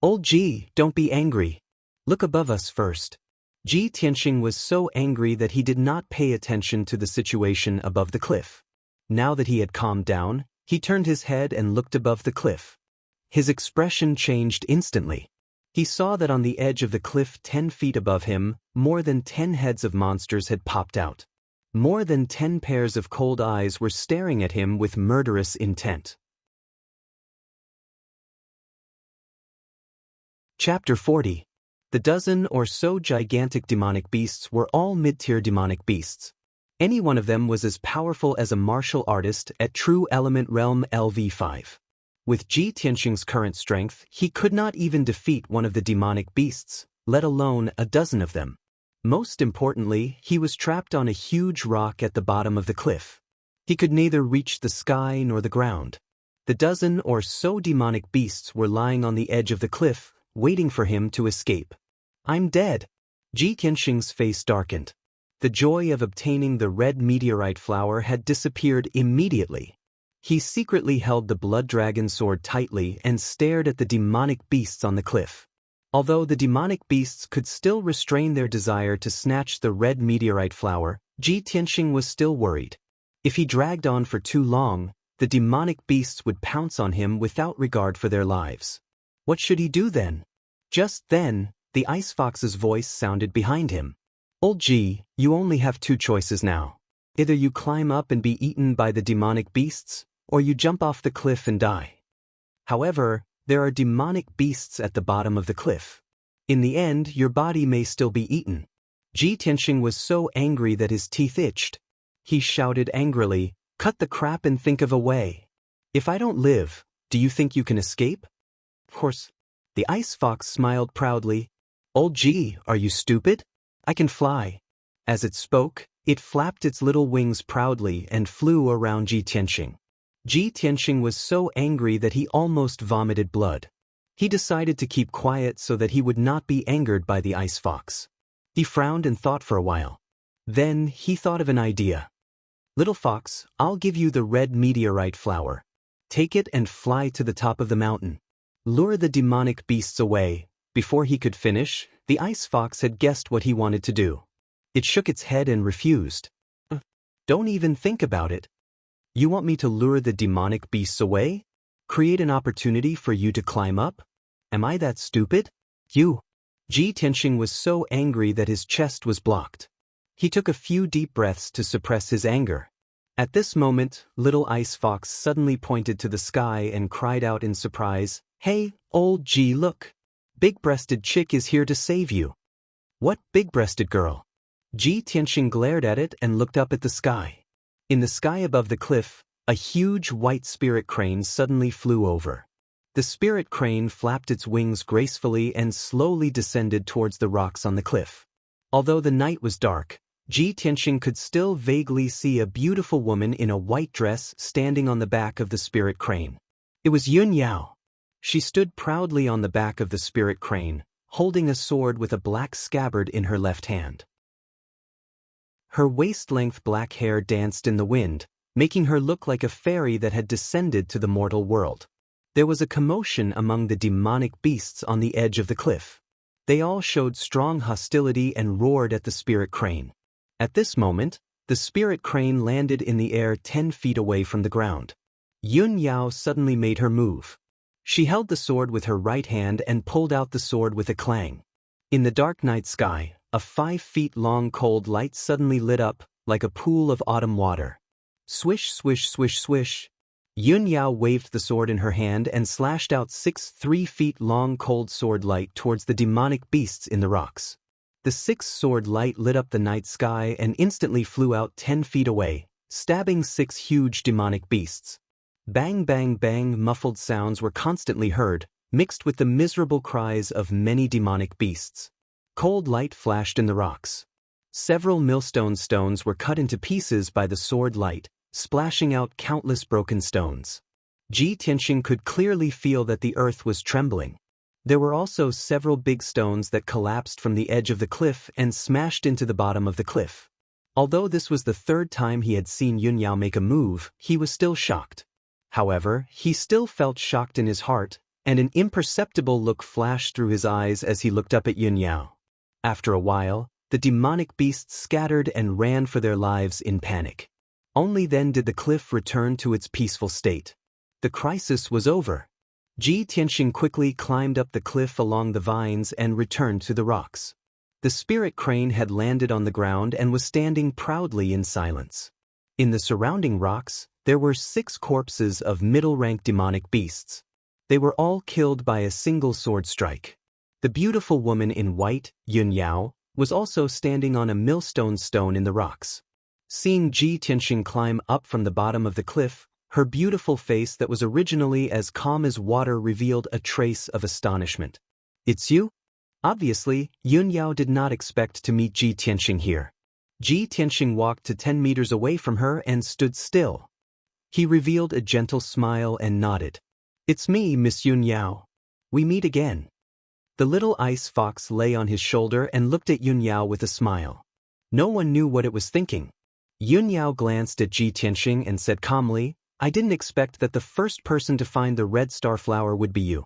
"Old Ji, don't be angry. Look above us first." Ji Tianxing was so angry that he did not pay attention to the situation above the cliff. Now that he had calmed down, he turned his head and looked above the cliff. His expression changed instantly. He saw that on the edge of the cliff 10 feet above him, more than 10 heads of monsters had popped out. More than 10 pairs of cold eyes were staring at him with murderous intent. Chapter 40. The dozen or so gigantic demonic beasts were all mid-tier demonic beasts. Any one of them was as powerful as a martial artist at True Element Realm LV5. With Ji Tianxing's current strength, he could not even defeat one of the demonic beasts, let alone a dozen of them. Most importantly, he was trapped on a huge rock at the bottom of the cliff. He could neither reach the sky nor the ground. The dozen or so demonic beasts were lying on the edge of the cliff, waiting for him to escape. "I'm dead." Ji Tianxing's face darkened. The joy of obtaining the red meteorite flower had disappeared immediately. He secretly held the blood dragon sword tightly and stared at the demonic beasts on the cliff. Although the demonic beasts could still restrain their desire to snatch the red meteorite flower, Ji Tianxing was still worried. If he dragged on for too long, the demonic beasts would pounce on him without regard for their lives. What should he do then? Just then, the ice fox's voice sounded behind him. "Old Ji, you only have 2 choices now. Either you climb up and be eaten by the demonic beasts, or you jump off the cliff and die. However, there are demonic beasts at the bottom of the cliff. In the end, your body may still be eaten." Ji Tianxing was so angry that his teeth itched. He shouted angrily, "Cut the crap and think of a way. If I don't live, do you think you can escape?" "Of course." The ice fox smiled proudly. "Old Ji, are you stupid? I can fly." As it spoke, it flapped its little wings proudly and flew around Ji Tianxing. Ji Tianxing was so angry that he almost vomited blood. He decided to keep quiet so that he would not be angered by the ice fox. He frowned and thought for a while. Then he thought of an idea. "Little fox, I'll give you the red meteorite flower. Take it and fly to the top of the mountain. Lure the demonic beasts away." Before he could finish, the ice fox had guessed what he wanted to do. It shook its head and refused. "Don't even think about it. You want me to lure the demonic beasts away? Create an opportunity for you to climb up? Am I that stupid? You." Ji Tianxing was so angry that his chest was blocked. He took a few deep breaths to suppress his anger. At this moment, Little Ice Fox suddenly pointed to the sky and cried out in surprise, "Hey, old Ji, look! Big-breasted chick is here to save you." "What big-breasted girl?" Ji Tianxing glared at it and looked up at the sky. In the sky above the cliff, a huge white spirit crane suddenly flew over. The spirit crane flapped its wings gracefully and slowly descended towards the rocks on the cliff. Although the night was dark, Ji Tianxing could still vaguely see a beautiful woman in a white dress standing on the back of the spirit crane. It was Yun Yao. She stood proudly on the back of the spirit crane, holding a sword with a black scabbard in her left hand. Her waist-length black hair danced in the wind, making her look like a fairy that had descended to the mortal world. There was a commotion among the demonic beasts on the edge of the cliff. They all showed strong hostility and roared at the spirit crane. At this moment, the spirit crane landed in the air 10 feet away from the ground. Yun Yao suddenly made her move. She held the sword with her right hand and pulled out the sword with a clang. In the dark night sky, a 5-feet-long cold light suddenly lit up, like a pool of autumn water. Swish, swish, swish, swish. Yun Yao waved the sword in her hand and slashed out 6 3-feet-long cold sword light towards the demonic beasts in the rocks. The 6 sword light lit up the night sky and instantly flew out 10 feet away, stabbing 6 huge demonic beasts. Bang, bang, bang, muffled sounds were constantly heard, mixed with the miserable cries of many demonic beasts. Cold light flashed in the rocks. Several millstone stones were cut into pieces by the sword light, splashing out countless broken stones. Ji Tianxing could clearly feel that the earth was trembling. There were also several big stones that collapsed from the edge of the cliff and smashed into the bottom of the cliff. Although this was the 3rd time he had seen Yun Yao make a move, he was still shocked. However, he still felt shocked in his heart, and an imperceptible look flashed through his eyes as he looked up at Yun Yao. After a while, the demonic beasts scattered and ran for their lives in panic. Only then did the cliff return to its peaceful state. The crisis was over. Ji Tianxing quickly climbed up the cliff along the vines and returned to the rocks. The spirit crane had landed on the ground and was standing proudly in silence. In the surrounding rocks, there were 6 corpses of middle-rank demonic beasts. They were all killed by a single sword strike. The beautiful woman in white, Yun Yao, was also standing on a millstone stone in the rocks. Seeing Ji Tianxing climb up from the bottom of the cliff, her beautiful face that was originally as calm as water revealed a trace of astonishment. "It's you?" Obviously, Yun Yao did not expect to meet Ji Tianxing here. Ji Tianxing walked to 10 meters away from her and stood still. He revealed a gentle smile and nodded. "It's me, Miss Yun Yao. We meet again." The little ice fox lay on his shoulder and looked at Yun Yao with a smile. No one knew what it was thinking. Yun Yao glanced at Ji Tianxing and said calmly, "I didn't expect that the first person to find the red star flower would be you."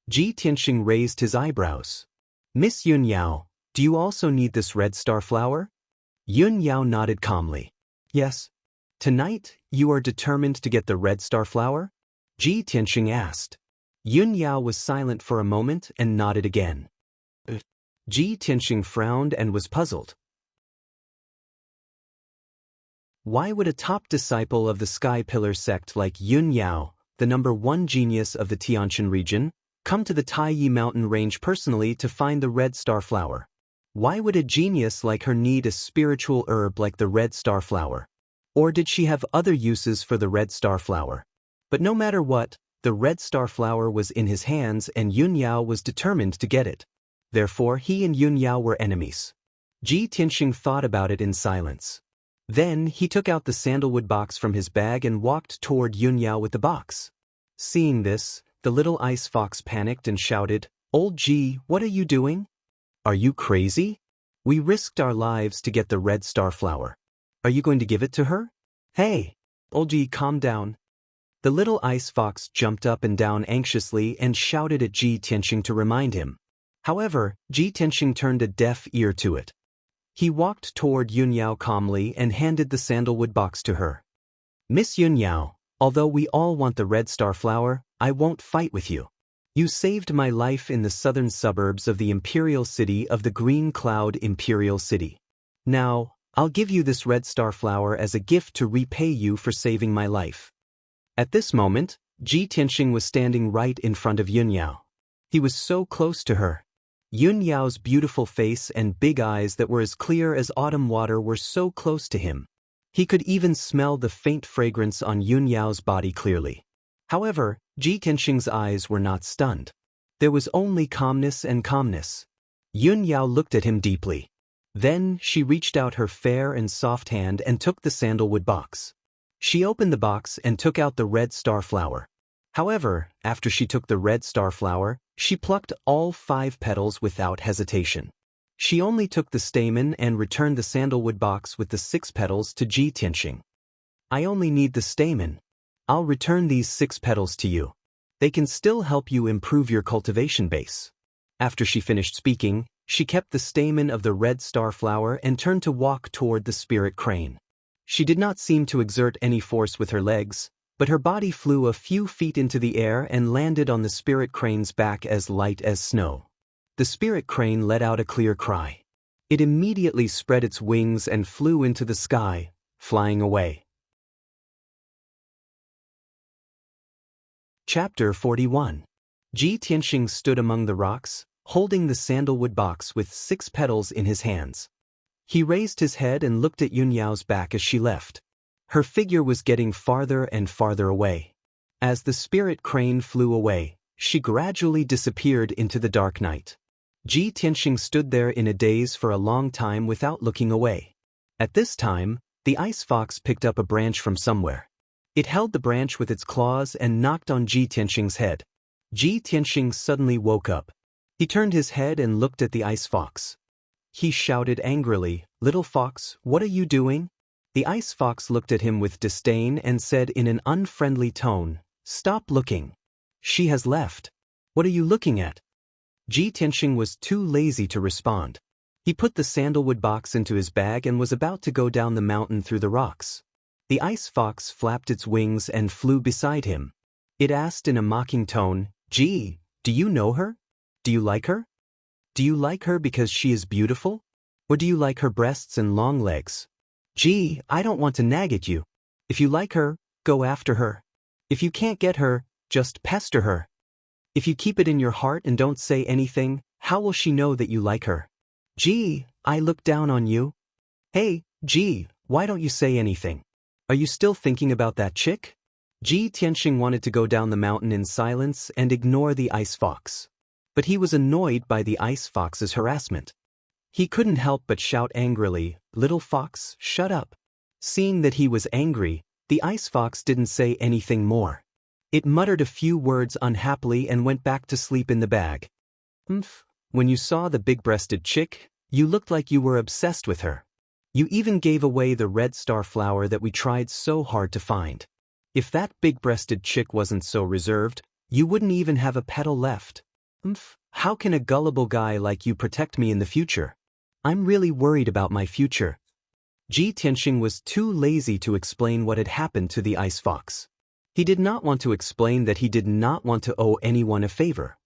Ji Tianxing raised his eyebrows. "Miss Yun Yao, do you also need this red star flower?" Yun Yao nodded calmly. "Yes." "Tonight, you are determined to get the red star flower?" Ji Tianxing asked. Yun Yao was silent for a moment and nodded again. Ji Tianxing frowned and was puzzled. Why would a top disciple of the Sky Pillar sect like Yun Yao, the #1 genius of the Tianshan region, come to the Taiyi mountain range personally to find the red star flower? Why would a genius like her need a spiritual herb like the red star flower? Or did she have other uses for the red star flower? But no matter what, the red star flower was in his hands and Yun Yao was determined to get it. Therefore he and Yun Yao were enemies. Ji Tianxing thought about it in silence. Then he took out the sandalwood box from his bag and walked toward Yun Yao with the box. Seeing this, the little ice fox panicked and shouted, "Old Ji, what are you doing? Are you crazy? We risked our lives to get the red star flower. Are you going to give it to her? Hey, old Ji, calm down." The little ice fox jumped up and down anxiously and shouted at Ji Tianxing to remind him. However, Ji Tianxing turned a deaf ear to it. He walked toward Yun Yao calmly and handed the sandalwood box to her. "Miss Yun Yao, although we all want the red star flower, I won't fight with you. You saved my life in the southern suburbs of the imperial city of the Green Cloud Imperial City. Now, I'll give you this red star flower as a gift to repay you for saving my life." At this moment, Ji Tianxing was standing right in front of Yun Yao. He was so close to her. Yun Yao's beautiful face and big eyes that were as clear as autumn water were so close to him. He could even smell the faint fragrance on Yun Yao's body clearly. However, Ji Tianxing's eyes were not stunned. There was only calmness and calmness. Yun Yao looked at him deeply. Then she reached out her fair and soft hand and took the sandalwood box. She opened the box and took out the red star flower. However, after she took the red star flower, she plucked all 5 petals without hesitation. She only took the stamen and returned the sandalwood box with the 6 petals to Ji Tianxing. "I only need the stamen. I'll return these 6 petals to you. They can still help you improve your cultivation base." After she finished speaking, she kept the stamen of the red star flower and turned to walk toward the spirit crane. She did not seem to exert any force with her legs, but her body flew a few feet into the air and landed on the spirit crane's back as light as snow. The spirit crane let out a clear cry. It immediately spread its wings and flew into the sky, flying away. Chapter 41. Ji Tianxing stood among the rocks, holding the sandalwood box with 6 petals in his hands. He raised his head and looked at Yun Yao's back as she left. Her figure was getting farther and farther away. As the spirit crane flew away, she gradually disappeared into the dark night. Ji Tianxing stood there in a daze for a long time without looking away. At this time, the ice fox picked up a branch from somewhere. It held the branch with its claws and knocked on Ji Tianxing's head. Ji Tianxing suddenly woke up. He turned his head and looked at the ice fox. He shouted angrily, "Little fox, what are you doing?" The ice fox looked at him with disdain and said in an unfriendly tone, "Stop looking. She has left. What are you looking at?" Ji Tianxing was too lazy to respond. He put the sandalwood box into his bag and was about to go down the mountain through the rocks. The ice fox flapped its wings and flew beside him. It asked in a mocking tone, "Ji, do you know her? Do you like her? Do you like her because she is beautiful? Or do you like her breasts and long legs? Gee, I don't want to nag at you. If you like her, go after her. If you can't get her, just pester her. If you keep it in your heart and don't say anything, how will she know that you like her? Gee, I look down on you. Hey, gee, why don't you say anything? Are you still thinking about that chick?" Ji Tianxing wanted to go down the mountain in silence and ignore the ice fox. But he was annoyed by the ice fox's harassment. He couldn't help but shout angrily, "Little fox, shut up." Seeing that he was angry, the ice fox didn't say anything more. It muttered a few words unhappily and went back to sleep in the bag. When you saw the big-breasted chick, you looked like you were obsessed with her. You even gave away the red star flower that we tried so hard to find. If that big-breasted chick wasn't so reserved, you wouldn't even have a petal left. How can a gullible guy like you protect me in the future? I'm really worried about my future. Ji Tianxing was too lazy to explain what had happened to the ice fox. He did not want to explain that he did not want to owe anyone a favor.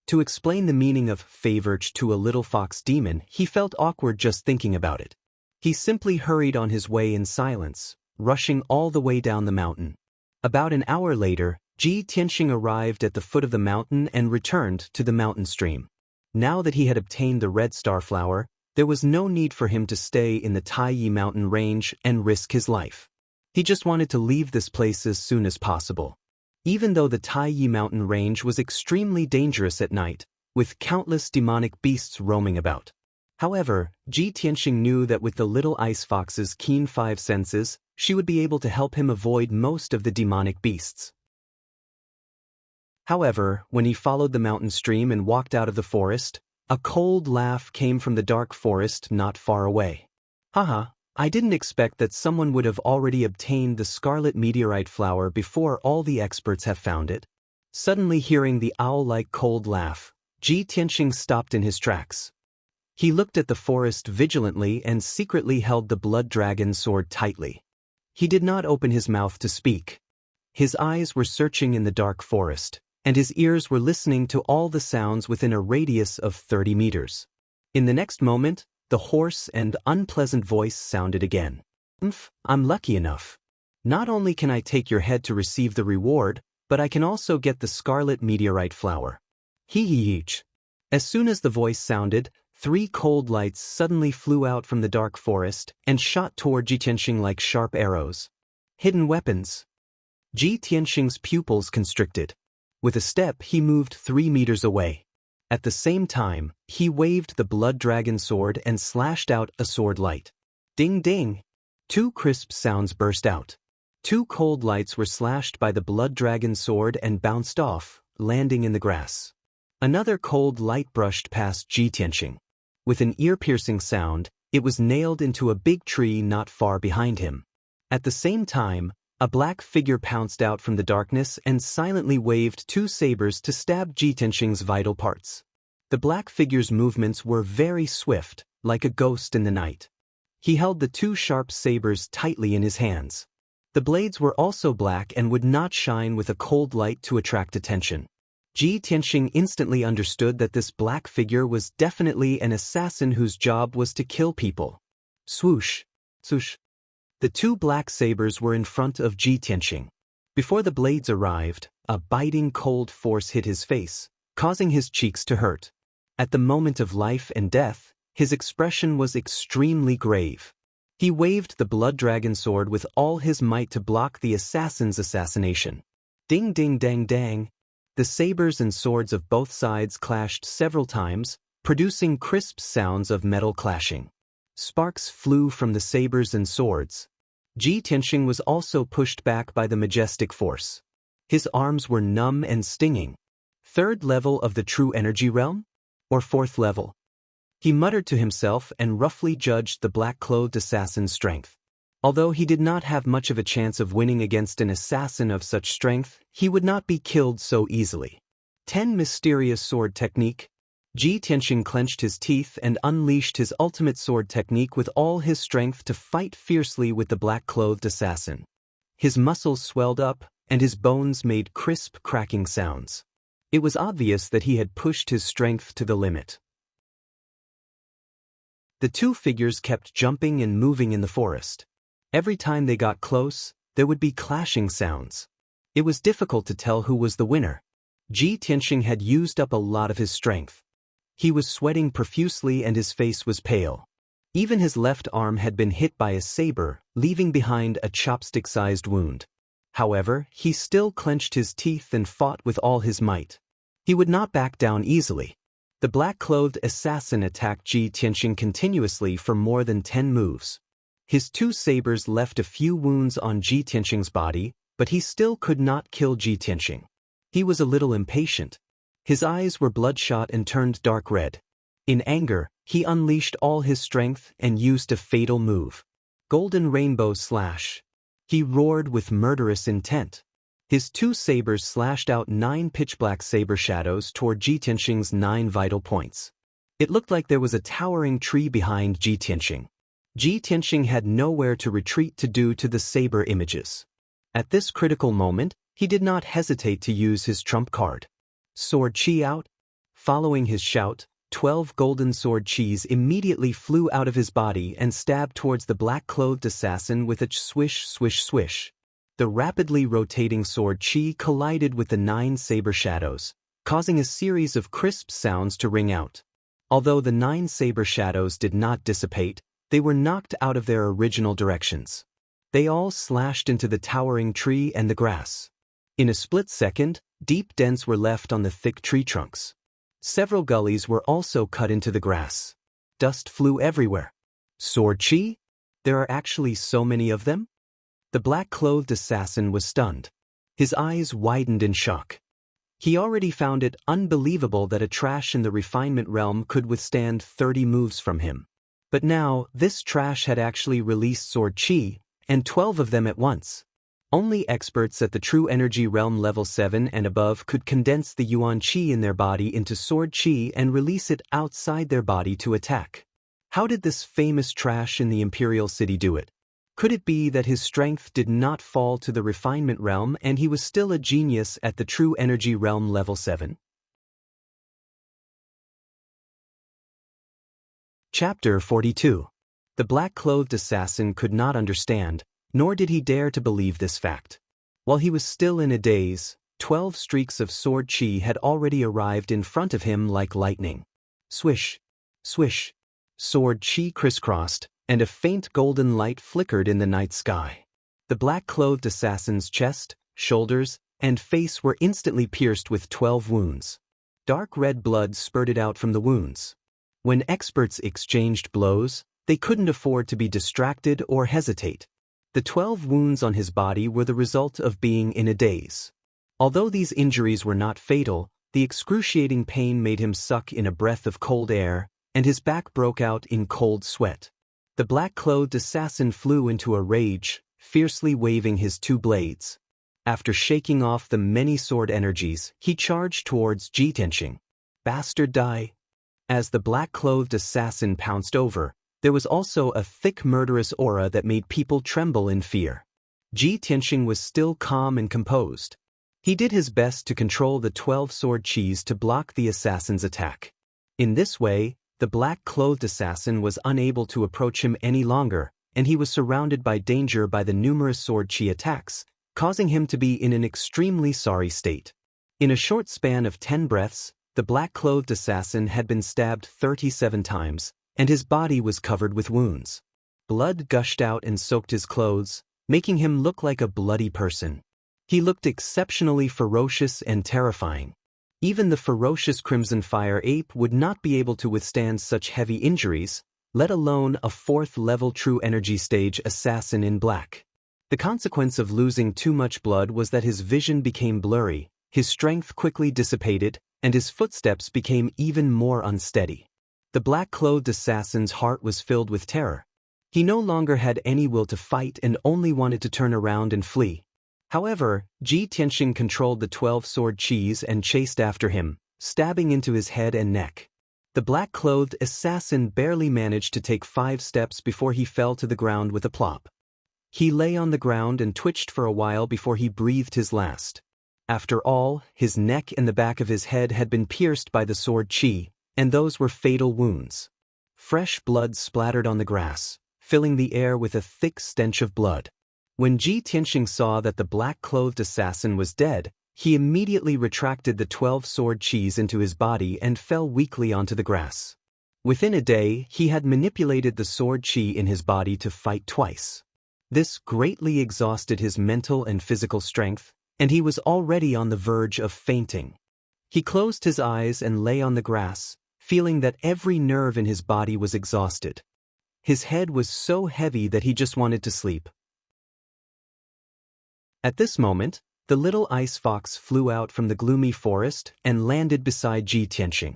To explain the meaning of favor to a little fox demon, he felt awkward just thinking about it. He simply hurried on his way in silence, rushing all the way down the mountain. About an hour later, Ji Tianxing arrived at the foot of the mountain and returned to the mountain stream. Now that he had obtained the red star flower, there was no need for him to stay in the Taiyi mountain range and risk his life. He just wanted to leave this place as soon as possible. Even though the Taiyi mountain range was extremely dangerous at night, with countless demonic beasts roaming about. However, Ji Tianxing knew that with the little ice fox's keen 5 senses, she would be able to help him avoid most of the demonic beasts. However, when he followed the mountain stream and walked out of the forest, a cold laugh came from the dark forest not far away. Haha, I didn't expect that someone would have already obtained the scarlet meteorite flower before all the experts have found it. Suddenly hearing the owl-like cold laugh, Ji Tianxing stopped in his tracks. He looked at the forest vigilantly and secretly held the blood dragon sword tightly. He did not open his mouth to speak. His eyes were searching in the dark forest, and his ears were listening to all the sounds within a radius of 30 meters. In the next moment, the hoarse and unpleasant voice sounded again. I'm lucky enough. Not only can I take your head to receive the reward, but I can also get the scarlet meteorite flower. Hee. As soon as the voice sounded, 3 cold lights suddenly flew out from the dark forest and shot toward Ji Tianxing like sharp arrows. Hidden weapons. Ji Tianxing's pupils constricted. With a step, he moved 3 meters away. At the same time, he waved the blood dragon sword and slashed out a sword light. Ding ding! 2 crisp sounds burst out. 2 cold lights were slashed by the blood dragon sword and bounced off, landing in the grass. Another cold light brushed past Ji Tianxing. With an ear-piercing sound, it was nailed into a big tree not far behind him. At the same time, a black figure pounced out from the darkness and silently waved 2 sabers to stab Ji Tianxing's vital parts. The black figure's movements were very swift, like a ghost in the night. He held the 2 sharp sabers tightly in his hands. The blades were also black and would not shine with a cold light to attract attention. Ji Tianxing instantly understood that this black figure was definitely an assassin whose job was to kill people. Swoosh, swoosh. The 2 black sabers were in front of Ji Tianxing. Before the blades arrived, a biting cold force hit his face, causing his cheeks to hurt. At the moment of life and death, his expression was extremely grave. He waved the blood dragon sword with all his might to block the assassin's assassination. Ding ding dang dang. The sabers and swords of both sides clashed several times, producing crisp sounds of metal clashing. Sparks flew from the sabers and swords. Ji Tianxing was also pushed back by the majestic force. His arms were numb and stinging. 3rd level of the true energy realm? Or 4th level? He muttered to himself and roughly judged the black-clothed assassin's strength. Although he did not have much of a chance of winning against an assassin of such strength, he would not be killed so easily. 10 Mysterious Sword Technique. Ji Tianxing clenched his teeth and unleashed his ultimate sword technique with all his strength to fight fiercely with the black-clothed assassin. His muscles swelled up, and his bones made crisp cracking sounds. It was obvious that he had pushed his strength to the limit. The 2 figures kept jumping and moving in the forest. Every time they got close, there would be clashing sounds. It was difficult to tell who was the winner. Ji Tianxing had used up a lot of his strength. He was sweating profusely and his face was pale. Even his left arm had been hit by a saber, leaving behind a chopstick-sized wound. However, he still clenched his teeth and fought with all his might. He would not back down easily. The black-clothed assassin attacked Ji Tianxing continuously for more than 10 moves. His 2 sabers left a few wounds on Ji Tianxing's body, but he still could not kill Ji Tianxing. He was a little impatient. His eyes were bloodshot and turned dark red. In anger, he unleashed all his strength and used a fatal move. Golden Rainbow Slash. He roared with murderous intent. His 2 sabers slashed out 9 pitch-black saber shadows toward Ji Tianxing's 9 vital points. It looked like there was a towering tree behind Ji Tianxing. Ji Tianxing had nowhere to retreat to due to the saber images. At this critical moment, he did not hesitate to use his trump card. Sword Chi out. Following his shout, 12 golden sword chis immediately flew out of his body and stabbed towards the black-clothed assassin with a swish swish swish. The rapidly rotating sword chi collided with the 9 saber shadows, causing a series of crisp sounds to ring out. Although the 9 saber shadows did not dissipate, they were knocked out of their original directions. They all slashed into the towering tree and the grass. In a split second, deep dents were left on the thick tree trunks. Several gullies were also cut into the grass. Dust flew everywhere. Sword chi? There are actually so many of them? The black-clothed assassin was stunned. His eyes widened in shock. He already found it unbelievable that a trash in the refinement realm could withstand 30 moves from him. But now, this trash had actually released sword chi, and 12 of them at once. Only experts at the true energy realm level 7 and above could condense the yuan chi in their body into sword chi and release it outside their body to attack. How did this famous trash in the Imperial City do it? Could it be that his strength did not fall to the refinement realm and he was still a genius at the true energy realm level 7? Chapter 42. The black-clothed assassin could not understand, nor did he dare to believe this fact. While he was still in a daze, 12 streaks of sword chi had already arrived in front of him like lightning. Swish, swish, sword chi crisscrossed, and a faint golden light flickered in the night sky. The black-clothed assassin's chest, shoulders, and face were instantly pierced with 12 wounds. Dark red blood spurted out from the wounds. When experts exchanged blows, they couldn't afford to be distracted or hesitate. The 12 wounds on his body were the result of being in a daze. Although these injuries were not fatal, the excruciating pain made him suck in a breath of cold air, and his back broke out in cold sweat. The black-clothed assassin flew into a rage, fiercely waving his 2 blades. After shaking off the many sword energies, he charged towards Xianxia. Bastard die! As the black-clothed assassin pounced over, there was also a thick murderous aura that made people tremble in fear. Xianxia was still calm and composed. He did his best to control the 12 sword chis to block the assassin's attack. In this way, the black-clothed assassin was unable to approach him any longer, and he was surrounded by danger by the numerous sword chi attacks, causing him to be in an extremely sorry state. In a short span of 10 breaths, the black-clothed assassin had been stabbed 37 times, and his body was covered with wounds. Blood gushed out and soaked his clothes, making him look like a bloody person. He looked exceptionally ferocious and terrifying. Even the ferocious Crimson Fire Ape would not be able to withstand such heavy injuries, let alone a 4th-level true energy stage assassin in black. The consequence of losing too much blood was that his vision became blurry, his strength quickly dissipated, and his footsteps became even more unsteady. The black-clothed assassin's heart was filled with terror. He no longer had any will to fight and only wanted to turn around and flee. However, Xianxia controlled the 12 sword chis and chased after him, stabbing into his head and neck. The black-clothed assassin barely managed to take 5 steps before he fell to the ground with a plop. He lay on the ground and twitched for a while before he breathed his last. After all, his neck and the back of his head had been pierced by the sword chi, and those were fatal wounds. Fresh blood splattered on the grass, filling the air with a thick stench of blood. When Xianxia saw that the black-clothed assassin was dead, he immediately retracted the 12 sword chis into his body and fell weakly onto the grass. Within a day, he had manipulated the sword chi in his body to fight twice. This greatly exhausted his mental and physical strength, and he was already on the verge of fainting. He closed his eyes and lay on the grass, feeling that every nerve in his body was exhausted. His head was so heavy that he just wanted to sleep. At this moment, the little ice fox flew out from the gloomy forest and landed beside Xianxia.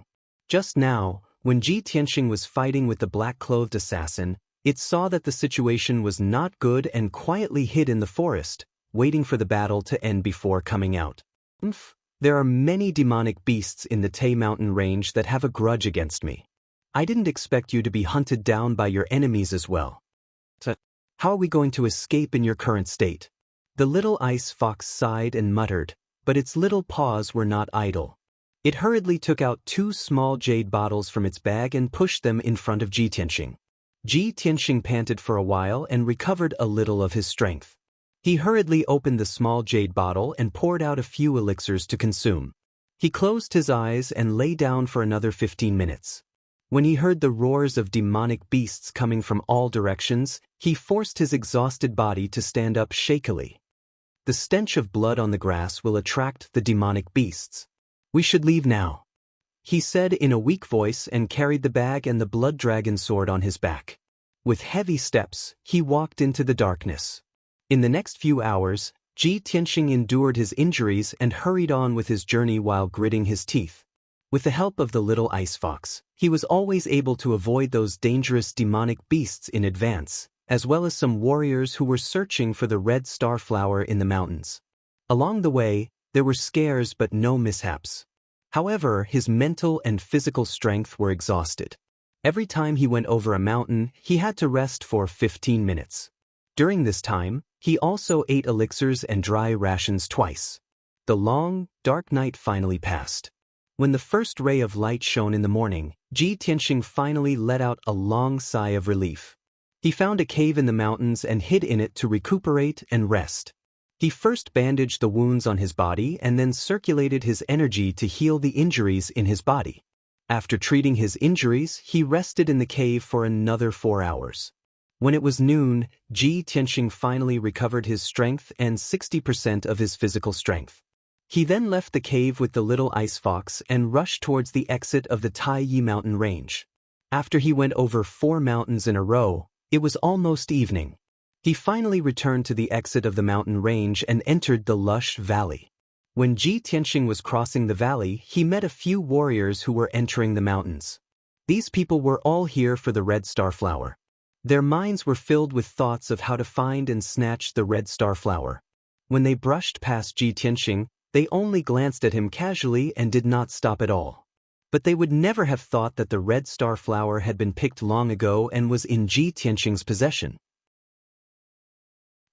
Just now, when Xianxia was fighting with the black-clothed assassin, it saw that the situation was not good and quietly hid in the forest, waiting for the battle to end before coming out. There are many demonic beasts in the Tay Mountain range that have a grudge against me. I didn't expect you to be hunted down by your enemies as well. How are we going to escape in your current state? The little ice fox sighed and muttered, but its little paws were not idle. It hurriedly took out 2 small jade bottles from its bag and pushed them in front of Xianxia. Xianxia panted for a while and recovered a little of his strength. He hurriedly opened the small jade bottle and poured out a few elixirs to consume. He closed his eyes and lay down for another 15 minutes. When he heard the roars of demonic beasts coming from all directions, he forced his exhausted body to stand up shakily. The stench of blood on the grass will attract the demonic beasts. We should leave now, he said in a weak voice and carried the bag and the blood dragon sword on his back. With heavy steps, he walked into the darkness. In the next few hours, Xianxia endured his injuries and hurried on with his journey while gritting his teeth. With the help of the little ice fox, he was always able to avoid those dangerous demonic beasts in advance, as well as some warriors who were searching for the red star flower in the mountains. Along the way, there were scares but no mishaps. However, his mental and physical strength were exhausted. Every time he went over a mountain, he had to rest for 15 minutes. During this time, he also ate elixirs and dry rations twice. The long, dark night finally passed. When the first ray of light shone in the morning, Ji Tianxing finally let out a long sigh of relief. He found a cave in the mountains and hid in it to recuperate and rest. He first bandaged the wounds on his body and then circulated his energy to heal the injuries in his body. After treating his injuries, he rested in the cave for another 4 hours. When it was noon, Ji Tianxing finally recovered his strength and 60% of his physical strength. He then left the cave with the little ice fox and rushed towards the exit of the Taiyi mountain range. After he went over 4 mountains in a row, it was almost evening. He finally returned to the exit of the mountain range and entered the lush valley. When Ji Tianxing was crossing the valley, he met a few warriors who were entering the mountains. These people were all here for the red star flower. Their minds were filled with thoughts of how to find and snatch the red star flower. When they brushed past Ji Tianxing, they only glanced at him casually and did not stop at all. But they would never have thought that the red star flower had been picked long ago and was in Ji Tianxing's possession.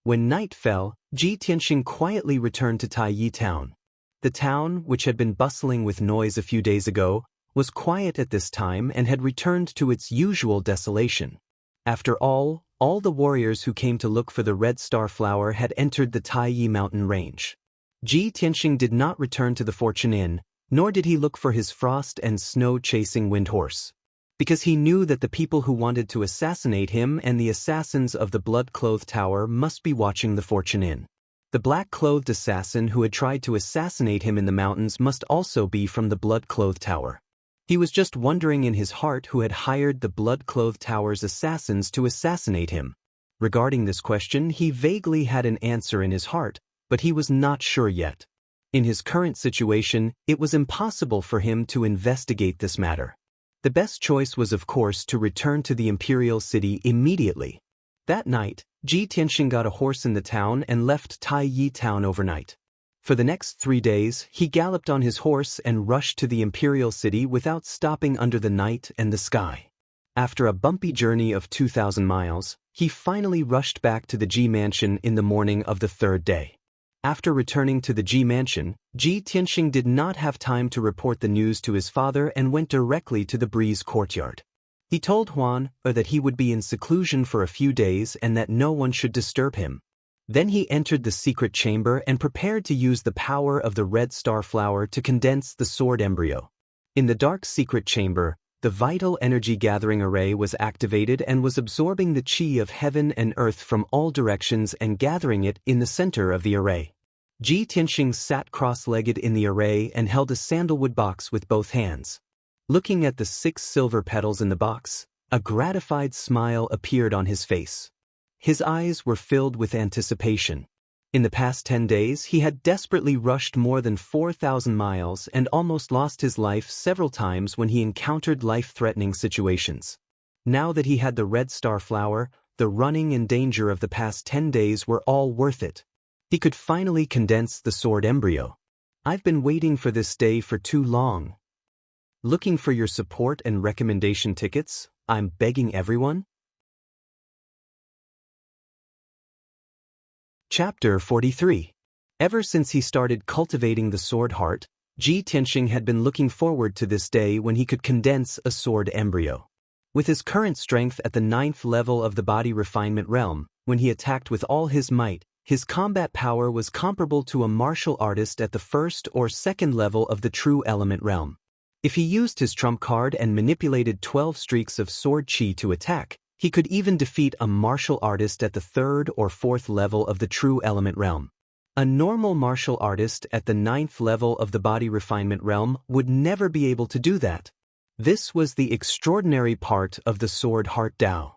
When night fell, Ji Tianxing quietly returned to Taiyi town. The town, which had been bustling with noise a few days ago, was quiet at this time and had returned to its usual desolation. After all the warriors who came to look for the red star flower had entered the Taiyi mountain range. Ji Tianxing did not return to the Fortune Inn, nor did he look for his frost and snow-chasing wind horse. Because he knew that the people who wanted to assassinate him and the assassins of the blood-clothed tower must be watching the Fortune Inn. The black-clothed assassin who had tried to assassinate him in the mountains must also be from the blood-clothed tower. He was just wondering in his heart who had hired the blood-clothed tower's assassins to assassinate him. Regarding this question, he vaguely had an answer in his heart, but he was not sure yet. In his current situation, it was impossible for him to investigate this matter. The best choice was, of course, to return to the imperial city immediately. That night, Ji Tianxing got a horse in the town and left Taiyi town overnight. For the next 3 days, he galloped on his horse and rushed to the imperial city without stopping under the night and the sky. After a bumpy journey of 2,000 miles, he finally rushed back to the Ji mansion in the morning of the 3rd day. After returning to the Ji mansion, Ji Tianxing did not have time to report the news to his father and went directly to the breeze courtyard. He told Huan that he would be in seclusion for a few days and that no one should disturb him. Then he entered the secret chamber and prepared to use the power of the red star flower to condense the sword embryo. In the dark secret chamber, the vital energy gathering array was activated and was absorbing the chi of heaven and earth from all directions and gathering it in the center of the array. Ji Tianxing sat cross-legged in the array and held a sandalwood box with both hands. Looking at the 6 silver petals in the box, a gratified smile appeared on his face. His eyes were filled with anticipation. In the past 10 days, he had desperately rushed more than 4,000 miles and almost lost his life several times when he encountered life-threatening situations. Now that he had the red star flower, the running and danger of the past 10 days were all worth it. He could finally condense the sword embryo. I've been waiting for this day for too long. Looking for your support and recommendation tickets, I'm begging everyone. Chapter 43. Ever since he started cultivating the sword heart, Ji Tianxing had been looking forward to this day when he could condense a sword embryo. With his current strength at the 9th level of the body refinement realm, when he attacked with all his might, his combat power was comparable to a martial artist at the 1st or 2nd level of the true element realm. If he used his trump card and manipulated 12 streaks of sword chi to attack, he could even defeat a martial artist at the 3rd or 4th level of the true element realm. A normal martial artist at the 9th level of the body refinement realm would never be able to do that. This was the extraordinary part of the sword heart Dao.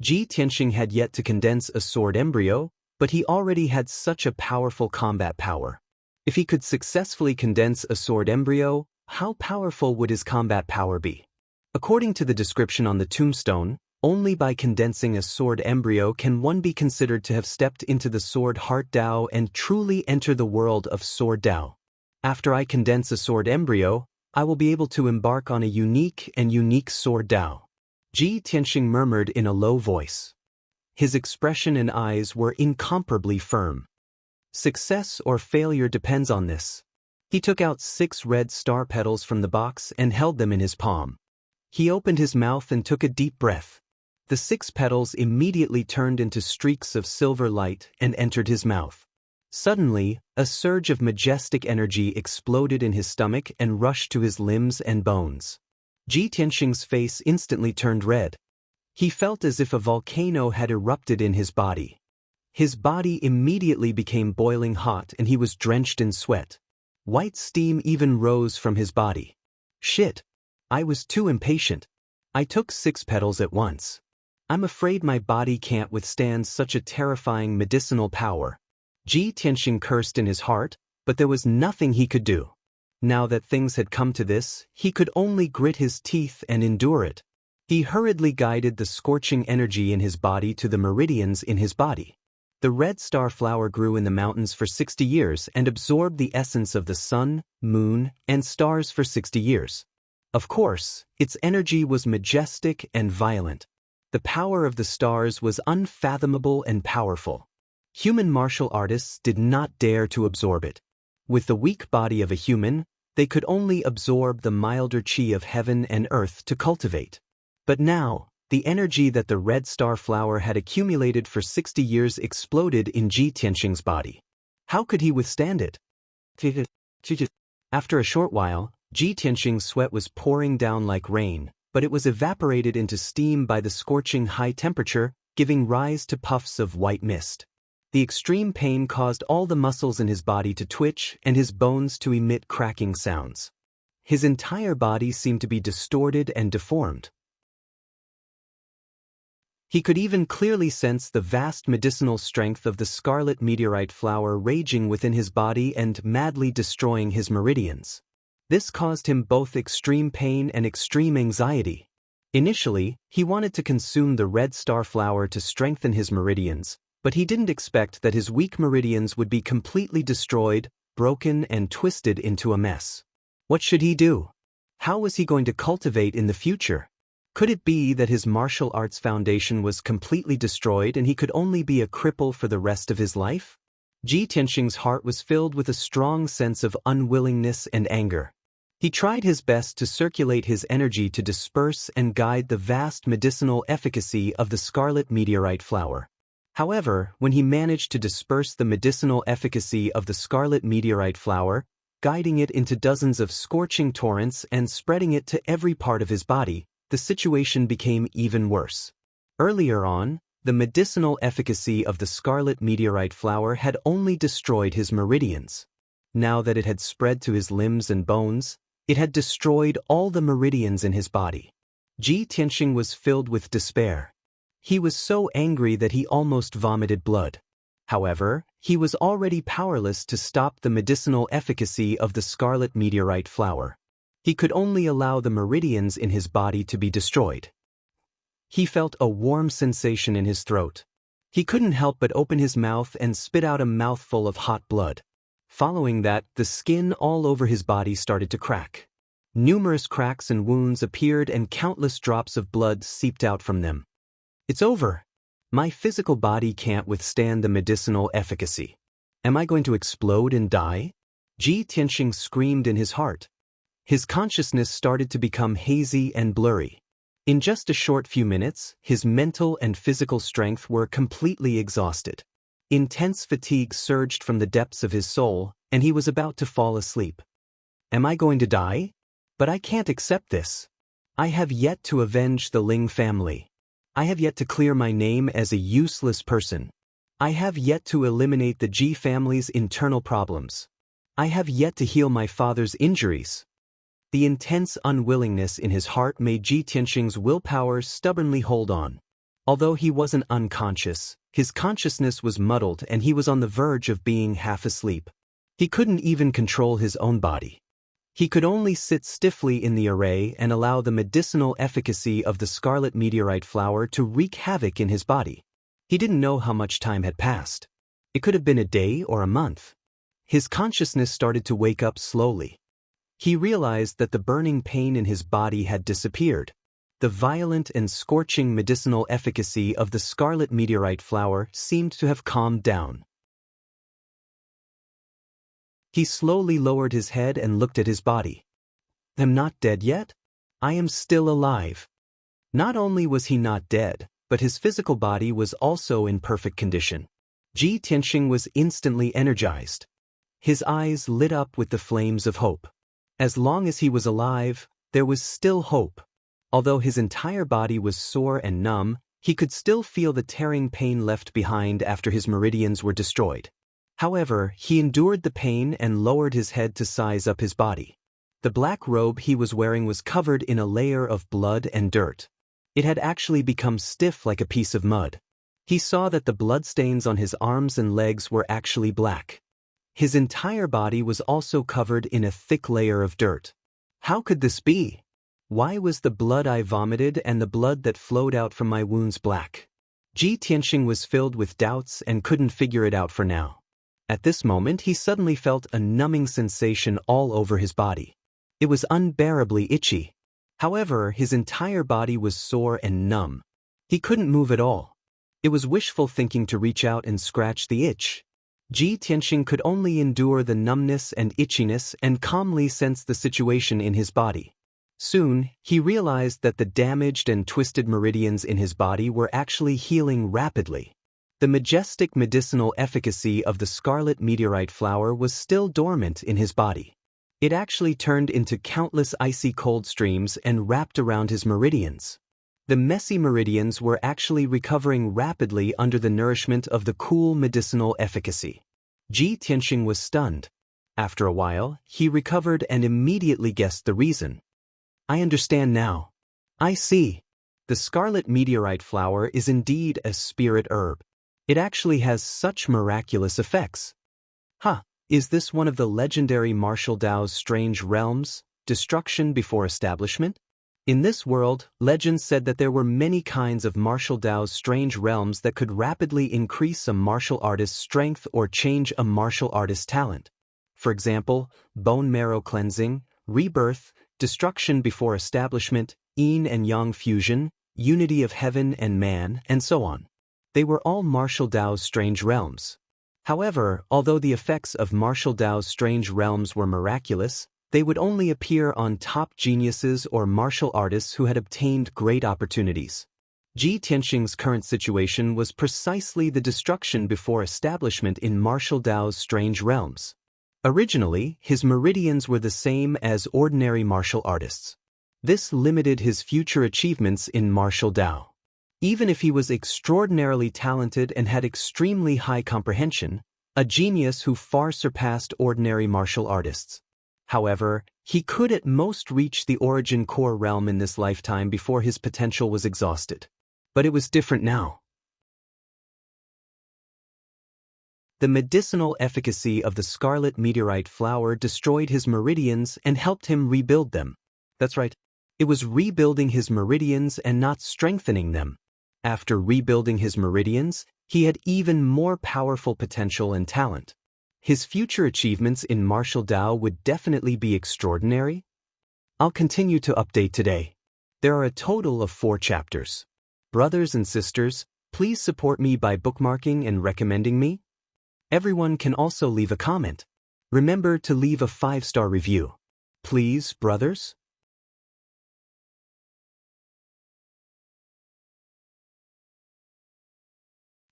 Ji Tianxing had yet to condense a sword embryo, but he already had such a powerful combat power. If he could successfully condense a sword embryo, how powerful would his combat power be? According to the description on the tombstone, only by condensing a sword embryo can one be considered to have stepped into the sword heart Dao and truly enter the world of sword Dao. After I condense a sword embryo, I will be able to embark on a unique sword Dao. Ji Tianxing murmured in a low voice. His expression and eyes were incomparably firm. Success or failure depends on this. He took out 6 red star petals from the box and held them in his palm. He opened his mouth and took a deep breath. The 6 petals immediately turned into streaks of silver light and entered his mouth. Suddenly, a surge of majestic energy exploded in his stomach and rushed to his limbs and bones. Ji Tianxing's face instantly turned red. He felt as if a volcano had erupted in his body. His body immediately became boiling hot and he was drenched in sweat. White steam even rose from his body. Shit! I was too impatient. I took 6 petals at once. I'm afraid my body can't withstand such a terrifying medicinal power. Ji Tianxing cursed in his heart, but there was nothing he could do. Now that things had come to this, he could only grit his teeth and endure it. He hurriedly guided the scorching energy in his body to the meridians in his body. The red star flower grew in the mountains for 60 years and absorbed the essence of the sun, moon, and stars for 60 years. Of course, its energy was majestic and violent. The power of the stars was unfathomable and powerful. Human martial artists did not dare to absorb it. With the weak body of a human, they could only absorb the milder chi of heaven and earth to cultivate. But now, the energy that the red star flower had accumulated for 60 years exploded in Ji Tianxing's body. How could he withstand it? After a short while, Ji Tianxing's sweat was pouring down like rain, but it was evaporated into steam by the scorching high temperature, giving rise to puffs of white mist. The extreme pain caused all the muscles in his body to twitch and his bones to emit cracking sounds. His entire body seemed to be distorted and deformed. He could even clearly sense the vast medicinal strength of the scarlet meteorite flower raging within his body and madly destroying his meridians. This caused him both extreme pain and extreme anxiety. Initially, he wanted to consume the red star flower to strengthen his meridians, but he didn't expect that his weak meridians would be completely destroyed, broken, and twisted into a mess. What should he do? How was he going to cultivate in the future? Could it be that his martial arts foundation was completely destroyed and he could only be a cripple for the rest of his life? Ji Tianxing's heart was filled with a strong sense of unwillingness and anger. He tried his best to circulate his energy to disperse and guide the vast medicinal efficacy of the scarlet meteorite flower. However, when he managed to disperse the medicinal efficacy of the scarlet meteorite flower, guiding it into dozens of scorching torrents and spreading it to every part of his body, the situation became even worse. Earlier on, the medicinal efficacy of the scarlet meteorite flower had only destroyed his meridians. Now that it had spread to his limbs and bones, it had destroyed all the meridians in his body. Ji Tianxing was filled with despair. He was so angry that he almost vomited blood. However, he was already powerless to stop the medicinal efficacy of the scarlet meteorite flower. He could only allow the meridians in his body to be destroyed. He felt a warm sensation in his throat. He couldn't help but open his mouth and spit out a mouthful of hot blood. Following that, the skin all over his body started to crack. Numerous cracks and wounds appeared and countless drops of blood seeped out from them. It's over. My physical body can't withstand the medicinal efficacy. Am I going to explode and die? Ji Tianxing screamed in his heart. His consciousness started to become hazy and blurry. In just a short few minutes, his mental and physical strength were completely exhausted. Intense fatigue surged from the depths of his soul, and he was about to fall asleep. Am I going to die? But I can't accept this. I have yet to avenge the Ling family. I have yet to clear my name as a useless person. I have yet to eliminate the Ji family's internal problems. I have yet to heal my father's injuries. The intense unwillingness in his heart made Ji Tianxing's willpower stubbornly hold on. Although he wasn't unconscious, his consciousness was muddled and he was on the verge of being half asleep. He couldn't even control his own body. He could only sit stiffly in the array and allow the medicinal efficacy of the scarlet meteorite flower to wreak havoc in his body. He didn't know how much time had passed. It could have been a day or a month. His consciousness started to wake up slowly. He realized that the burning pain in his body had disappeared. The violent and scorching medicinal efficacy of the scarlet meteorite flower seemed to have calmed down. He slowly lowered his head and looked at his body. "I'm not dead yet? I am still alive." Not only was he not dead, but his physical body was also in perfect condition. Ji Tianxing was instantly energized. His eyes lit up with the flames of hope. As long as he was alive, there was still hope. Although his entire body was sore and numb, he could still feel the tearing pain left behind after his meridians were destroyed. However, he endured the pain and lowered his head to size up his body. The black robe he was wearing was covered in a layer of blood and dirt. It had actually become stiff like a piece of mud. He saw that the bloodstains on his arms and legs were actually black. His entire body was also covered in a thick layer of dirt. How could this be? Why was the blood I vomited and the blood that flowed out from my wounds black? Ji Tianxing was filled with doubts and couldn't figure it out for now. At this moment, he suddenly felt a numbing sensation all over his body. It was unbearably itchy. However, his entire body was sore and numb. He couldn't move at all. It was wishful thinking to reach out and scratch the itch. Ji Tianxing could only endure the numbness and itchiness and calmly sense the situation in his body. Soon, he realized that the damaged and twisted meridians in his body were actually healing rapidly. The majestic medicinal efficacy of the scarlet meteorite flower was still dormant in his body. It actually turned into countless icy cold streams and wrapped around his meridians. The messy meridians were actually recovering rapidly under the nourishment of the cool medicinal efficacy. Ji Tianxing was stunned. After a while, he recovered and immediately guessed the reason. "I understand now. I see. The scarlet meteorite flower is indeed a spirit herb. It actually has such miraculous effects. Is this one of the legendary martial Dao's strange realms, destruction before establishment? In this world, legends said that there were many kinds of martial Dao's strange realms that could rapidly increase a martial artist's strength or change a martial artist's talent. For example, bone marrow cleansing, rebirth, destruction before establishment, yin and yang fusion, unity of heaven and man, and so on. They were all martial Dao's strange realms. However, although the effects of martial Dao's strange realms were miraculous, they would only appear on top geniuses or martial artists who had obtained great opportunities. Ji Tianxing's current situation was precisely the destruction before establishment in martial Dao's strange realms. Originally, his meridians were the same as ordinary martial artists. This limited his future achievements in martial Dao. Even if he was extraordinarily talented and had extremely high comprehension, a genius who far surpassed ordinary martial artists. However, he could at most reach the origin core realm in this lifetime before his potential was exhausted. But it was different now. The medicinal efficacy of the scarlet meteorite flower destroyed his meridians and helped him rebuild them. That's right. It was rebuilding his meridians and not strengthening them. After rebuilding his meridians, he had even more powerful potential and talent. His future achievements in martial Dao would definitely be extraordinary. I'll continue to update today. There are a total of 4 chapters. Brothers and sisters, please support me by bookmarking and recommending me. Everyone can also leave a comment. Remember to leave a 5-star review. Please, brothers?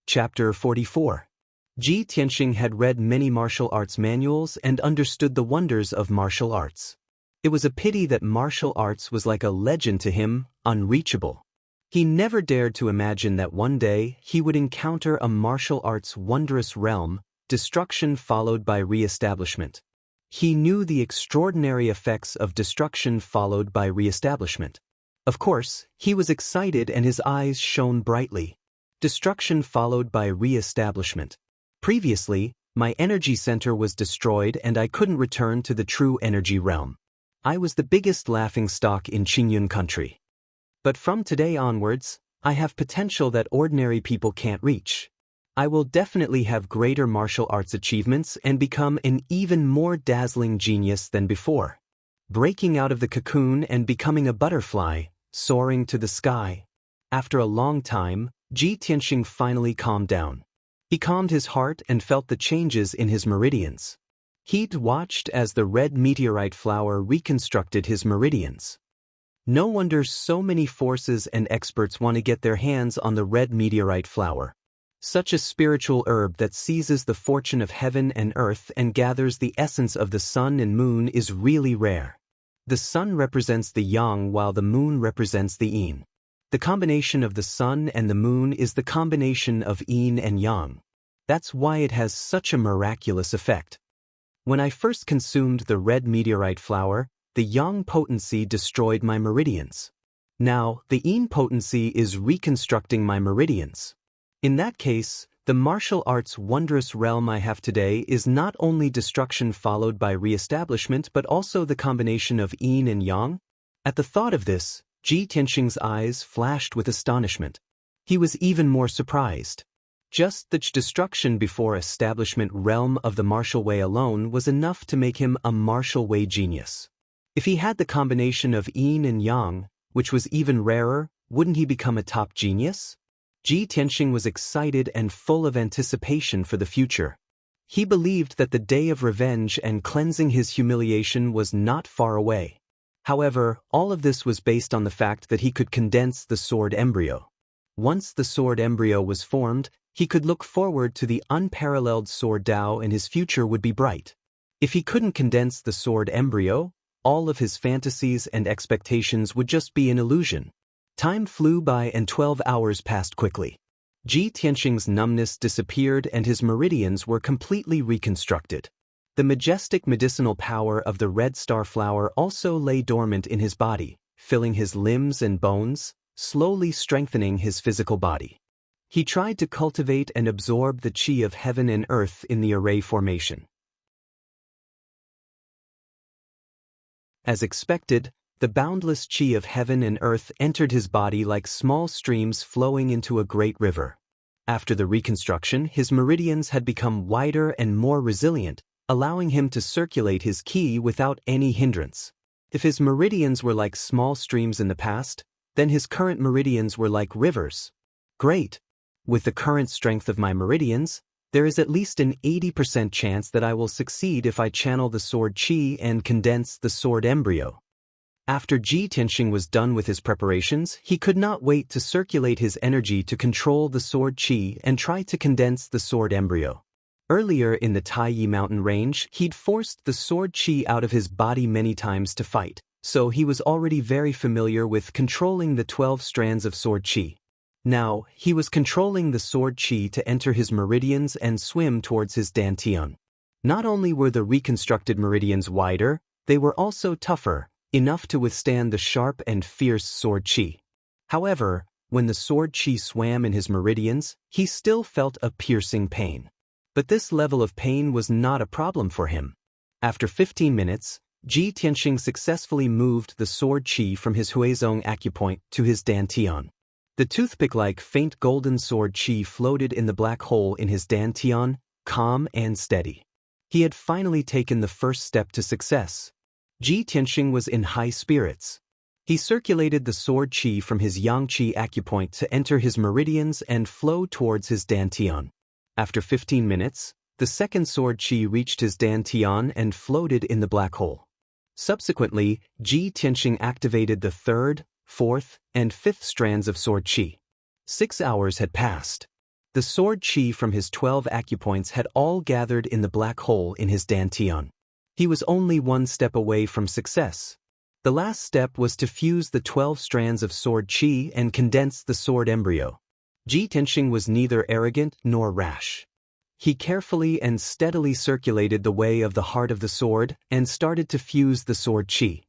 Chapter 44. Ji Tianxing had read many martial arts manuals and understood the wonders of martial arts. It was a pity that martial arts was like a legend to him, unreachable. He never dared to imagine that one day he would encounter a martial arts wondrous realm, destruction followed by re-establishment. He knew the extraordinary effects of destruction followed by re-establishment. Of course, he was excited and his eyes shone brightly. Destruction followed by re-establishment. Previously, my energy center was destroyed and I couldn't return to the true energy realm. I was the biggest laughingstock in Qingyun country. But from today onwards, I have potential that ordinary people can't reach. I will definitely have greater martial arts achievements and become an even more dazzling genius than before. Breaking out of the cocoon and becoming a butterfly, soaring to the sky. After a long time, Ji Tianxing finally calmed down. He calmed his heart and felt the changes in his meridians. He'd watched as the red meteorite flower reconstructed his meridians. No wonder so many forces and experts want to get their hands on the red meteorite flower. Such a spiritual herb that seizes the fortune of heaven and earth and gathers the essence of the sun and moon is really rare. The sun represents the yang while the moon represents the yin. The combination of the sun and the moon is the combination of yin and yang. That's why it has such a miraculous effect. When I first consumed the red meteorite flower, the yang potency destroyed my meridians. Now, the yin potency is reconstructing my meridians. In that case, the martial arts wondrous realm I have today is not only destruction followed by re-establishment but also the combination of yin and yang. At the thought of this, Ji Tianxing's eyes flashed with astonishment. He was even more surprised. Just the destruction before establishment realm of the martial way alone was enough to make him a martial way genius. If he had the combination of yin and yang, which was even rarer, wouldn't he become a top genius? Ji Tianxing was excited and full of anticipation for the future. He believed that the day of revenge and cleansing his humiliation was not far away. However, all of this was based on the fact that he could condense the sword embryo. Once the sword embryo was formed, he could look forward to the unparalleled sword Dao and his future would be bright. If he couldn't condense the sword embryo, all of his fantasies and expectations would just be an illusion. Time flew by and 12 hours passed quickly. Ji Tianxing's numbness disappeared and his meridians were completely reconstructed. The majestic medicinal power of the red star flower also lay dormant in his body, filling his limbs and bones, slowly strengthening his physical body. He tried to cultivate and absorb the qi of heaven and earth in the array formation. As expected, the boundless qi of heaven and earth entered his body like small streams flowing into a great river. After the reconstruction, his meridians had become wider and more resilient, allowing him to circulate his qi without any hindrance. If his meridians were like small streams in the past, then his current meridians were like rivers. Great! With the current strength of my meridians, there is at least an 80% chance that I will succeed if I channel the sword qi and condense the sword embryo. After Ji Tianxing was done with his preparations, he could not wait to circulate his energy to control the sword qi and try to condense the sword embryo. Earlier in the Taiyi mountain range, he'd forced the sword qi out of his body many times to fight, so he was already very familiar with controlling the 12 strands of sword qi. Now, he was controlling the sword qi to enter his meridians and swim towards his dantian. Not only were the reconstructed meridians wider, they were also tougher, enough to withstand the sharp and fierce sword qi. However, when the sword qi swam in his meridians, he still felt a piercing pain. But this level of pain was not a problem for him. After 15 minutes, Ji Tianxing successfully moved the sword qi from his Huizong acupoint to his dantian. The toothpick-like faint golden sword qi floated in the black hole in his dantian, calm and steady. He had finally taken the first step to success. Ji Tianxing was in high spirits. He circulated the sword qi from his yang qi acupoint to enter his meridians and flow towards his dantian. After 15 minutes, the second sword qi reached his dantian and floated in the black hole. Subsequently, Ji Tianxing activated the third, fourth, and fifth strands of sword qi. 6 hours had passed. The sword qi from his 12 acupoints had all gathered in the black hole in his dantian. He was only one step away from success. The last step was to fuse the 12 strands of sword qi and condense the sword embryo. Ji Tianxing was neither arrogant nor rash. He carefully and steadily circulated the way of the heart of the sword and started to fuse the sword qi.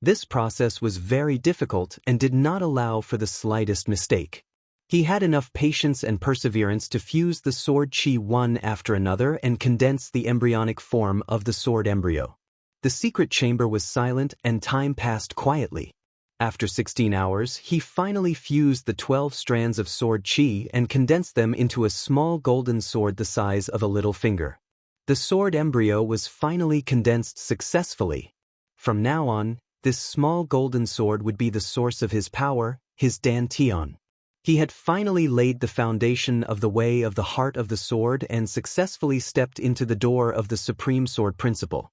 This process was very difficult and did not allow for the slightest mistake. He had enough patience and perseverance to fuse the sword qi one after another and condense the embryonic form of the sword embryo. The secret chamber was silent and time passed quietly. After 16 hours, he finally fused the 12 strands of sword qi and condensed them into a small golden sword the size of a little finger. The sword embryo was finally condensed successfully. From now on, This small golden sword would be the source of his power, his dantian. He had finally laid the foundation of the way of the heart of the sword and successfully stepped into the door of the supreme sword principle.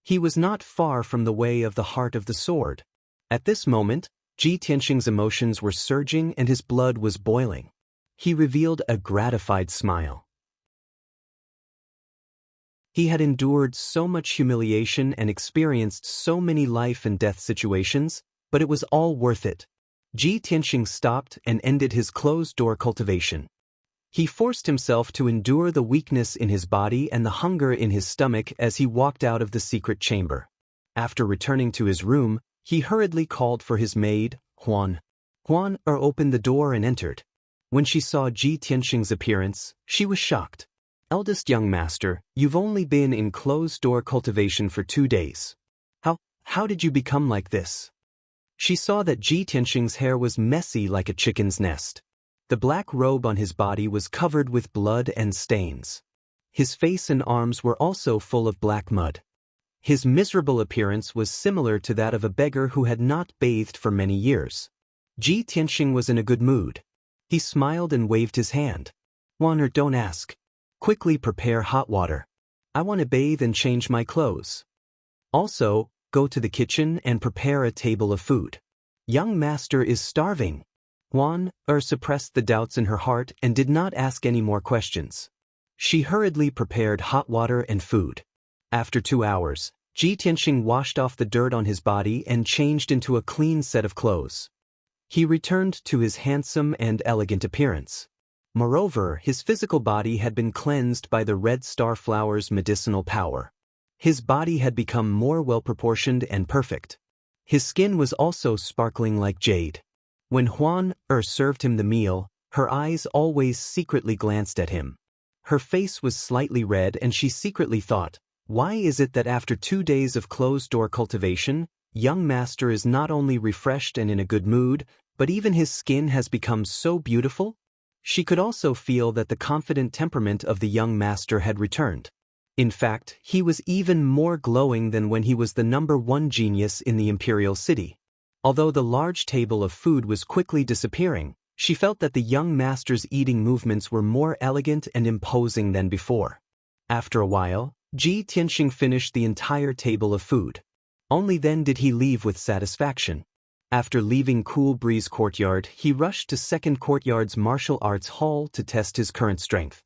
He was not far from the way of the heart of the sword. At this moment, Ji Tianxing's emotions were surging and his blood was boiling. He revealed a gratified smile. He had endured so much humiliation and experienced so many life and death situations, but it was all worth it. Ji Tianxing stopped and ended his closed-door cultivation. He forced himself to endure the weakness in his body and the hunger in his stomach as he walked out of the secret chamber. After returning to his room, he hurriedly called for his maid, Huan. Huan opened the door and entered. When she saw Ji Tianxing's appearance, she was shocked. "Eldest young master, you've only been in closed-door cultivation for 2 days. How did you become like this?" She saw that Ji Tianxing's hair was messy like a chicken's nest. The black robe on his body was covered with blood and stains. His face and arms were also full of black mud. His miserable appearance was similar to that of a beggar who had not bathed for many years. Ji Tianxing was in a good mood. He smiled and waved his hand. "Waner, don't ask. Quickly prepare hot water. I want to bathe and change my clothes. Also, go to the kitchen and prepare a table of food. Young master is starving." Huan suppressed the doubts in her heart and did not ask any more questions. She hurriedly prepared hot water and food. After 2 hours, Ji Tianxing washed off the dirt on his body and changed into a clean set of clothes. He returned to his handsome and elegant appearance. Moreover, his physical body had been cleansed by the red star flower's medicinal power. His body had become more well-proportioned and perfect. His skin was also sparkling like jade. When Huan served him the meal, her eyes always secretly glanced at him. Her face was slightly red and she secretly thought, why is it that after 2 days of closed-door cultivation, young master is not only refreshed and in a good mood, but even his skin has become so beautiful? She could also feel that the confident temperament of the young master had returned. In fact, he was even more glowing than when he was the #1 genius in the imperial city. Although the large table of food was quickly disappearing, she felt that the young master's eating movements were more elegant and imposing than before. After a while, Ji Tianxing finished the entire table of food. Only then did he leave with satisfaction. After leaving Cool Breeze Courtyard, he rushed to Second Courtyard's martial arts hall to test his current strength.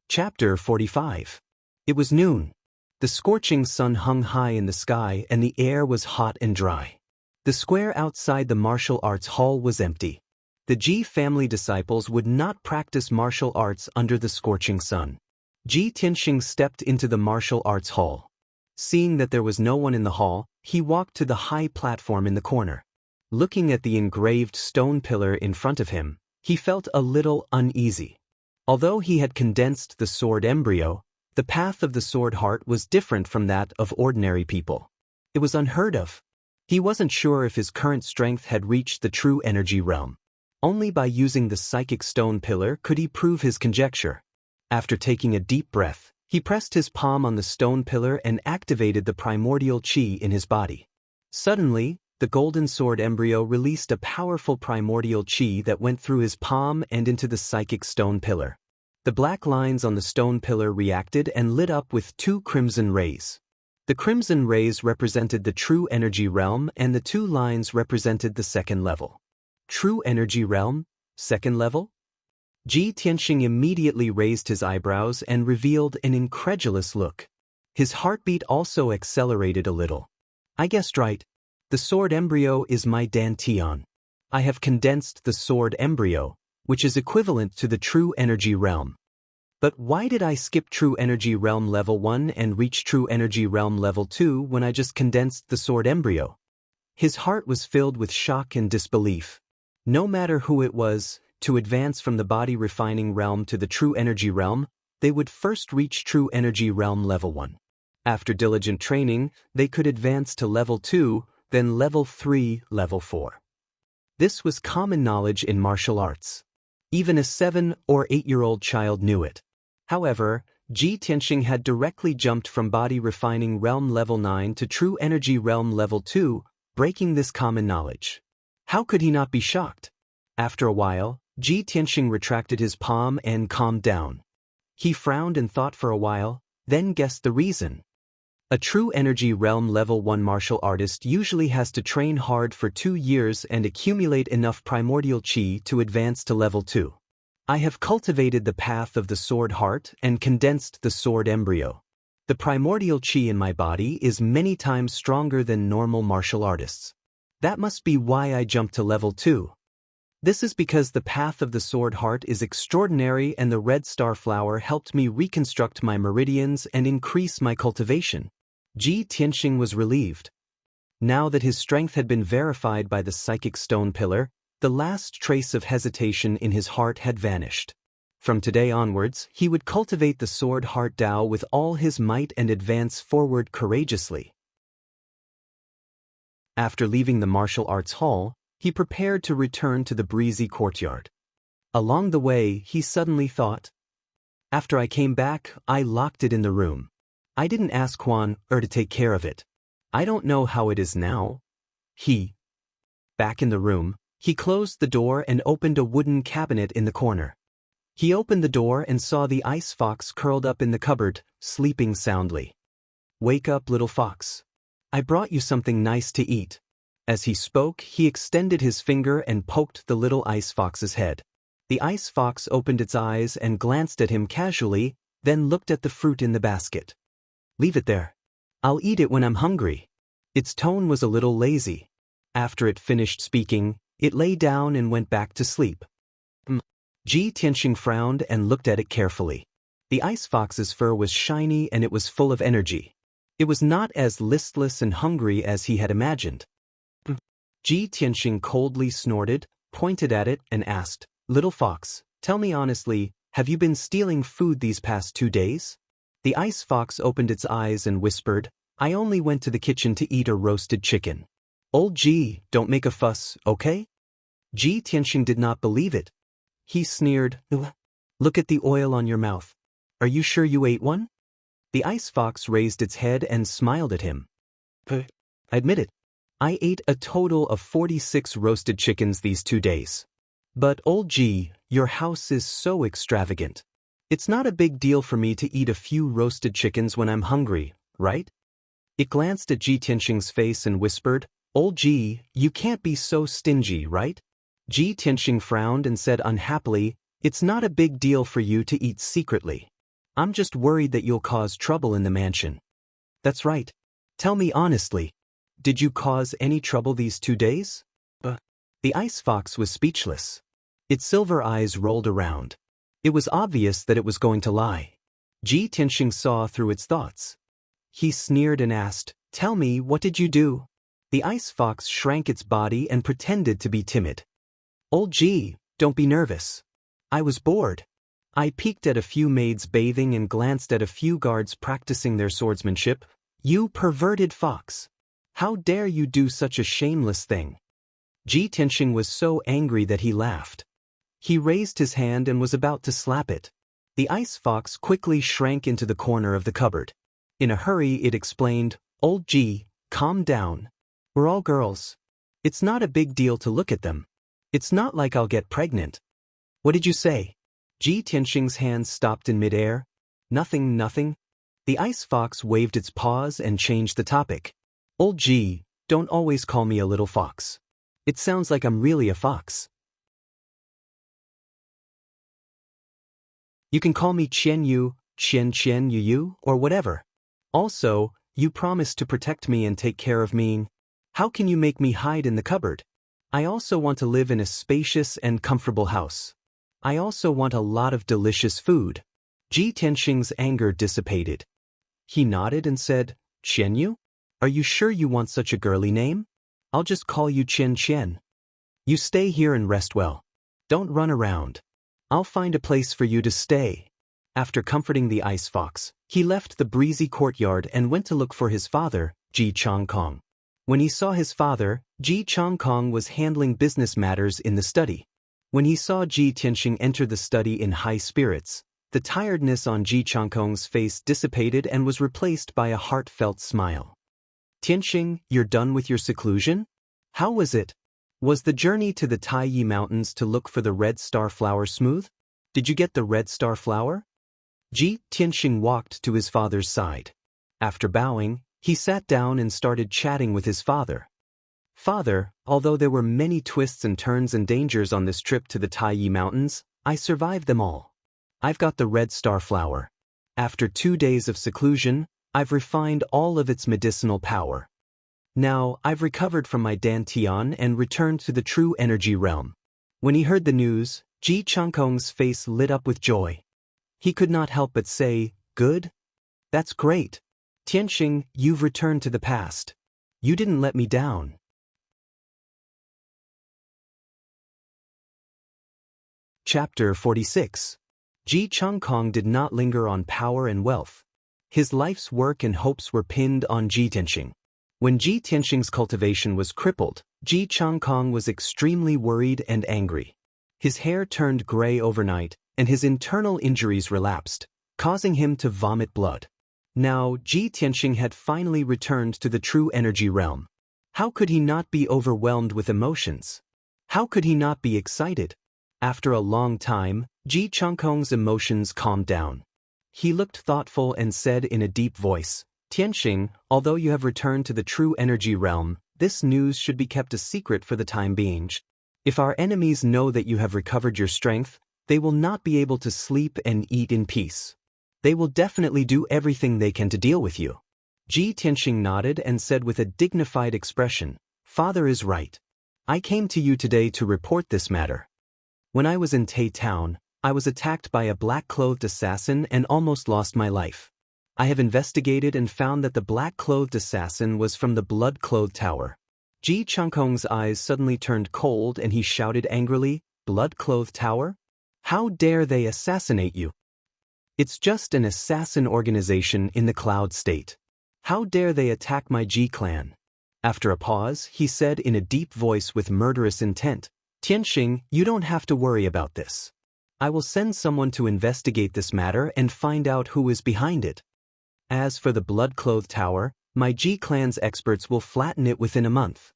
Chapter 45. It was noon. The scorching sun hung high in the sky and the air was hot and dry. The square outside the martial arts hall was empty. The Ji family disciples would not practice martial arts under the scorching sun. Ji Tianxing stepped into the martial arts hall. Seeing that there was no one in the hall, he walked to the high platform in the corner. Looking at the engraved stone pillar in front of him, he felt a little uneasy. Although he had condensed the sword embryo, the path of the sword heart was different from that of ordinary people. It was unheard of. He wasn't sure if his current strength had reached the true energy realm. Only by using the psychic stone pillar could he prove his conjecture. After taking a deep breath, he pressed his palm on the stone pillar and activated the primordial chi in his body. Suddenly, the golden sword embryo released a powerful primordial chi that went through his palm and into the psychic stone pillar. The black lines on the stone pillar reacted and lit up with 2 crimson rays. The crimson rays represented the true energy realm and the 2 lines represented the second level. True energy realm? Second level? Ji Tianxing immediately raised his eyebrows and revealed an incredulous look. His heartbeat also accelerated a little. "I guessed right. The sword embryo is my dantian. I have condensed the sword embryo, which is equivalent to the true energy realm. But why did I skip true energy realm level 1 and reach true energy realm level 2 when I just condensed the sword embryo?" His heart was filled with shock and disbelief. No matter who it was, to advance from the body refining realm to the true energy realm, they would first reach true energy realm level 1. After diligent training, they could advance to level 2, then level 3, level 4. This was common knowledge in martial arts. Even a 7 or 8-year-old child knew it. However, Ji Tianxing had directly jumped from body refining realm level 9 to true energy realm level 2, breaking this common knowledge. How could he not be shocked? After a while, Ji Tianxing retracted his palm and calmed down. He frowned and thought for a while, then guessed the reason. A true energy realm level 1 martial artist usually has to train hard for 2 years and accumulate enough primordial qi to advance to level 2. I have cultivated the path of the sword heart and condensed the sword embryo. The primordial qi in my body is many times stronger than normal martial artists. That must be why I jumped to level 2. This is because the path of the sword heart is extraordinary and the red star flower helped me reconstruct my meridians and increase my cultivation. Ji Tianxing was relieved. Now that his strength had been verified by the psychic stone pillar, the last trace of hesitation in his heart had vanished. From today onwards, he would cultivate the sword heart Tao with all his might and advance forward courageously. After leaving the martial arts hall, he prepared to return to the breezy courtyard. Along the way, he suddenly thought, after I came back, I locked it in the room. I didn't ask Quan to take care of it. I don't know how it is now. Back in the room, he closed the door and opened a wooden cabinet in the corner. He opened the door and saw the ice fox curled up in the cupboard, sleeping soundly. Wake up, little fox. I brought you something nice to eat. As he spoke, he extended his finger and poked the little ice fox's head. The ice fox opened its eyes and glanced at him casually, then looked at the fruit in the basket. Leave it there. I'll eat it when I'm hungry. Its tone was a little lazy. After it finished speaking, it lay down and went back to sleep. Ji Tianxing frowned and looked at it carefully. The ice fox's fur was shiny and it was full of energy. It was not as listless and hungry as he had imagined. Ji Tianxing coldly snorted, pointed at it, and asked, Little fox, tell me honestly, have you been stealing food these past 2 days? The ice fox opened its eyes and whispered, I only went to the kitchen to eat a roasted chicken. Old Ji, don't make a fuss, okay? Ji Tianxing did not believe it. He sneered, Look at the oil on your mouth. Are you sure you ate one? The ice fox raised its head and smiled at him. Admit it. I ate a total of 46 roasted chickens these 2 days. But old Ji, your house is so extravagant. It's not a big deal for me to eat a few roasted chickens when I'm hungry, right? It glanced at Ji Tianxing's face and whispered, Old Ji, you can't be so stingy, right? Ji Tianxing frowned and said unhappily, It's not a big deal for you to eat secretly. I'm just worried that you'll cause trouble in the mansion. That's right. Tell me honestly, did you cause any trouble these 2 days? The ice fox was speechless. Its silver eyes rolled around. It was obvious that it was going to lie. Ji Tianxing saw through its thoughts. He sneered and asked, Tell me, what did you do? The ice fox shrank its body and pretended to be timid. Old Ji, don't be nervous. I was bored. I peeked at a few maids bathing and glanced at a few guards practicing their swordsmanship. You perverted fox. How dare you do such a shameless thing? Ji Tianxing was so angry that he laughed. He raised his hand and was about to slap it. The ice fox quickly shrank into the corner of the cupboard. In a hurry it explained, Old Ji, calm down. We're all girls. It's not a big deal to look at them. It's not like I'll get pregnant. What did you say? Ji Tianxing's hands stopped in midair. Nothing. The ice fox waved its paws and changed the topic. Old Ji, don't always call me a little fox. It sounds like I'm really a fox. You can call me Qian Yu, Qian Yu, or whatever. Also, you promised to protect me and take care of me. How can you make me hide in the cupboard? I also want to live in a spacious and comfortable house. I also want a lot of delicious food. Ji Tianxing's anger dissipated. He nodded and said, Qian Yu? Are you sure you want such a girly name? I'll just call you Qian. You stay here and rest well. Don't run around. I'll find a place for you to stay. After comforting the ice fox, he left the breezy courtyard and went to look for his father, Ji Changkong. When he saw his father, Ji Changkong was handling business matters in the study. When he saw Ji Tianxing enter the study in high spirits, The tiredness on Ji Changkong's face dissipated and was replaced by a heartfelt smile. Tianxing, you're done with your seclusion? How was it? Was the journey to the Taiyi Mountains to look for the red star flower smooth? Did you get the red star flower? Ji Tianxing walked to his father's side. After bowing, he sat down and started chatting with his father. Father, although there were many twists and turns and dangers on this trip to the Taiyi Mountains, I survived them all. I've got the red star flower. After 2 days of seclusion, I've refined all of its medicinal power. Now, I've recovered from my dantian and returned to the true energy realm. When he heard the news, Ji Changkong's face lit up with joy. He could not help but say, "Good? That's great. Tianxing, you've returned to the past. You didn't let me down." Chapter 46. Ji Changkong did not linger on power and wealth. His life's work and hopes were pinned on Ji Tianxing. When Ji Tianxing's cultivation was crippled, Ji Changkong was extremely worried and angry. His hair turned gray overnight, and his internal injuries relapsed, causing him to vomit blood. Now, Ji Tianxing had finally returned to the true energy realm. How could he not be overwhelmed with emotions? How could he not be excited? After a long time, Ji Changkong's emotions calmed down. He looked thoughtful and said in a deep voice, "Tianxing, although you have returned to the true energy realm, this news should be kept a secret for the time being. If our enemies know that you have recovered your strength, they will not be able to sleep and eat in peace. They will definitely do everything they can to deal with you." Ji Tianxing nodded and said with a dignified expression, "Father is right. I came to you today to report this matter. When I was in Tai Town, I was attacked by a black-clothed assassin and almost lost my life. I have investigated and found that the black-clothed assassin was from the blood-clothed tower." Ji Changkong's eyes suddenly turned cold and he shouted angrily, "Blood-clothed tower? How dare they assassinate you? It's just an assassin organization in the cloud state. How dare they attack my Ji clan?" After a pause, he said in a deep voice with murderous intent, "Tianxing, you don't have to worry about this. I will send someone to investigate this matter and find out who is behind it. As for the blood-clothed tower, my Ji clan's experts will flatten it within a month.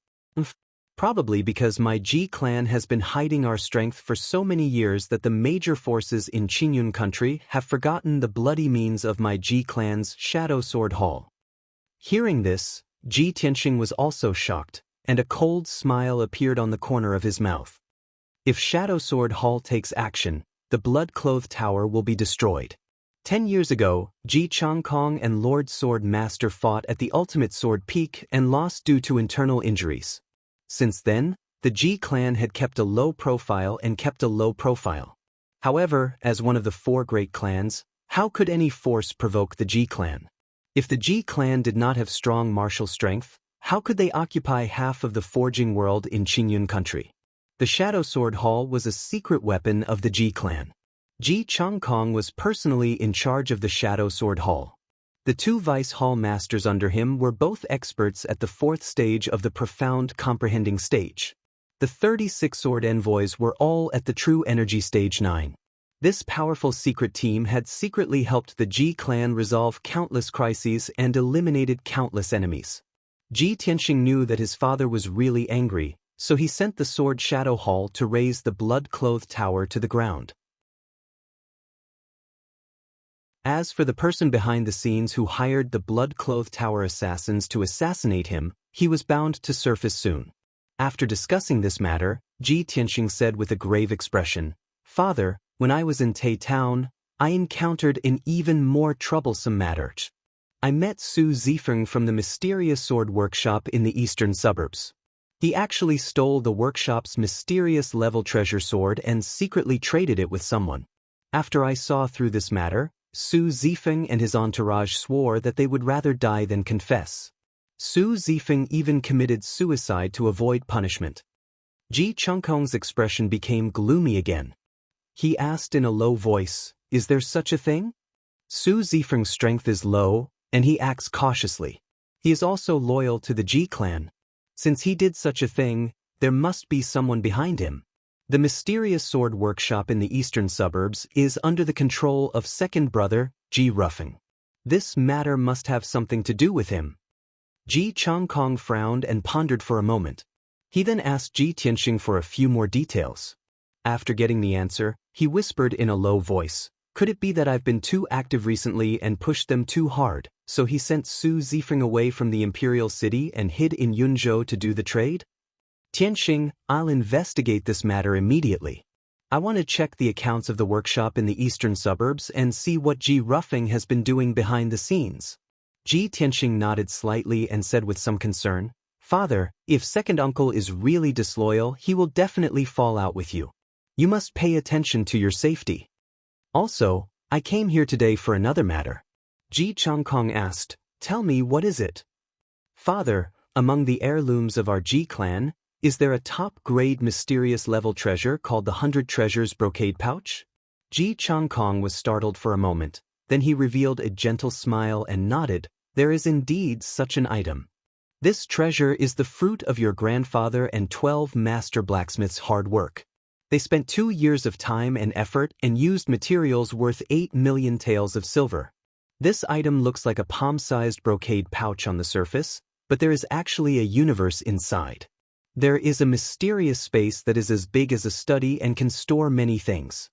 Probably because my Ji clan has been hiding our strength for so many years that the major forces in Qingyun country have forgotten the bloody means of my Ji clan's Shadow Sword Hall." Hearing this, Ji Tianxing was also shocked, and a cold smile appeared on the corner of his mouth. If Shadow Sword Hall takes action, the blood-clothed tower will be destroyed. 10 years ago, Ji Changkong and Lord Sword Master fought at the Ultimate Sword Peak and lost due to internal injuries. Since then, the Ji clan had kept a low profile. However, as one of the 4 great clans, how could any force provoke the Ji clan? If the Ji clan did not have strong martial strength, how could they occupy half of the forging world in Qingyun country? The Shadow Sword Hall was a secret weapon of the Ji clan. Ji Changkong was personally in charge of the Shadow Sword Hall. The 2 vice hall masters under him were both experts at the 4th stage of the profound comprehending stage. The 36 sword envoys were all at the true energy stage 9. This powerful secret team had secretly helped the Ji clan resolve countless crises and eliminated countless enemies. Ji Tianxing knew that his father was really angry, so he sent the Sword Shadow Hall to raise the blood-clothed tower to the ground. As for the person behind the scenes who hired the blood-clothed tower assassins to assassinate him, he was bound to surface soon. After discussing this matter, Ji Tianxing said with a grave expression, "Father, when I was in Tai Town, I encountered an even more troublesome matter. I met Su Zifeng from the mysterious sword workshop in the eastern suburbs. He actually stole the workshop's mysterious level treasure sword and secretly traded it with someone. After I saw through this matter, Su Zifeng and his entourage swore that they would rather die than confess. Su Zifeng even committed suicide to avoid punishment." Ji Changkong's expression became gloomy again. He asked in a low voice, "Is there such a thing?" Su Zifeng's strength is low, and he acts cautiously. He is also loyal to the Ji clan. Since he did such a thing, there must be someone behind him. The mysterious sword workshop in the eastern suburbs is under the control of second brother, Ji Ruffing. This matter must have something to do with him. Ji Changkong frowned and pondered for a moment. He then asked Ji Tianxing for a few more details. After getting the answer, he whispered in a low voice, "Could it be that I've been too active recently and pushed them too hard, so he sent Su Zifeng away from the imperial city and hid in Yunzhou to do the trade?" "Tianxing, I'll investigate this matter immediately. I want to check the accounts of the workshop in the eastern suburbs and see what Ji Ruffing has been doing behind the scenes." Ji Tianxing nodded slightly and said with some concern, "Father, if second uncle is really disloyal, he will definitely fall out with you. You must pay attention to your safety." "Also, I came here today for another matter." Ji Changkong asked, "Tell me, what is it?" "Father, among the heirlooms of our Ji clan, is there a top-grade mysterious level treasure called the 100 Treasures brocade pouch?" Ji Changkong was startled for a moment, then he revealed a gentle smile and nodded, "There is indeed such an item. This treasure is the fruit of your grandfather and 12 master blacksmiths' hard work. They spent 2 years of time and effort and used materials worth 8 million taels of silver. This item looks like a palm-sized brocade pouch on the surface, but there is actually a universe inside. There is a mysterious space that is as big as a study and can store many things.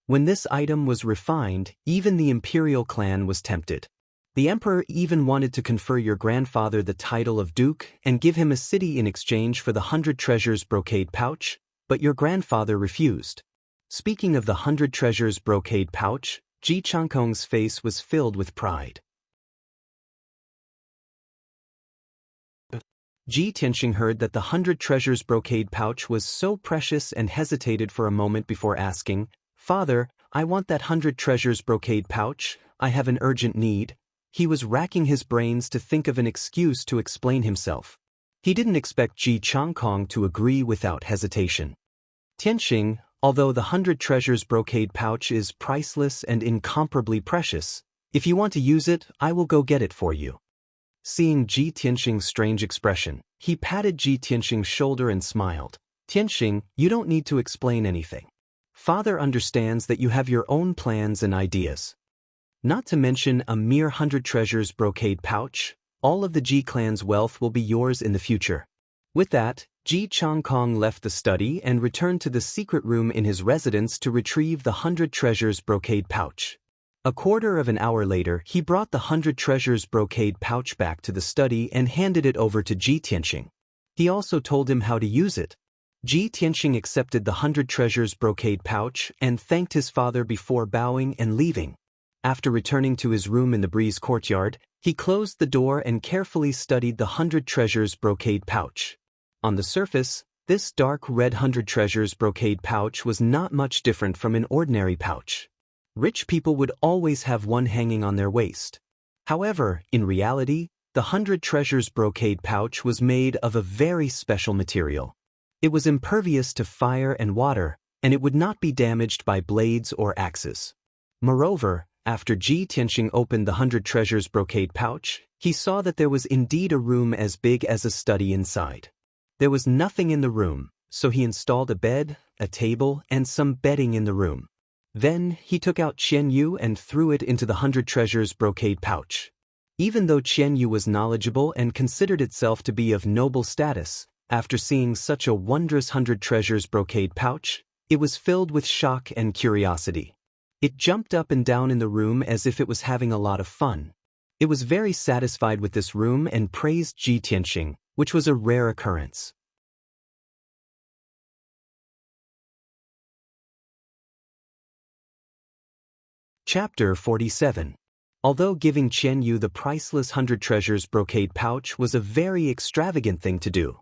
When this item was refined, even the imperial clan was tempted. The emperor even wanted to confer your grandfather the title of duke and give him a city in exchange for the 100 Treasures brocade pouch, but your grandfather refused." Speaking of the 100 Treasures brocade pouch, Ji Changkong's face was filled with pride. Ji Tianxing heard that the 100 Treasures brocade pouch was so precious and hesitated for a moment before asking, "Father, I want that 100 Treasures brocade pouch, I have an urgent need." He was racking his brains to think of an excuse to explain himself. He didn't expect Ji Changkong to agree without hesitation. "Tianxing, although the 100 Treasures brocade pouch is priceless and incomparably precious, if you want to use it, I will go get it for you." Seeing Ji Tianxing's strange expression, he patted Ji Tianxing's shoulder and smiled. "Tianxing, you don't need to explain anything. Father understands that you have your own plans and ideas. Not to mention a mere 100 Treasures brocade pouch, all of the Ji clan's wealth will be yours in the future." With that, Ji Changkong left the study and returned to the secret room in his residence to retrieve the 100 Treasures brocade pouch. A quarter of an hour later, he brought the 100 Treasures brocade pouch back to the study and handed it over to Ji Tianxing. He also told him how to use it. Ji Tianxing accepted the 100 Treasures brocade pouch and thanked his father before bowing and leaving. After returning to his room in the breeze courtyard, he closed the door and carefully studied the 100 Treasures brocade pouch. On the surface, this dark red 100 Treasures brocade pouch was not much different from an ordinary pouch. Rich people would always have one hanging on their waist. However, in reality, the 100 Treasures brocade pouch was made of a very special material. It was impervious to fire and water, and it would not be damaged by blades or axes. Moreover, after Ji Tianxing opened the 100 Treasures brocade pouch, he saw that there was indeed a room as big as a study inside. There was nothing in the room, so he installed a bed, a table, and some bedding in the room. Then, he took out Qian Yu and threw it into the 100 Treasures brocade pouch. Even though Qian Yu was knowledgeable and considered itself to be of noble status, after seeing such a wondrous 100 Treasures brocade pouch, it was filled with shock and curiosity. It jumped up and down in the room as if it was having a lot of fun. It was very satisfied with this room and praised Ji Tianxing, which was a rare occurrence. Chapter 47. Although giving Qian Yu the priceless 100 Treasures brocade pouch was a very extravagant thing to do,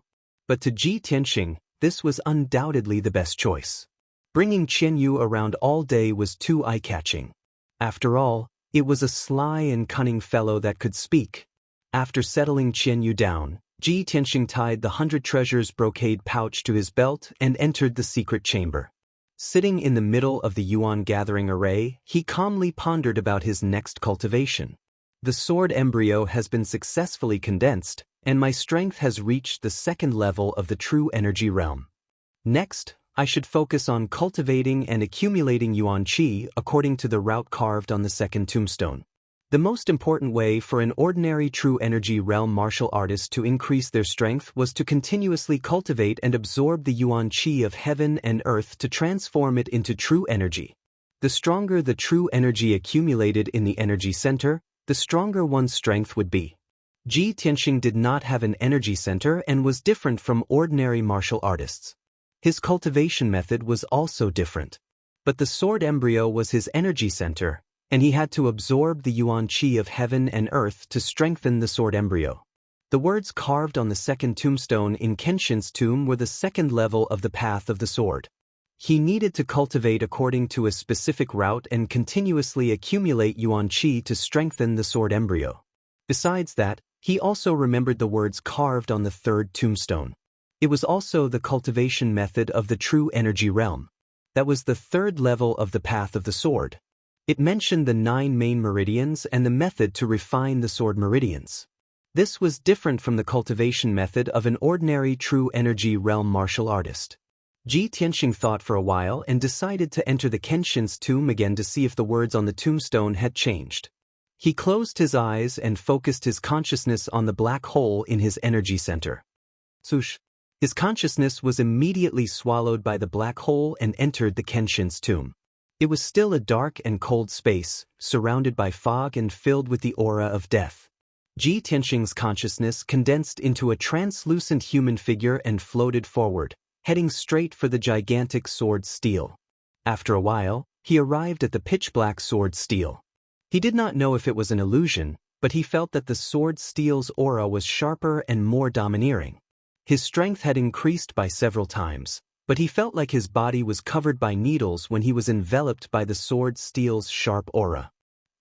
but to Ji Tianxing, this was undoubtedly the best choice. Bringing Qian Yu around all day was too eye-catching. After all, it was a sly and cunning fellow that could speak. After settling Qian Yu down, Ji Tianxing tied the 100 Treasures brocade pouch to his belt and entered the secret chamber. Sitting in the middle of the Yuan gathering array, he calmly pondered about his next cultivation. The sword embryo has been successfully condensed, and my strength has reached the second level of the true energy realm. Next, I should focus on cultivating and accumulating yuan qi according to the route carved on the second tombstone. The most important way for an ordinary true energy realm martial artist to increase their strength was to continuously cultivate and absorb the yuan qi of heaven and earth to transform it into true energy. The stronger the true energy accumulated in the energy center, the stronger one's strength would be. Ji Tianxing did not have an energy center and was different from ordinary martial artists. His cultivation method was also different. But the sword embryo was his energy center, and he had to absorb the yuan qi of heaven and earth to strengthen the sword embryo. The words carved on the second tombstone in Kenshin's tomb were the second level of the path of the sword. He needed to cultivate according to a specific route and continuously accumulate yuan qi to strengthen the sword embryo. Besides that, he also remembered the words carved on the third tombstone. It was also the cultivation method of the true energy realm. That was the third level of the path of the sword. It mentioned the 9 main meridians and the method to refine the sword meridians. This was different from the cultivation method of an ordinary true energy realm martial artist. Ji Tianxing thought for a while and decided to enter the Kenshin's tomb again to see if the words on the tombstone had changed. He closed his eyes and focused his consciousness on the black hole in his energy center. Swoosh! His consciousness was immediately swallowed by the black hole and entered the Kenshin's tomb. It was still a dark and cold space, surrounded by fog and filled with the aura of death. Ji Tianxing's consciousness condensed into a translucent human figure and floated forward, heading straight for the gigantic sword steel. After a while, he arrived at the pitch-black sword steel. He did not know if it was an illusion, but he felt that the sword steel's aura was sharper and more domineering. His strength had increased by several times, but he felt like his body was covered by needles when he was enveloped by the sword steel's sharp aura.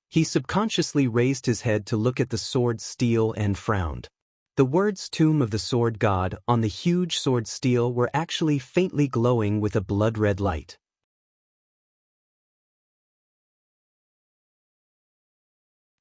He subconsciously raised his head to look at the sword steel and frowned. The words Tomb of the Sword God on the huge sword steel were actually faintly glowing with a blood-red light.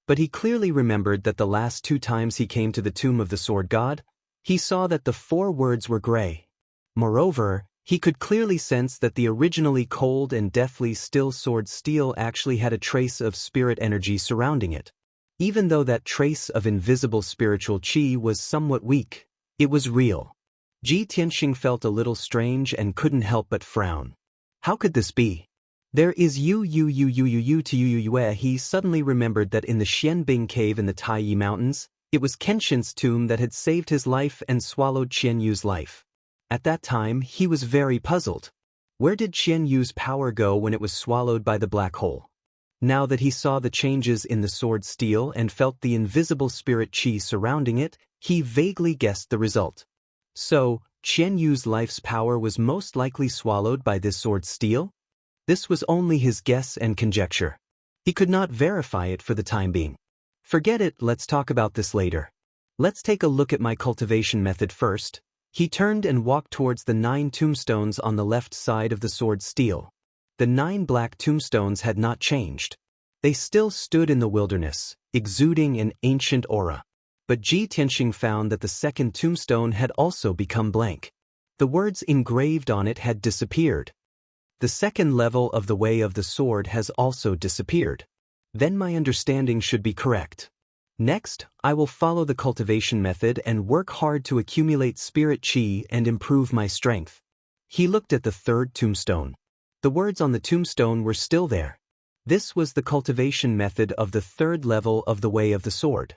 But he clearly remembered that the last 2 times he came to the Tomb of the Sword God, he saw that the 4 words were gray. Moreover, he could clearly sense that the originally cold and deathly still sword steel actually had a trace of spirit energy surrounding it. Even though that trace of invisible spiritual qi was somewhat weak, it was real. Ji Tianxing felt a little strange and couldn't help but frown. How could this be? There is he suddenly remembered that in the Xianbing cave in the Taiyi Mountains, it was Kenshin's tomb that had saved his life and swallowed Qian Yu's life. At that time, he was very puzzled. Where did Qian Yu's power go when it was swallowed by the black hole? Now that he saw the changes in the sword steel and felt the invisible spirit qi surrounding it, he vaguely guessed the result. So, Qian Yu's life's power was most likely swallowed by this sword steel? This was only his guess and conjecture. He could not verify it for the time being. Forget it, let's talk about this later. Let's take a look at my cultivation method first. He turned and walked towards the 9 tombstones on the left side of the sword steel. The 9 black tombstones had not changed. They still stood in the wilderness, exuding an ancient aura. But Ji Tianxing found that the second tombstone had also become blank. The words engraved on it had disappeared. The second level of the way of the sword has also disappeared. Then my understanding should be correct. Next, I will follow the cultivation method and work hard to accumulate spirit qi and improve my strength. He looked at the third tombstone. The words on the tombstone were still there. This was the cultivation method of the third level of the way of the sword.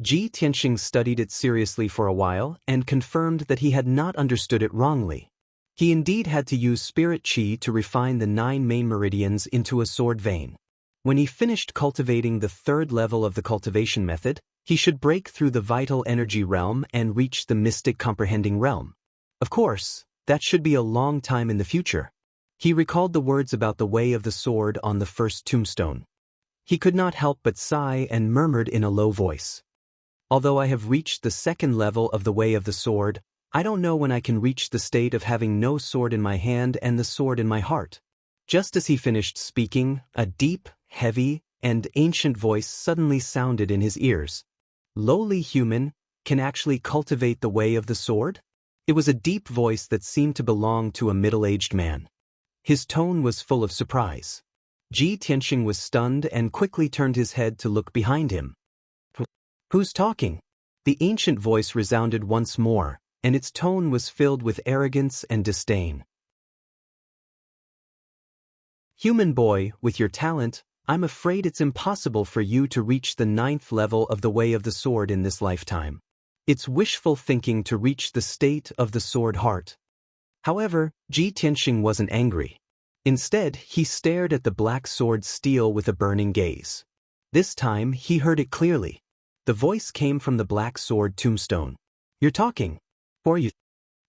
Ji Tianxing studied it seriously for a while and confirmed that he had not understood it wrongly. He indeed had to use spirit qi to refine the 9 main meridians into a sword vein. When he finished cultivating the third level of the cultivation method, he should break through the vital energy realm and reach the mystic comprehending realm. Of course, that should be a long time in the future. He recalled the words about the way of the sword on the first tombstone. He could not help but sigh and murmured in a low voice. Although I have reached the second level of the way of the sword, I don't know when I can reach the state of having no sword in my hand and the sword in my heart. Just as he finished speaking, a deep, heavy, and ancient voice suddenly sounded in his ears. Lowly human, can actually cultivate the way of the sword? It was a deep voice that seemed to belong to a middle-aged man. His tone was full of surprise. Ji Tianxing was stunned and quickly turned his head to look behind him. Who's talking? The ancient voice resounded once more, and its tone was filled with arrogance and disdain. Human boy, with your talent, I'm afraid it's impossible for you to reach the 9th level of the Way of the Sword in this lifetime. It's wishful thinking to reach the state of the sword heart. However, Ji Tianxing wasn't angry. Instead, he stared at the black sword's steel with a burning gaze. This time, he heard it clearly. The voice came from the black sword tombstone. You're talking. Or you.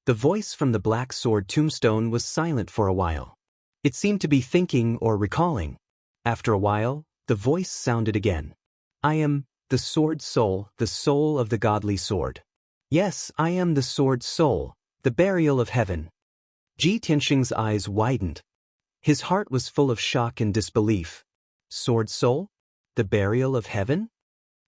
The voice from the black sword tombstone was silent for a while. It seemed to be thinking or recalling. After a while, the voice sounded again. I am the sword soul, the soul of the godly sword. Yes, I am the sword soul, the burial of heaven. Ji Tianxing's eyes widened. His heart was full of shock and disbelief. Sword soul? The burial of heaven?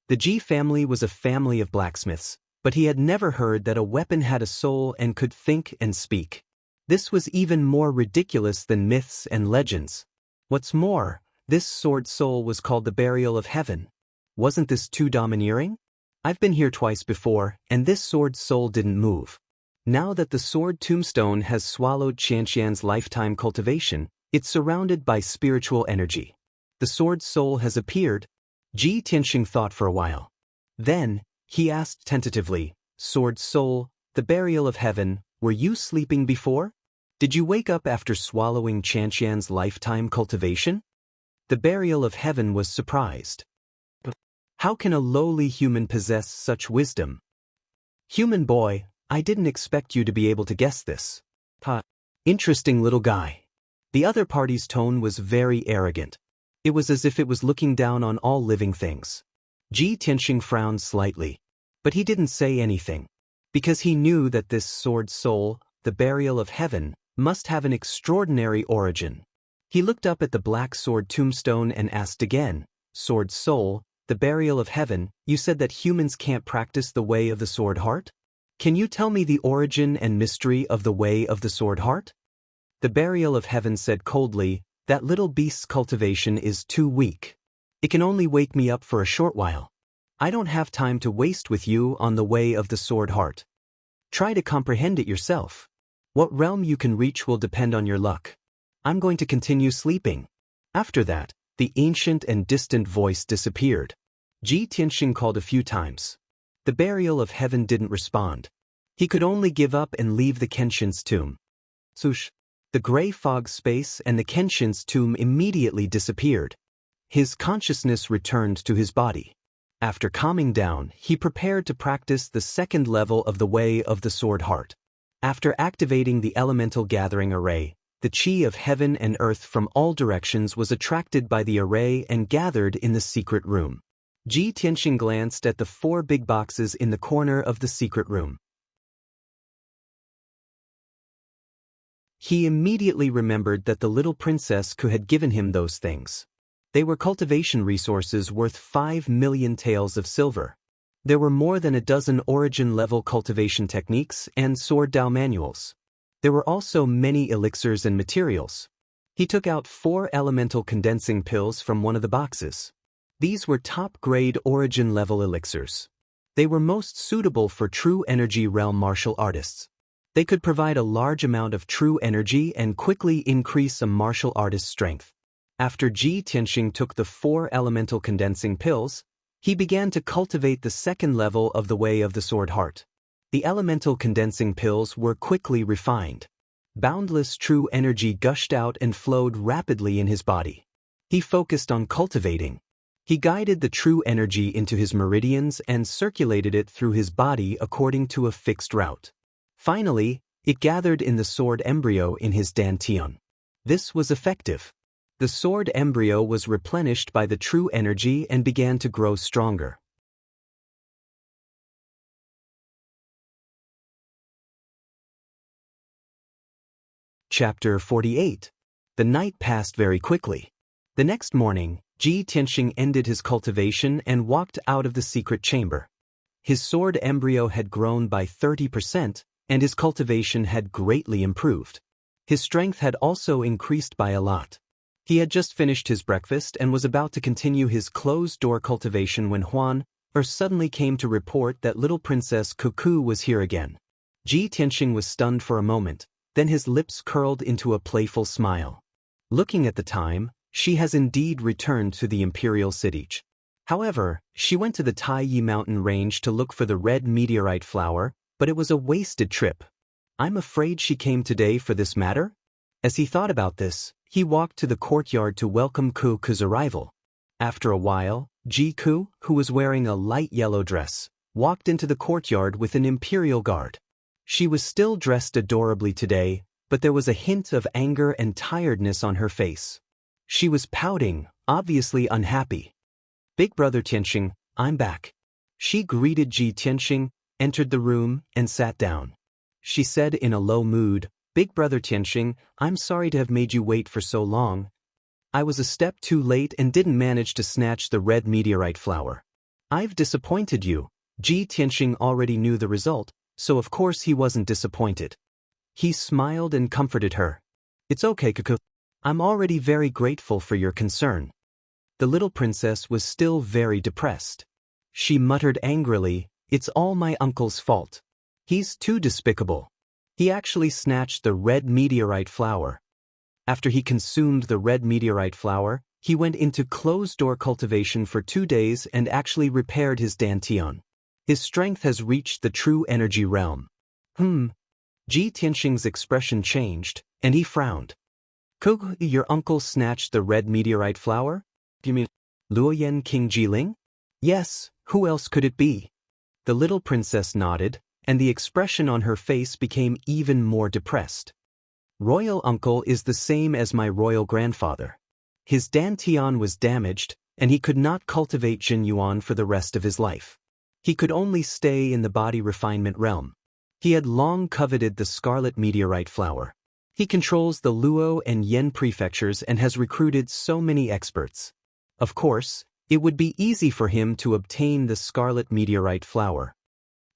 The Ji family was a family of blacksmiths, but he had never heard that a weapon had a soul and could think and speak. This was even more ridiculous than myths and legends. What's more, this sword soul was called the burial of heaven. Wasn't this too domineering? I've been here twice before, and this sword soul didn't move. Now that the sword tombstone has swallowed Xianxian's lifetime cultivation, it's surrounded by spiritual energy. The sword soul has appeared. Ji Tianxing thought for a while. Then, he asked tentatively, Sword soul, the burial of heaven, were you sleeping before? Did you wake up after swallowing Xianxian's lifetime cultivation? The burial of heaven was surprised. How can a lowly human possess such wisdom? Human boy, I didn't expect you to be able to guess this. Interesting little guy. The other party's tone was very arrogant. It was as if it was looking down on all living things. Ji Tianxing frowned slightly. But he didn't say anything. Because he knew that this sword soul, the burial of heaven, must have an extraordinary origin. He looked up at the black sword tombstone and asked again, Sword soul, the burial of heaven, you said that humans can't practice the way of the sword heart? Can you tell me the origin and mystery of the way of the sword heart? The burial of heaven said coldly, that little beast's cultivation is too weak. It can only wake me up for a short while. I don't have time to waste with you on the way of the sword heart. Try to comprehend it yourself. What realm you can reach will depend on your luck. I'm going to continue sleeping. After that, the ancient and distant voice disappeared. Ji Tianxing called a few times. The burial of heaven didn't respond. He could only give up and leave the Kenshin's tomb. Swoosh! The gray fog space and the Kenshin's tomb immediately disappeared. His consciousness returned to his body. After calming down, he prepared to practice the 2nd level of the way of the sword heart. After activating the elemental gathering array, the chi of heaven and earth from all directions was attracted by the array and gathered in the secret room. Ji Tianxing glanced at the 4 big boxes in the corner of the secret room. He immediately remembered that the little princess had given him those things. They were cultivation resources worth 5 million taels of silver. There were more than a dozen origin-level cultivation techniques and sword Dao manuals. There were also many elixirs and materials. He took out 4 elemental condensing pills from one of the boxes. These were top-grade origin-level elixirs. They were most suitable for true energy realm martial artists. They could provide a large amount of true energy and quickly increase a martial artist's strength. After Ji Tianxing took the 4 elemental condensing pills, he began to cultivate the 2nd level of the way of the sword heart. The elemental condensing pills were quickly refined. Boundless true energy gushed out and flowed rapidly in his body. He focused on cultivating. He guided the true energy into his meridians and circulated it through his body according to a fixed route. Finally, it gathered in the sword embryo in his dantian. This was effective. The sword embryo was replenished by the true energy and began to grow stronger. Chapter 48. The night passed very quickly. The next morning, Ji Tianxing ended his cultivation and walked out of the secret chamber. His sword embryo had grown by 30%, and his cultivation had greatly improved. His strength had also increased by a lot. He had just finished his breakfast and was about to continue his closed-door cultivation when Huan suddenly came to report that little Princess Cuckoo was here again. Ji Tianxing was stunned for a moment, then his lips curled into a playful smile. Looking at the time, she has indeed returned to the imperial city. However, she went to the Taiyi mountain range to look for the red meteorite flower, but it was a wasted trip. I'm afraid she came today for this matter? As he thought about this, he walked to the courtyard to welcome Ku's arrival. After a while, Ji Ku, who was wearing a light yellow dress, walked into the courtyard with an imperial guard. She was still dressed adorably today, but there was a hint of anger and tiredness on her face. She was pouting, obviously unhappy. Big brother Tianxing, I'm back. She greeted Ji Tianxing, entered the room, and sat down. She said in a low mood, Big brother Tianxing, I'm sorry to have made you wait for so long. I was a step too late and didn't manage to snatch the red meteorite flower. I've disappointed you. Ji Tianxing already knew the result, so of course he wasn't disappointed. He smiled and comforted her. It's okay, Cuckoo. I'm already very grateful for your concern. The little princess was still very depressed. She muttered angrily, It's all my uncle's fault. He's too despicable. He actually snatched the red meteorite flower. After he consumed the red meteorite flower, he went into closed-door cultivation for 2 days and actually repaired his dantian. His strength has reached the true energy realm. Ji Tianxing's expression changed, and he frowned. Your uncle snatched the red meteorite flower? You mean Luoyan King Jiling? Yes, who else could it be? The little princess nodded, and the expression on her face became even more depressed. Royal uncle is the same as my royal grandfather. His dantian was damaged, and he could not cultivate Jinyuan for the rest of his life. He could only stay in the body refinement realm. He had long coveted the scarlet meteorite flower. He controls the Luo and Yen prefectures and has recruited so many experts. Of course, it would be easy for him to obtain the scarlet meteorite flower.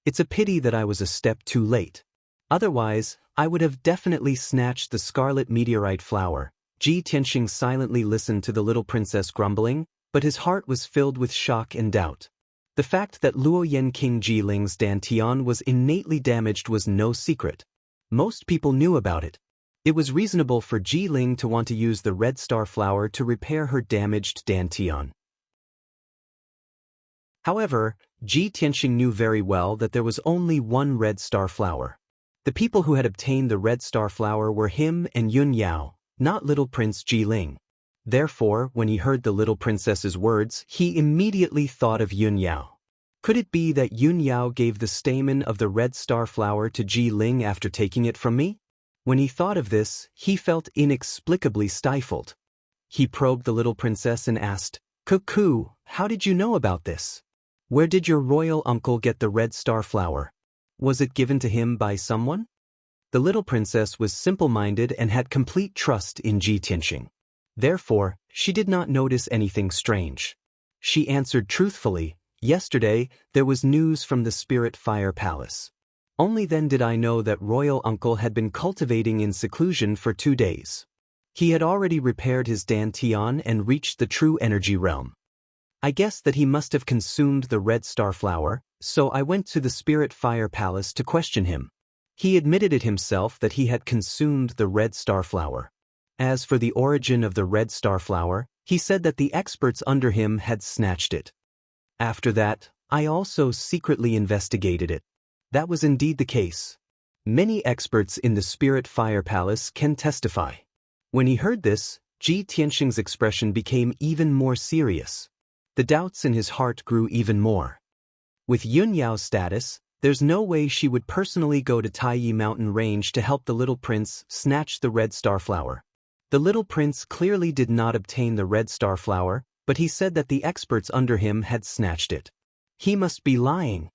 It's a pity that I was a step too late. Otherwise, I would have definitely snatched the scarlet meteorite flower. Ji Tianxing silently listened to the little princess grumbling, but his heart was filled with shock and doubt. The fact that Luoyan King Jiling's dantian was innately damaged was no secret. Most people knew about it. It was reasonable for Jiling to want to use the red star flower to repair her damaged dantian. However, Ji Tianxing knew very well that there was only one red star flower. The people who had obtained the red star flower were him and Yun Yao, not little Prince Jiling. Therefore, when he heard the little princess's words, he immediately thought of Yun Yao. Could it be that Yun Yao gave the stamen of the red star flower to Jiling after taking it from me? When he thought of this, he felt inexplicably stifled. He probed the little princess and asked, Cuckoo, how did you know about this? Where did your royal uncle get the red star flower? Was it given to him by someone? The little princess was simple-minded and had complete trust in Ji Tianxing. Therefore, she did not notice anything strange. She answered truthfully, Yesterday, there was news from the Spirit Fire Palace. Only then did I know that royal uncle had been cultivating in seclusion for 2 days. He had already repaired his dantian and reached the true energy realm. I guessed that he must have consumed the red star flower, so I went to the Spirit Fire Palace to question him. He admitted it himself that he had consumed the red star flower. As for the origin of the red star flower, he said that the experts under him had snatched it. After that, I also secretly investigated it. That was indeed the case. Many experts in the Spirit Fire Palace can testify. When he heard this, Ji Tianxing's expression became even more serious. The doubts in his heart grew even more. With Yun Yao's status, there's no way she would personally go to Taiyi Mountain Range to help the little prince snatch the red star flower. The little prince clearly did not obtain the red star flower, but he said that the experts under him had snatched it. He must be lying.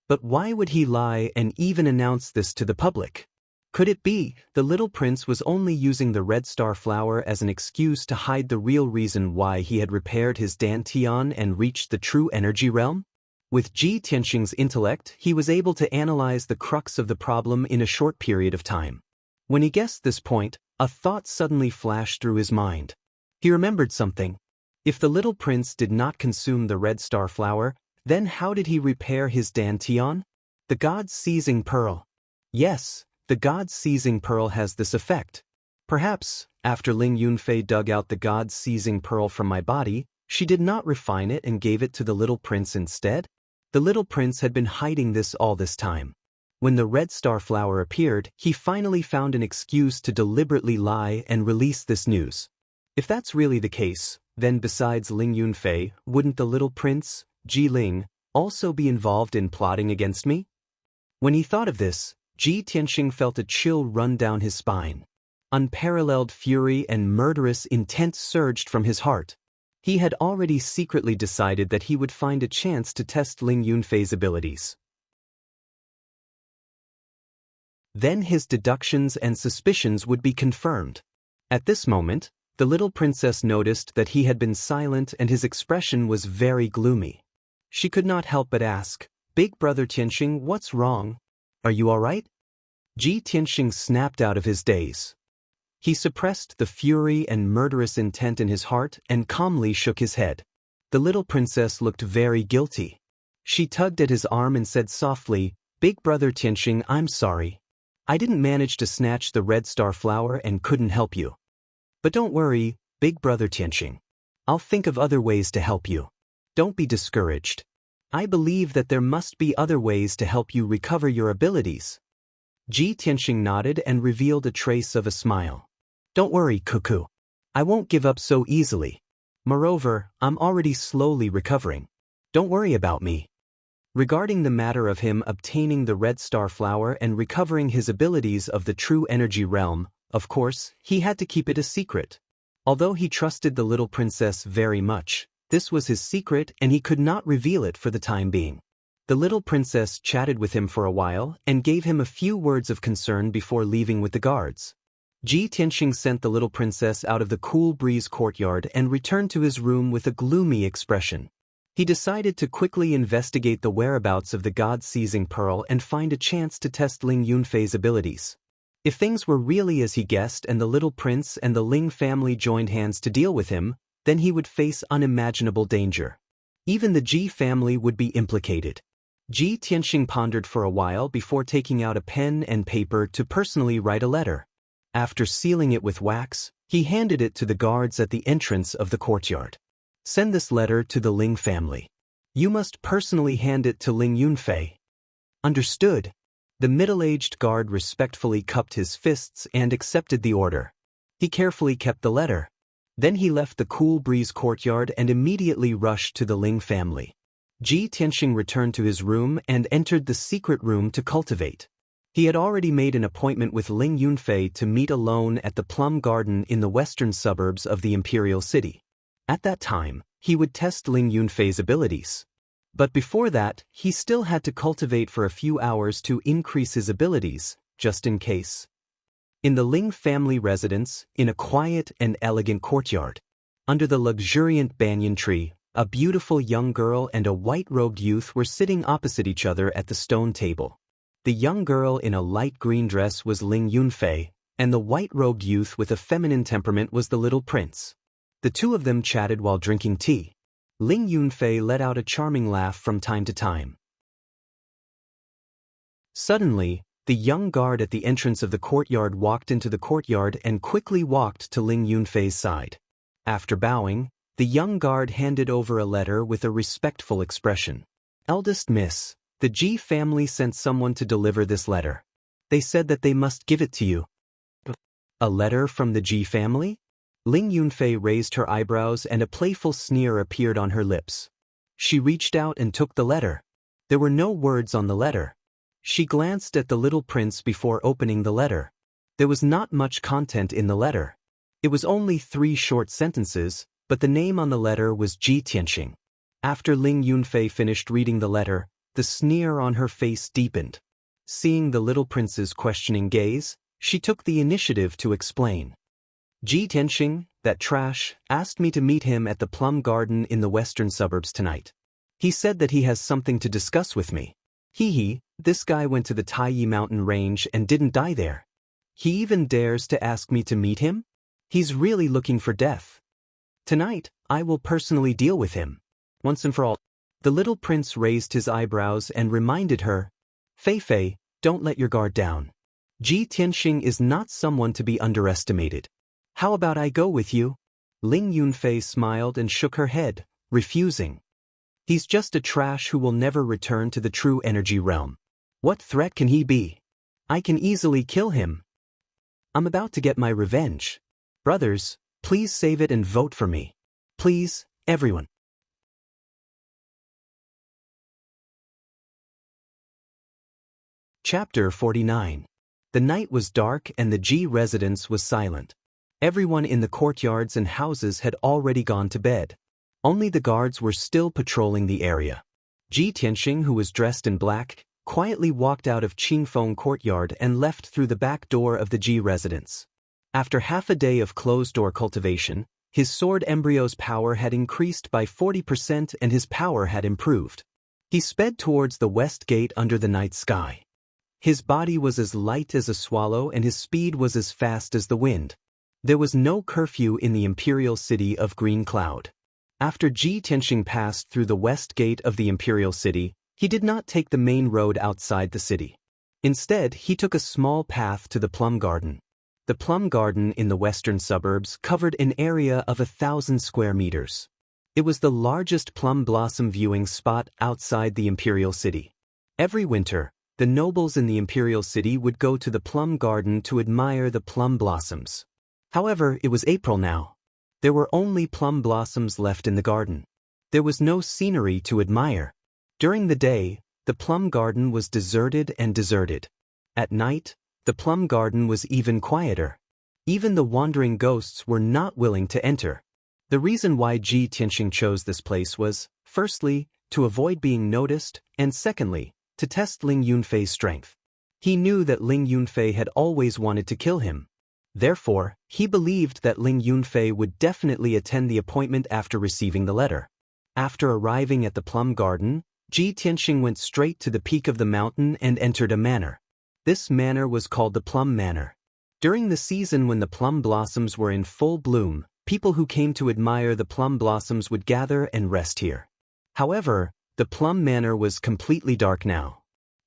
But why would he lie and even announce this to the public? Could it be the little prince was only using the red star flower as an excuse to hide the real reason why he had repaired his dantian and reached the true energy realm? With Ji Tianxing's intellect, he was able to analyze the crux of the problem in a short period of time. When he guessed this point, a thought suddenly flashed through his mind. He remembered something. If the little prince did not consume the red star flower, then how did he repair his dantian? The god's seizing pearl. Yes, the god's seizing pearl has this effect. Perhaps, after Ling Yunfei dug out the god's seizing pearl from my body, she did not refine it and gave it to the little prince instead? The little prince had been hiding this all this time. When the red star flower appeared, he finally found an excuse to deliberately lie and release this news. If that's really the case, then besides Ling Yunfei, wouldn't the little prince, Ji Ling, also be involved in plotting against me? When he thought of this, Ji Tianxing felt a chill run down his spine. Unparalleled fury and murderous intent surged from his heart. He had already secretly decided that he would find a chance to test Ling Yunfei's abilities. Then his deductions and suspicions would be confirmed. At this moment, the little princess noticed that he had been silent and his expression was very gloomy. She could not help but ask, "Big brother Tianxing, what's wrong? Are you all right?" Ji Tianxing snapped out of his daze. He suppressed the fury and murderous intent in his heart and calmly shook his head. The little princess looked very guilty. She tugged at his arm and said softly, "Big brother Tianxing, I'm sorry. I didn't manage to snatch the red star flower and couldn't help you. But don't worry, big brother Tianxing. I'll think of other ways to help you. Don't be discouraged. I believe that there must be other ways to help you recover your abilities." Ji Tianxing nodded and revealed a trace of a smile. "Don't worry, Cuckoo. I won't give up so easily. Moreover, I'm already slowly recovering. Don't worry about me." Regarding the matter of him obtaining the red star flower and recovering his abilities of the true energy realm, of course, he had to keep it a secret. Although he trusted the little princess very much, this was his secret and he could not reveal it for the time being. The little princess chatted with him for a while and gave him a few words of concern before leaving with the guards. Ji Tianxing sent the little princess out of the cool breeze courtyard and returned to his room with a gloomy expression. He decided to quickly investigate the whereabouts of the god-seizing pearl and find a chance to test Ling Yunfei's abilities. If things were really as he guessed and the little prince and the Ling family joined hands to deal with him, then he would face unimaginable danger. Even the Ji family would be implicated. Ji Tianxing pondered for a while before taking out a pen and paper to personally write a letter. After sealing it with wax, he handed it to the guards at the entrance of the courtyard. "Send this letter to the Ling family. You must personally hand it to Ling Yunfei." "Understood." The middle-aged guard respectfully cupped his fists and accepted the order. He carefully kept the letter. Then he left the cool breeze courtyard and immediately rushed to the Ling family. Ji Tianxing returned to his room and entered the secret room to cultivate. He had already made an appointment with Ling Yunfei to meet alone at the plum garden in the western suburbs of the imperial city. At that time, he would test Ling Yunfei's abilities. But before that, he still had to cultivate for a few hours to increase his abilities, just in case. In the Ling family residence, in a quiet and elegant courtyard, under the luxuriant banyan tree, a beautiful young girl and a white-robed youth were sitting opposite each other at the stone table. The young girl in a light green dress was Ling Yunfei, and the white-robed youth with a feminine temperament was the little prince. The two of them chatted while drinking tea. Ling Yunfei let out a charming laugh from time to time. Suddenly, the young guard at the entrance of the courtyard walked into the courtyard and quickly walked to Ling Yunfei's side. After bowing, the young guard handed over a letter with a respectful expression. "Eldest Miss, the Ji family sent someone to deliver this letter. They said that they must give it to you." "A letter from the Ji family?" Ling Yunfei raised her eyebrows and a playful sneer appeared on her lips. She reached out and took the letter. There were no words on the letter. She glanced at the little prince before opening the letter. There was not much content in the letter. It was only 3 short sentences, but the name on the letter was Ji Tianxing. After Ling Yunfei finished reading the letter, the sneer on her face deepened. Seeing the little prince's questioning gaze, she took the initiative to explain. "Ji Tianxing, that trash, asked me to meet him at the plum garden in the western suburbs tonight. He said that he has something to discuss with me. Hee, this guy went to the Taiyi mountain range and didn't die there. He even dares to ask me to meet him? He's really looking for death. Tonight, I will personally deal with him. Once and for all. The little prince raised his eyebrows and reminded her, Fei, don't let your guard down. Ji Tianxing is not someone to be underestimated. How about I go with you? Ling Yunfei smiled and shook her head, refusing. He's just a trash who will never return to the true energy realm. What threat can he be? I can easily kill him. I'm about to get my revenge. Brothers, please save it and vote for me. Please, everyone. Chapter 49. The night was dark and the Ji residence was silent. Everyone in the courtyards and houses had already gone to bed. Only the guards were still patrolling the area. Ji Tianxing, who was dressed in black, quietly walked out of Qingfeng courtyard and left through the back door of the Ji residence. After half a day of closed-door cultivation, his sword embryo's power had increased by 40% and his power had improved. He sped towards the west gate under the night sky. His body was as light as a swallow and his speed was as fast as the wind. There was no curfew in the imperial city of Green Cloud. After Ji Tianxing passed through the west gate of the imperial city, he did not take the main road outside the city. Instead, he took a small path to the plum garden. The plum garden in the western suburbs covered an area of 1,000 square meters. It was the largest plum blossom viewing spot outside the imperial city. Every winter, the nobles in the imperial city would go to the plum garden to admire the plum blossoms. However, it was April now. There were only plum blossoms left in the garden. There was no scenery to admire. During the day, the plum garden was deserted and deserted. At night, the plum garden was even quieter. Even the wandering ghosts were not willing to enter. The reason why Ji Tianxing chose this place was, firstly, to avoid being noticed, and secondly, to test Ling Yunfei's strength. He knew that Ling Yunfei had always wanted to kill him. Therefore, he believed that Ling Yunfei would definitely attend the appointment after receiving the letter. After arriving at the plum garden, Ji Tianxing went straight to the peak of the mountain and entered a manor. This manor was called the Plum Manor. During the season when the plum blossoms were in full bloom, people who came to admire the plum blossoms would gather and rest here. However, the Plum Manor was completely dark now.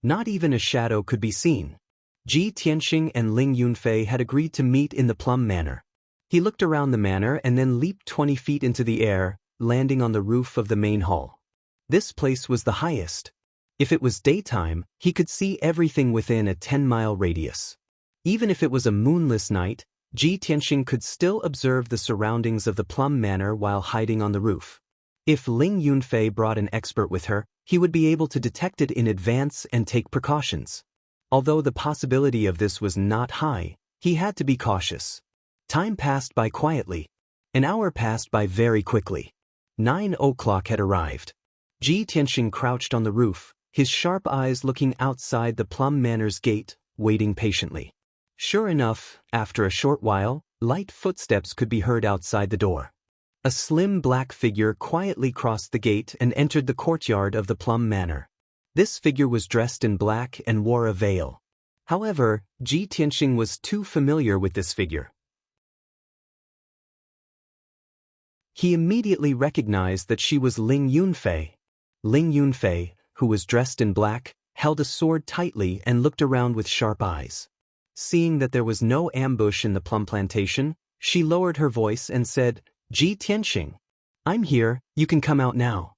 Not even a shadow could be seen. Ji Tianxing and Ling Yunfei had agreed to meet in the Plum Manor. He looked around the manor and then leaped 20 feet into the air, landing on the roof of the main hall. This place was the highest. If it was daytime, he could see everything within a 10-mile radius. Even if it was a moonless night, Ji Tianxing could still observe the surroundings of the Plum Manor while hiding on the roof. If Ling Yunfei brought an expert with her, he would be able to detect it in advance and take precautions. Although the possibility of this was not high, he had to be cautious. Time passed by quietly. An hour passed by very quickly. 9 o'clock had arrived. Ji Tianxing crouched on the roof, his sharp eyes looking outside the Plum Manor's gate, waiting patiently. Sure enough, after a short while, light footsteps could be heard outside the door. A slim black figure quietly crossed the gate and entered the courtyard of the Plum Manor. This figure was dressed in black and wore a veil. However, Ji Tianxing was too familiar with this figure. He immediately recognized that she was Ling Yunfei. Ling Yunfei, who was dressed in black, held a sword tightly and looked around with sharp eyes. Seeing that there was no ambush in the plum plantation, she lowered her voice and said, Ji Tianxing, I'm here, you can come out now.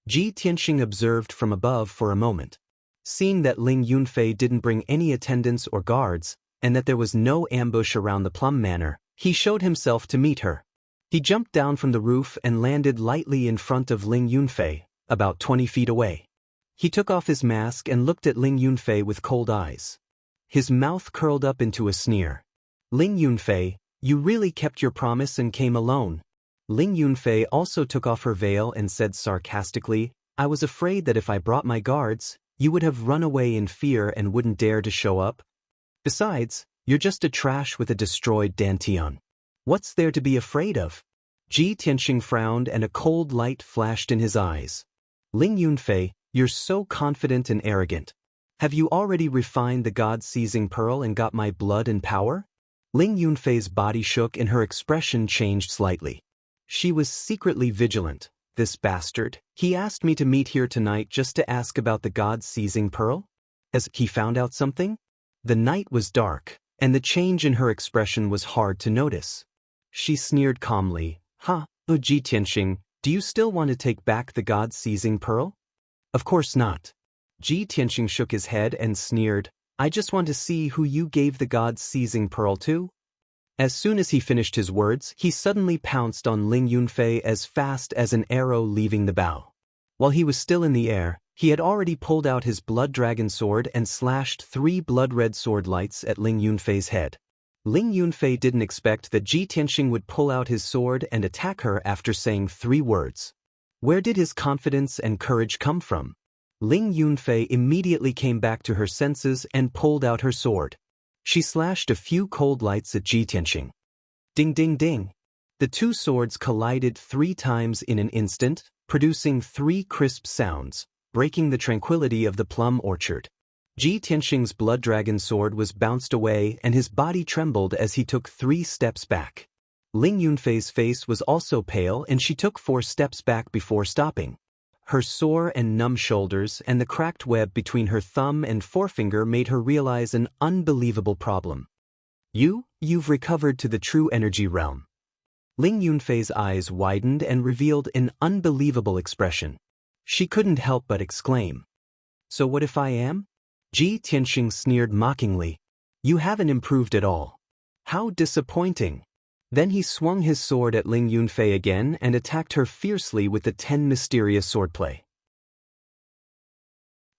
Ji Tianxing observed from above for a moment. Seeing that Ling Yunfei didn't bring any attendants or guards, and that there was no ambush around the Plum Manor, he showed himself to meet her. He jumped down from the roof and landed lightly in front of Ling Yunfei, about 20 feet away. He took off his mask and looked at Ling Yunfei with cold eyes. His mouth curled up into a sneer. Ling Yunfei, you really kept your promise and came alone. Ling Yunfei also took off her veil and said sarcastically, I was afraid that if I brought my guards, you would have run away in fear and wouldn't dare to show up. Besides, you're just a trash with a destroyed dantian. What's there to be afraid of? Ji Tianxing frowned and a cold light flashed in his eyes. Ling Yunfei, you're so confident and arrogant. Have you already refined the God-seizing pearl and got my blood and power? Ling Yunfei's body shook and her expression changed slightly. She was secretly vigilant. This bastard, he asked me to meet here tonight just to ask about the God-seizing pearl? Has he found out something? The night was dark, and the change in her expression was hard to notice. She sneered calmly. Ji Tianxing, do you still want to take back the God-seizing pearl? Of course not. Ji Tianxing shook his head and sneered. I just want to see who you gave the God-seizing pearl to. As soon as he finished his words, he suddenly pounced on Ling Yunfei as fast as an arrow leaving the bow. While he was still in the air, he had already pulled out his blood dragon sword and slashed 3 blood-red sword lights at Ling Yunfei's head. Ling Yunfei didn't expect that Ji Tianxing would pull out his sword and attack her after saying 3 words. Where did his confidence and courage come from? Ling Yunfei immediately came back to her senses and pulled out her sword. She slashed a few cold lights at Ji Tianxing. Ding ding ding. The 2 swords collided 3 times in an instant, producing 3 crisp sounds, breaking the tranquility of the plum orchard. Ji Tianxing's blood dragon sword was bounced away and his body trembled as he took 3 steps back. Ling Yunfei's face was also pale and she took 4 steps back before stopping. Her sore and numb shoulders and the cracked web between her thumb and forefinger made her realize an unbelievable problem. You've recovered to the true energy realm. Ling Yunfei's eyes widened and revealed an unbelievable expression. She couldn't help but exclaim. So what if I am? Ji Tianxing sneered mockingly. You haven't improved at all. How disappointing. Then he swung his sword at Ling Yunfei again and attacked her fiercely with the 10 mysterious swordplay.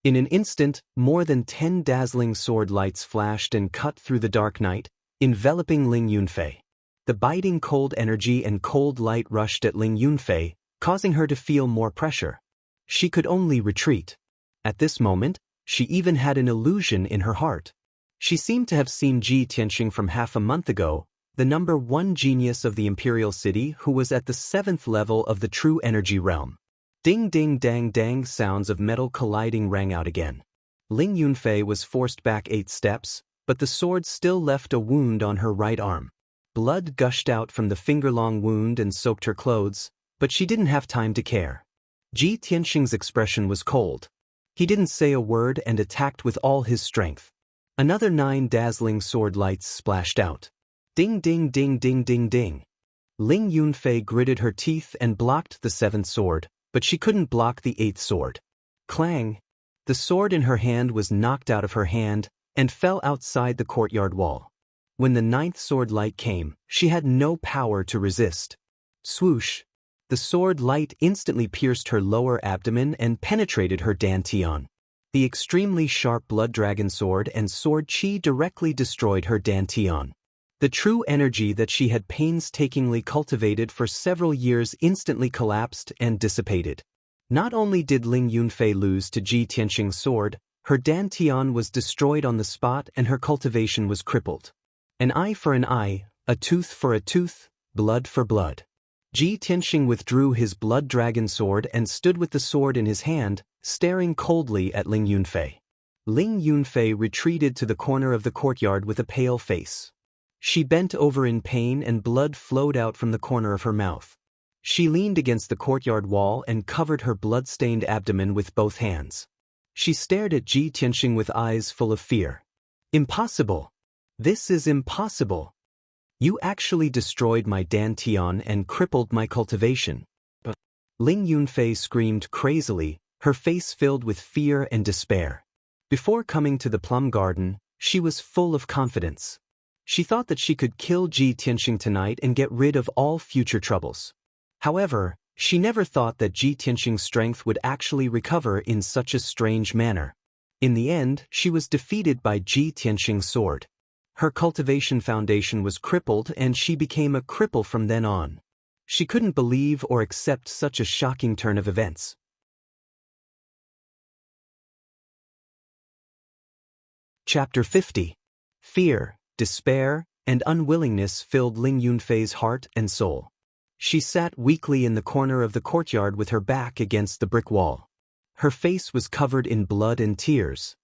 In an instant, more than 10 dazzling sword lights flashed and cut through the dark night, enveloping Ling Yunfei. The biting cold energy and cold light rushed at Ling Yunfei, causing her to feel more pressure. She could only retreat. At this moment, she even had an illusion in her heart. She seemed to have seen Ji Tianxing from half a month ago, the number 1 genius of the Imperial City who was at the 7th level of the true energy realm. Ding ding dang dang sounds of metal colliding rang out again. Ling Yunfei was forced back 8 steps, but the sword still left a wound on her right arm. Blood gushed out from the finger-long wound and soaked her clothes, but she didn't have time to care. Ji Tianxing's expression was cold. He didn't say a word and attacked with all his strength. Another 9 dazzling sword lights splashed out. Ding ding ding ding ding ding. Ling Yunfei gritted her teeth and blocked the 7th sword, but she couldn't block the 8th sword. Clang! The sword in her hand was knocked out of her hand and fell outside the courtyard wall. When the 9th sword light came, she had no power to resist. Swoosh! The sword light instantly pierced her lower abdomen and penetrated her dantian. The extremely sharp blood dragon sword and sword chi directly destroyed her dantian. The true energy that she had painstakingly cultivated for several years instantly collapsed and dissipated. Not only did Ling Yunfei lose to Ji Tianxing's sword, her dantian was destroyed on the spot and her cultivation was crippled. An eye for an eye, a tooth for a tooth, blood for blood. Ji Tianxing withdrew his blood dragon sword and stood with the sword in his hand, staring coldly at Ling Yunfei. Ling Yunfei retreated to the corner of the courtyard with a pale face. She bent over in pain and blood flowed out from the corner of her mouth. She leaned against the courtyard wall and covered her blood-stained abdomen with both hands. She stared at Ji Tianxing with eyes full of fear. Impossible! This is impossible! You actually destroyed my dantian and crippled my cultivation. Ling Yunfei screamed crazily, her face filled with fear and despair. Before coming to the plum garden, she was full of confidence. She thought that she could kill Ji Tianxing tonight and get rid of all future troubles. However, she never thought that Ji Tianxing's strength would actually recover in such a strange manner. In the end, she was defeated by Ji Tianxing's sword. Her cultivation foundation was crippled and she became a cripple from then on. She couldn't believe or accept such a shocking turn of events. Chapter 50. Fear, despair, and unwillingness filled Ling Yunfei's heart and soul. She sat weakly in the corner of the courtyard with her back against the brick wall. Her face was covered in blood and tears.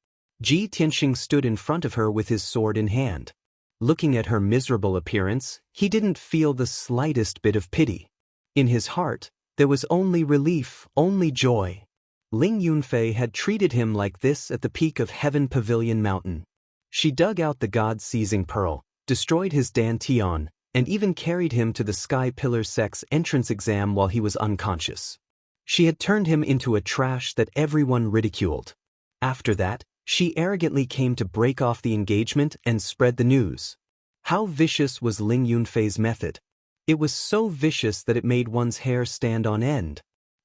Ji Tianxing stood in front of her with his sword in hand. Looking at her miserable appearance, he didn't feel the slightest bit of pity. In his heart, there was only relief, only joy. Ling Yunfei had treated him like this at the peak of Heaven Pavilion Mountain. She dug out the God-seizing pearl, destroyed his dantian, and even carried him to the Sky Pillar Sect's entrance exam while he was unconscious. She had turned him into a trash that everyone ridiculed. After that, she arrogantly came to break off the engagement and spread the news. How vicious was Ling Yunfei's method? It was so vicious that it made one's hair stand on end.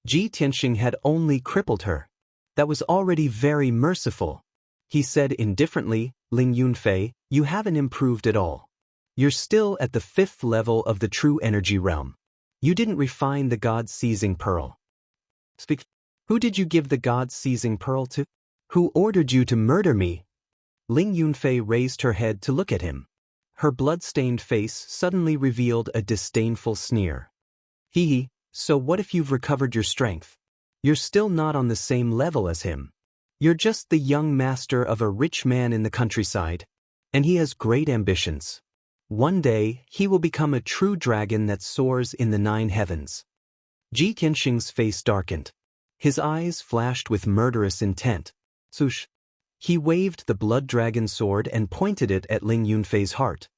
Ji Tianxing had only crippled her. That was already very merciful. He said indifferently, Ling Yunfei, you haven't improved at all. You're still at the 5th level of the true energy realm. You didn't refine the God-seizing pearl. Speak. Who did you give the God-seizing pearl to? Who ordered you to murder me? Ling Yunfei raised her head to look at him. Her blood-stained face suddenly revealed a disdainful sneer. Hee, so what if you've recovered your strength? You're still not on the same level as him. You're just the young master of a rich man in the countryside, and he has great ambitions. One day, he will become a true dragon that soars in the 9 heavens. Ji Tianxing's face darkened. His eyes flashed with murderous intent. Swoosh. He waved the blood dragon sword and pointed it at Ling Yunfei's heart.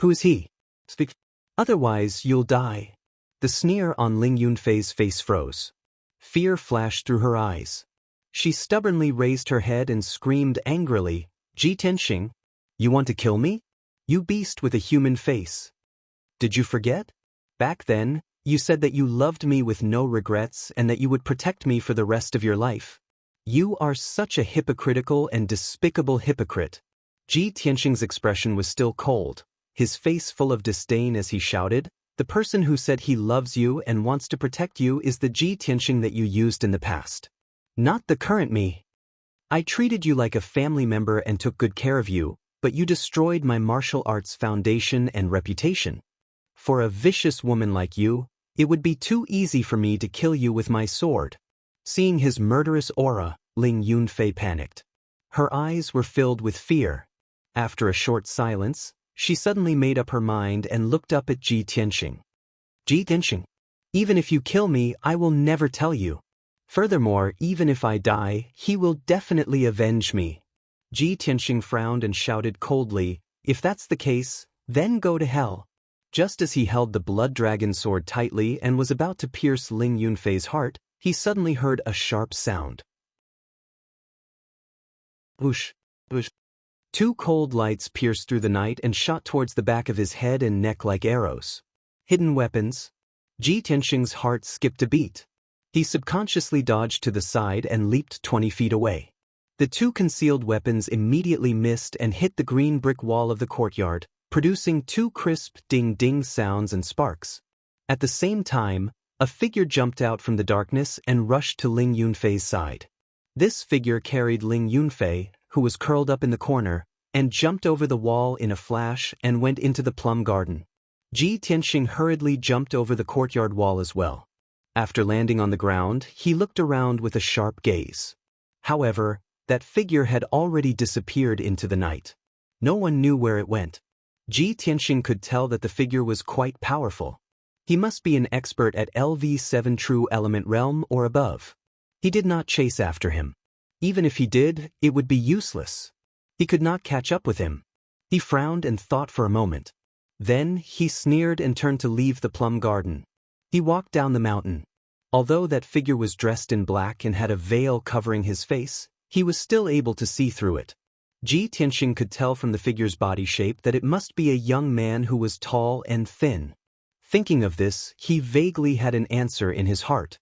Who is he? Speak. Otherwise you'll die. The sneer on Ling Yunfei's face froze. Fear flashed through her eyes. She stubbornly raised her head and screamed angrily, Ji Tianxing, you want to kill me? You beast with a human face. Did you forget? Back then, you said that you loved me with no regrets and that you would protect me for the rest of your life. You are such a hypocritical and despicable hypocrite. Ji Tianxing's expression was still cold, his face full of disdain as he shouted, the person who said he loves you and wants to protect you is the Ji Tianxing that you used in the past. Not the current me. I treated you like a family member and took good care of you, but you destroyed my martial arts foundation and reputation. For a vicious woman like you, it would be too easy for me to kill you with my sword. Seeing his murderous aura, Ling Yunfei panicked. Her eyes were filled with fear. After a short silence, she suddenly made up her mind and looked up at Ji Tianxing. Ji Tianxing, even if you kill me, I will never tell you. Furthermore, even if I die, he will definitely avenge me. Ji Tianxing frowned and shouted coldly, if that's the case, then go to hell. Just as he held the blood dragon sword tightly and was about to pierce Ling Yunfei's heart, he suddenly heard a sharp sound. Whoosh, whoosh. 2 cold lights pierced through the night and shot towards the back of his head and neck like arrows. Hidden weapons. Ji Tianxing's heart skipped a beat. He subconsciously dodged to the side and leaped 20 feet away. The 2 concealed weapons immediately missed and hit the green brick wall of the courtyard, producing 2 crisp ding-ding sounds and sparks. At the same time, a figure jumped out from the darkness and rushed to Ling Yunfei's side. This figure carried Ling Yunfei, who was curled up in the corner, and jumped over the wall in a flash and went into the plum garden. Ji Tianxing hurriedly jumped over the courtyard wall as well. After landing on the ground, he looked around with a sharp gaze. However, that figure had already disappeared into the night. No one knew where it went. Ji Tianxing could tell that the figure was quite powerful. He must be an expert at LV7 True Element Realm or above. He did not chase after him. Even if he did, it would be useless. He could not catch up with him. He frowned and thought for a moment. Then, he sneered and turned to leave the plum garden. He walked down the mountain. Although that figure was dressed in black and had a veil covering his face, he was still able to see through it. Ji Tianxing could tell from the figure's body shape that it must be a young man who was tall and thin. Thinking of this, he vaguely had an answer in his heart.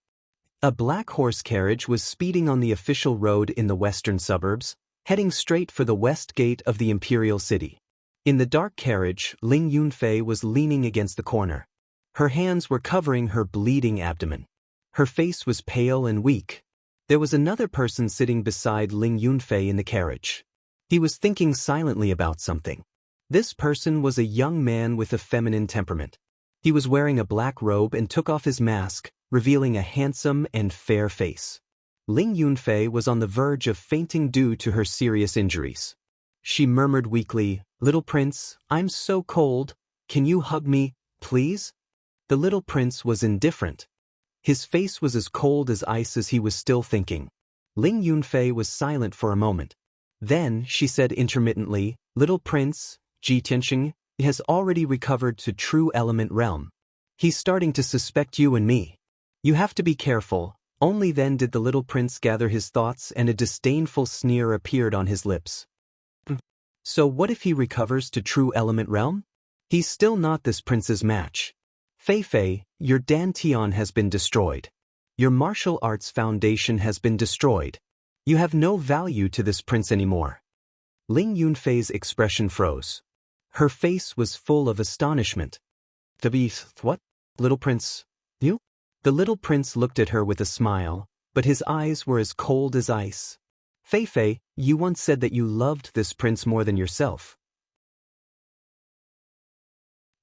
A black horse carriage was speeding on the official road in the western suburbs, heading straight for the west gate of the imperial city. In the dark carriage, Ling Yunfei was leaning against the corner. Her hands were covering her bleeding abdomen. Her face was pale and weak. There was another person sitting beside Ling Yunfei in the carriage. He was thinking silently about something. This person was a young man with a feminine temperament. He was wearing a black robe and took off his mask, revealing a handsome and fair face. Ling Yunfei was on the verge of fainting due to her serious injuries. She murmured weakly, "Little prince, I'm so cold. Can you hug me, please?" The little prince was indifferent. His face was as cold as ice as he was still thinking. Ling Yunfei was silent for a moment. Then she said intermittently, "Little prince, Ji Tianxing has already recovered to true element realm. He's starting to suspect you and me. You have to be careful." Only then did the little prince gather his thoughts and a disdainful sneer appeared on his lips. So what if he recovers to true element realm? He's still not this prince's match. Fei Fei, your dantian has been destroyed. Your martial arts foundation has been destroyed. You have no value to this prince anymore. Ling Yunfei's expression froze. Her face was full of astonishment. What? Little prince? You? The little prince looked at her with a smile, but his eyes were as cold as ice. Fei Fei, you once said that you loved this prince more than yourself.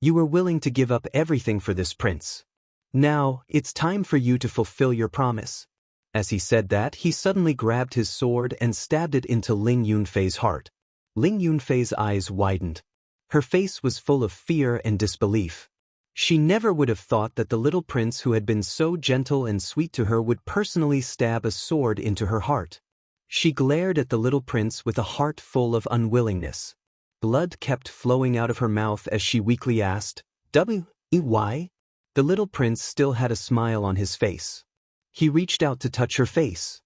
You were willing to give up everything for this prince. Now, it's time for you to fulfill your promise. As he said that, he suddenly grabbed his sword and stabbed it into Ling Yunfei's heart. Ling Yunfei's eyes widened. Her face was full of fear and disbelief. She never would have thought that the little prince who had been so gentle and sweet to her would personally stab a sword into her heart. She glared at the little prince with a heart full of unwillingness. Blood kept flowing out of her mouth as she weakly asked, "Why?" The little prince still had a smile on his face. He reached out to touch her face.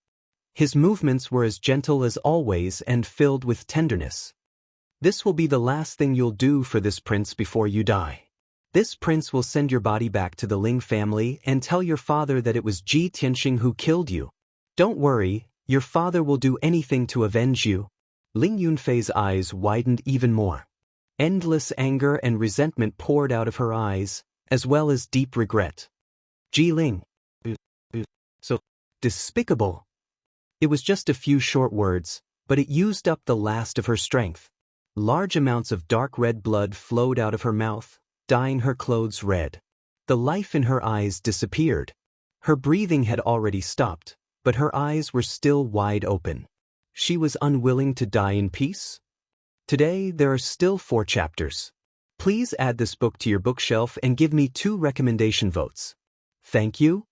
His movements were as gentle as always and filled with tenderness. "This will be the last thing you'll do for this prince before you die. This prince will send your body back to the Ling family and tell your father that it was Ji Tianxing who killed you. Don't worry, your father will do anything to avenge you." Ling Yunfei's eyes widened even more. Endless anger and resentment poured out of her eyes, as well as deep regret. "Ji Ling. So despicable." It was just a few short words, but it used up the last of her strength. Large amounts of dark red blood flowed out of her mouth, dyeing her clothes red. The life in her eyes disappeared. Her breathing had already stopped, but her eyes were still wide open. She was unwilling to die in peace? Today, there are still 4 chapters. Please add this book to your bookshelf and give me 2 recommendation votes. Thank you.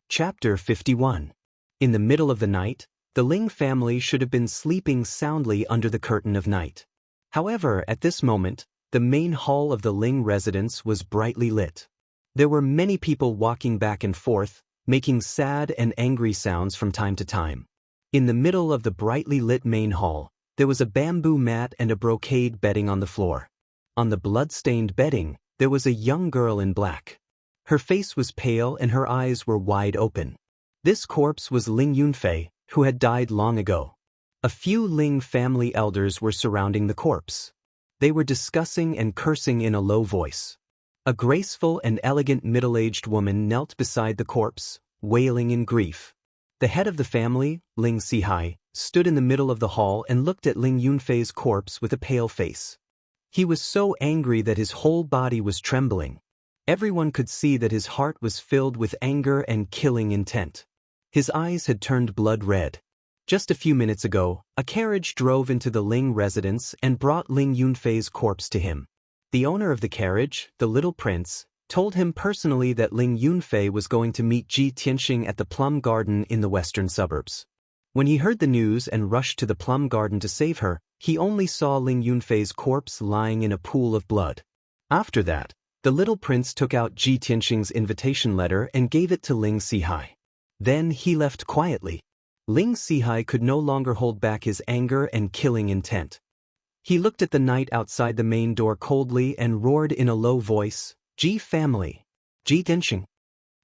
Chapter 51. In the middle of the night, the Ling family should have been sleeping soundly under the curtain of night. However, at this moment, the main hall of the Ling residence was brightly lit. There were many people walking back and forth, making sad and angry sounds from time to time. In the middle of the brightly lit main hall, there was a bamboo mat and a brocade bedding on the floor. On the blood-stained bedding, there was a young girl in black. Her face was pale and her eyes were wide open. This corpse was Ling Yunfei, who had died long ago. A few Ling family elders were surrounding the corpse. They were discussing and cursing in a low voice. A graceful and elegant middle-aged woman knelt beside the corpse, wailing in grief. The head of the family, Ling Sihai, stood in the middle of the hall and looked at Ling Yunfei's corpse with a pale face. He was so angry that his whole body was trembling. Everyone could see that his heart was filled with anger and killing intent. His eyes had turned blood red. Just a few minutes ago, a carriage drove into the Ling residence and brought Ling Yunfei's corpse to him. The owner of the carriage, the little prince, told him personally that Ling Yunfei was going to meet Ji Tianxing at the plum garden in the western suburbs. When he heard the news and rushed to the plum garden to save her, he only saw Ling Yunfei's corpse lying in a pool of blood. After that, the little prince took out Ji Tianxing's invitation letter and gave it to Ling Sihai. Then he left quietly. Ling Sihai could no longer hold back his anger and killing intent. He looked at the night outside the main door coldly and roared in a low voice, "Ji family. Ji Tianxing.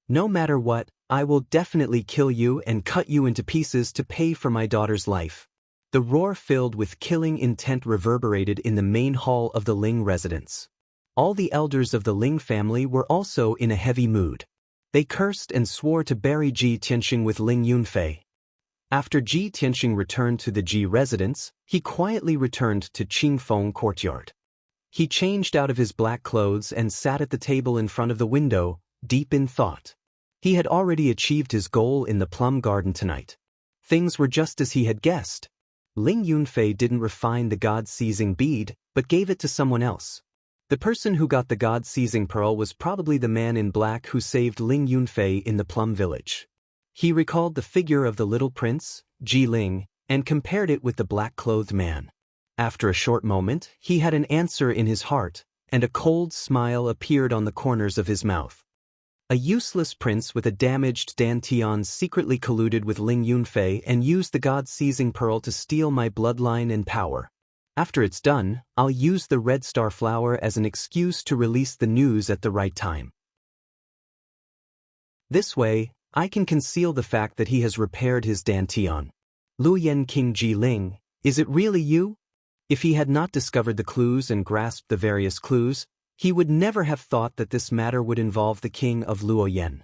No matter what, I will definitely kill you and cut you into pieces to pay for my daughter's life." The roar filled with killing intent reverberated in the main hall of the Ling residence. All the elders of the Ling family were also in a heavy mood. They cursed and swore to bury Ji Tianxing with Ling Yunfei. After Ji Tianxing returned to the Ji residence, he quietly returned to Qingfeng courtyard. He changed out of his black clothes and sat at the table in front of the window, deep in thought. He had already achieved his goal in the plum garden tonight. Things were just as he had guessed. Ling Yunfei didn't refine the God-seizing bead, but gave it to someone else. The person who got the God-seizing pearl was probably the man in black who saved Ling Yunfei in the plum village. He recalled the figure of the little prince, Ji Ling, and compared it with the black-clothed man. After a short moment, he had an answer in his heart, and a cold smile appeared on the corners of his mouth. A useless prince with a damaged dantian secretly colluded with Ling Yunfei and used the God-seizing pearl to steal my bloodline and power. After it's done, I'll use the red star flower as an excuse to release the news at the right time. This way, I can conceal the fact that he has repaired his dantian. Luoyan King Ji Ling, is it really you? If he had not discovered the clues and grasped the various clues, he would never have thought that this matter would involve the king of Luoyan.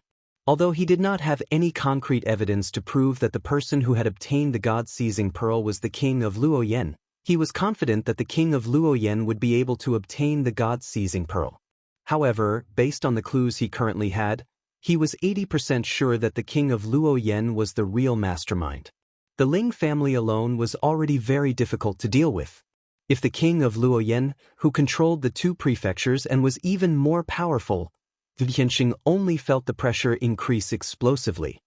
Although he did not have any concrete evidence to prove that the person who had obtained the God-seizing pearl was the king of Luoyan, he was confident that the king of Luoyan would be able to obtain the God-seizing pearl. However, based on the clues he currently had, he was 80% sure that the king of Luoyan was the real mastermind. The Ling family alone was already very difficult to deal with. If the king of Luoyan, who controlled the two prefectures and was even more powerful, Tianxing only felt the pressure increase explosively.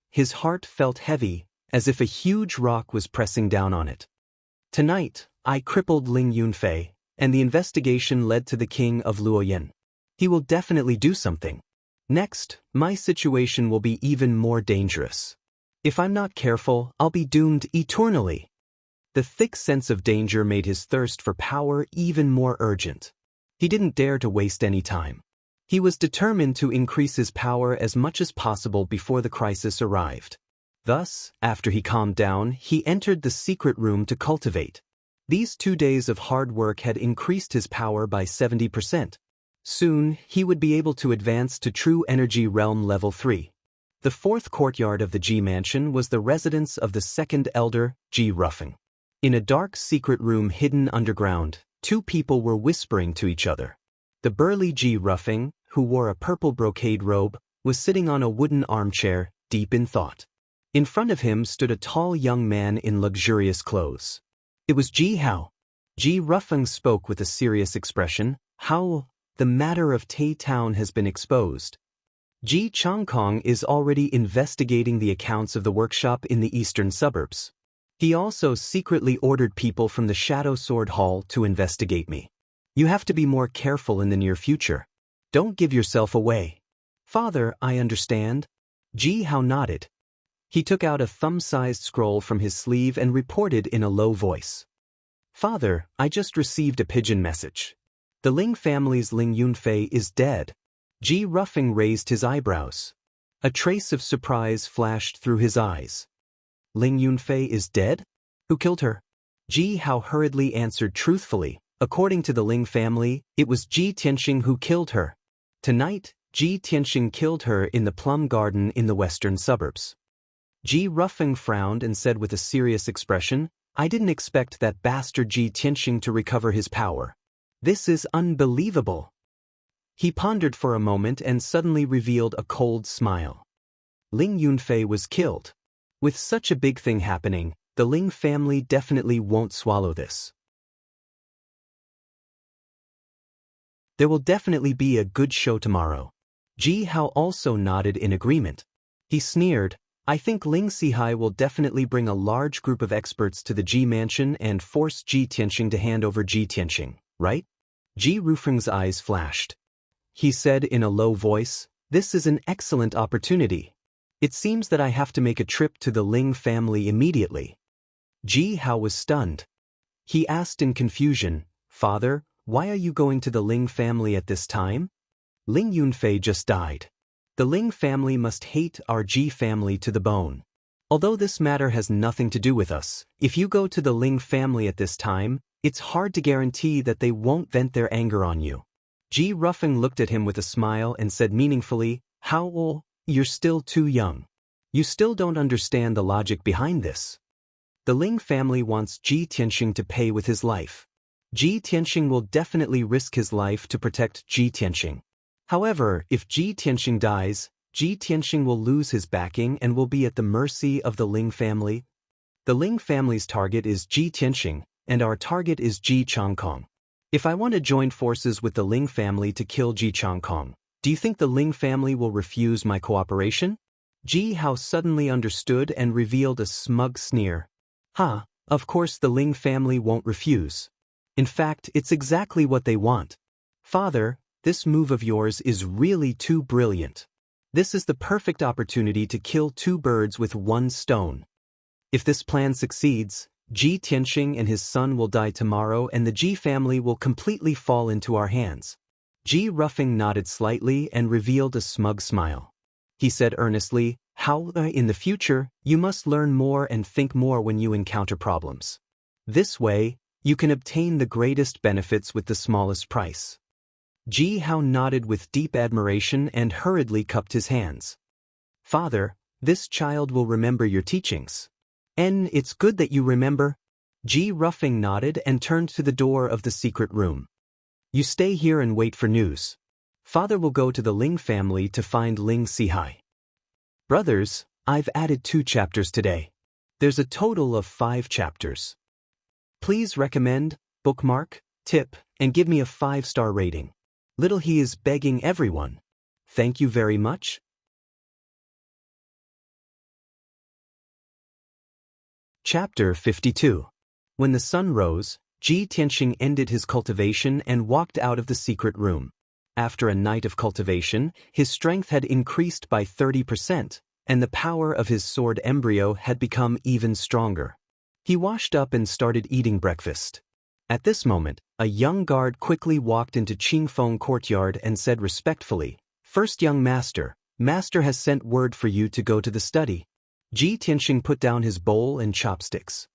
His heart felt heavy, as if a huge rock was pressing down on it. Tonight, I crippled Ling Yunfei, and the investigation led to the king of Luoyan. He will definitely do something. Next, my situation will be even more dangerous. If I'm not careful, I'll be doomed eternally. The thick sense of danger made his thirst for power even more urgent. He didn't dare to waste any time. He was determined to increase his power as much as possible before the crisis arrived. Thus, after he calmed down, he entered the secret room to cultivate. These 2 days of hard work had increased his power by 70%. Soon, he would be able to advance to True Energy Realm Level 3. The fourth courtyard of the Ji Mansion was the residence of the second elder, Ji Ruffing. In a dark secret room hidden underground, two people were whispering to each other. The burly Ji Ruffing, who wore a purple brocade robe, was sitting on a wooden armchair, deep in thought. In front of him stood a tall young man in luxurious clothes. It was Ji Hao. Ji Ruffing spoke with a serious expression. How? The matter of Tai Town has been exposed. Ji Changkong is already investigating the accounts of the workshop in the eastern suburbs. He also secretly ordered people from the Shadow Sword Hall to investigate me. You have to be more careful in the near future. Don't give yourself away. Father, I understand. Ji Hao nodded. He took out a thumb-sized scroll from his sleeve and reported in a low voice. Father, I just received a pigeon message. The Ling family's Ling Yunfei is dead. Ji Ruffing raised his eyebrows. A trace of surprise flashed through his eyes. Ling Yunfei is dead? Who killed her? Ji Hao hurriedly answered truthfully. According to the Ling family, it was Ji Tianxing who killed her. Tonight, Ji Tianxing killed her in the plum garden in the western suburbs. Ji Ruffing frowned and said with a serious expression, I didn't expect that bastard Ji Tianxing to recover his power. This is unbelievable. He pondered for a moment and suddenly revealed a cold smile. Ling Yunfei was killed. With such a big thing happening, the Ling family definitely won't swallow this. There will definitely be a good show tomorrow. Ji Hao also nodded in agreement. He sneered, I think Ling Sihai will definitely bring a large group of experts to the Ji Mansion and force Ji Tianxing to hand over Ji Tianxing, right? Ji Rufeng's eyes flashed. He said in a low voice, this is an excellent opportunity. It seems that I have to make a trip to the Ling family immediately. Ji Hao was stunned. He asked in confusion, Father, why are you going to the Ling family at this time? Ling Yunfei just died. The Ling family must hate our Ji family to the bone. Although this matter has nothing to do with us, if you go to the Ling family at this time, it's hard to guarantee that they won't vent their anger on you. Ji Ruffing looked at him with a smile and said meaningfully, How old? You're still too young. You still don't understand the logic behind this. The Ling family wants Ji Tianxing to pay with his life. Ji Tianxing will definitely risk his life to protect Ji Tianxing. However, if Ji Tianxing dies, Ji Tianxing will lose his backing and will be at the mercy of the Ling family. The Ling family's target is Ji Tianxing, and our target is Ji Changkong. If I want to join forces with the Ling family to kill Ji Changkong, do you think the Ling family will refuse my cooperation? Ji Hao suddenly understood and revealed a smug sneer. Ha, of course the Ling family won't refuse. In fact, it's exactly what they want. Father, this move of yours is really too brilliant. This is the perfect opportunity to kill two birds with one stone. If this plan succeeds, Ji Tianxing and his son will die tomorrow and the Ji family will completely fall into our hands. Ji Ruffing nodded slightly and revealed a smug smile. He said earnestly, "How, in the future, you must learn more and think more when you encounter problems. This way, you can obtain the greatest benefits with the smallest price." Ji Hao nodded with deep admiration and hurriedly cupped his hands. "Father, this child will remember your teachings. And it's good that you remember." Ji Ruffing nodded and turned to the door of the secret room. "You stay here and wait for news. Father will go to the Ling family to find Ling Sihai." Brothers, I've added 2 chapters today. There's a total of 5 chapters. Please recommend, bookmark, tip, and give me a 5-star rating. Little He is begging everyone. Thank you very much. Chapter 52. When the sun rose, Ji Tianxing ended his cultivation and walked out of the secret room. After a night of cultivation, his strength had increased by 30%, and the power of his sword embryo had become even stronger. He washed up and started eating breakfast. At this moment, a young guard quickly walked into Qingfeng courtyard and said respectfully, "First young master, master has sent word for you to go to the study." Ji Tianxing put down his bowl and chopsticks.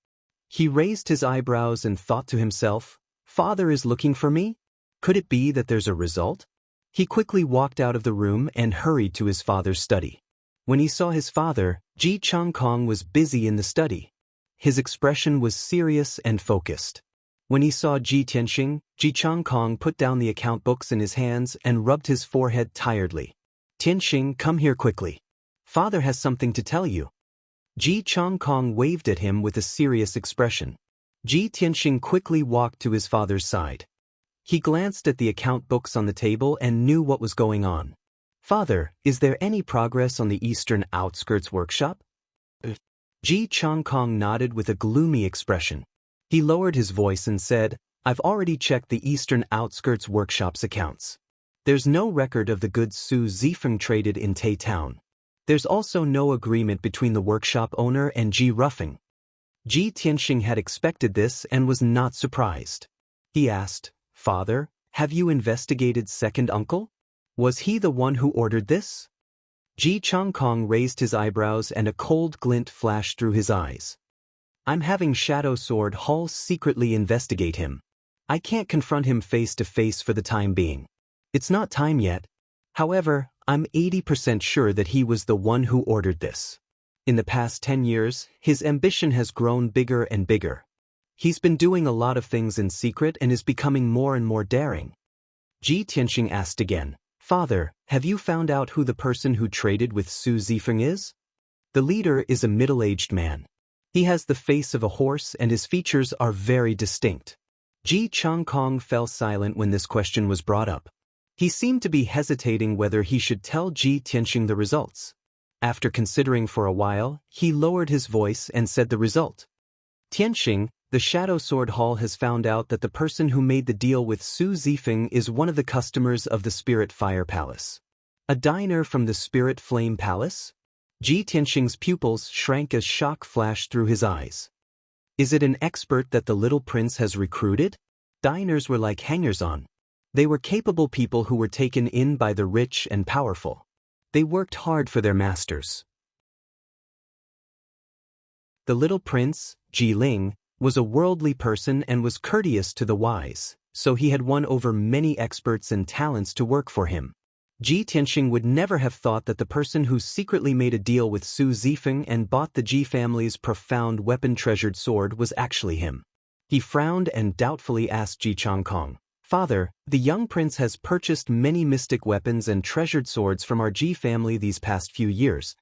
He raised his eyebrows and thought to himself, "Father is looking for me? Could it be that there's a result?" He quickly walked out of the room and hurried to his father's study. When he saw his father, Ji Changkong was busy in the study. His expression was serious and focused. When he saw Ji Tianxing, Ji Changkong put down the account books in his hands and rubbed his forehead tiredly. "Tianxing, come here quickly. Father has something to tell you." Ji Changkong waved at him with a serious expression. Ji Tianxing quickly walked to his father's side. He glanced at the account books on the table and knew what was going on. "Father, is there any progress on the eastern outskirts workshop?" Ji Changkong nodded with a gloomy expression. He lowered his voice and said, "I've already checked the eastern outskirts workshop's accounts. There's no record of the goods Su Zifeng traded in Tai Town. There's also no agreement between the workshop owner and Ji Ruffing." Ji Tianxing had expected this and was not surprised. He asked, "Father, have you investigated second uncle? Was he the one who ordered this?" Ji Changkong raised his eyebrows and a cold glint flashed through his eyes. "I'm having Shadow Sword Hall secretly investigate him. I can't confront him face to face for the time being. It's not time yet. However, I'm 80% sure that he was the one who ordered this. In the past 10 years, his ambition has grown bigger and bigger. He's been doing a lot of things in secret and is becoming more and more daring." Ji Tianxing asked again, "Father, have you found out who the person who traded with Su Zifeng is?" "The leader is a middle-aged man. He has the face of a horse and his features are very distinct." Ji Changkong fell silent when this question was brought up. He seemed to be hesitating whether he should tell Ji Tianxing the results. After considering for a while, he lowered his voice and said the result. "Tianxing, the Shadow Sword Hall has found out that the person who made the deal with Su Zifeng is one of the customers of the Spirit Fire Palace. A diner from the Spirit Flame Palace?" Ji Tianxing's pupils shrank as shock flashed through his eyes. "Is it an expert that the little prince has recruited?" Diners were like hangers-on. They were capable people who were taken in by the rich and powerful. They worked hard for their masters. The little prince, Ji Ling, was a worldly person and was courteous to the wise, so he had won over many experts and talents to work for him. Ji Tianxing would never have thought that the person who secretly made a deal with Su Zifeng and bought the Ji family's profound weapon-treasured sword was actually him. He frowned and doubtfully asked Ji Changkong, Father, the young prince has purchased many mystic weapons and treasured swords from our Ji family these past few years.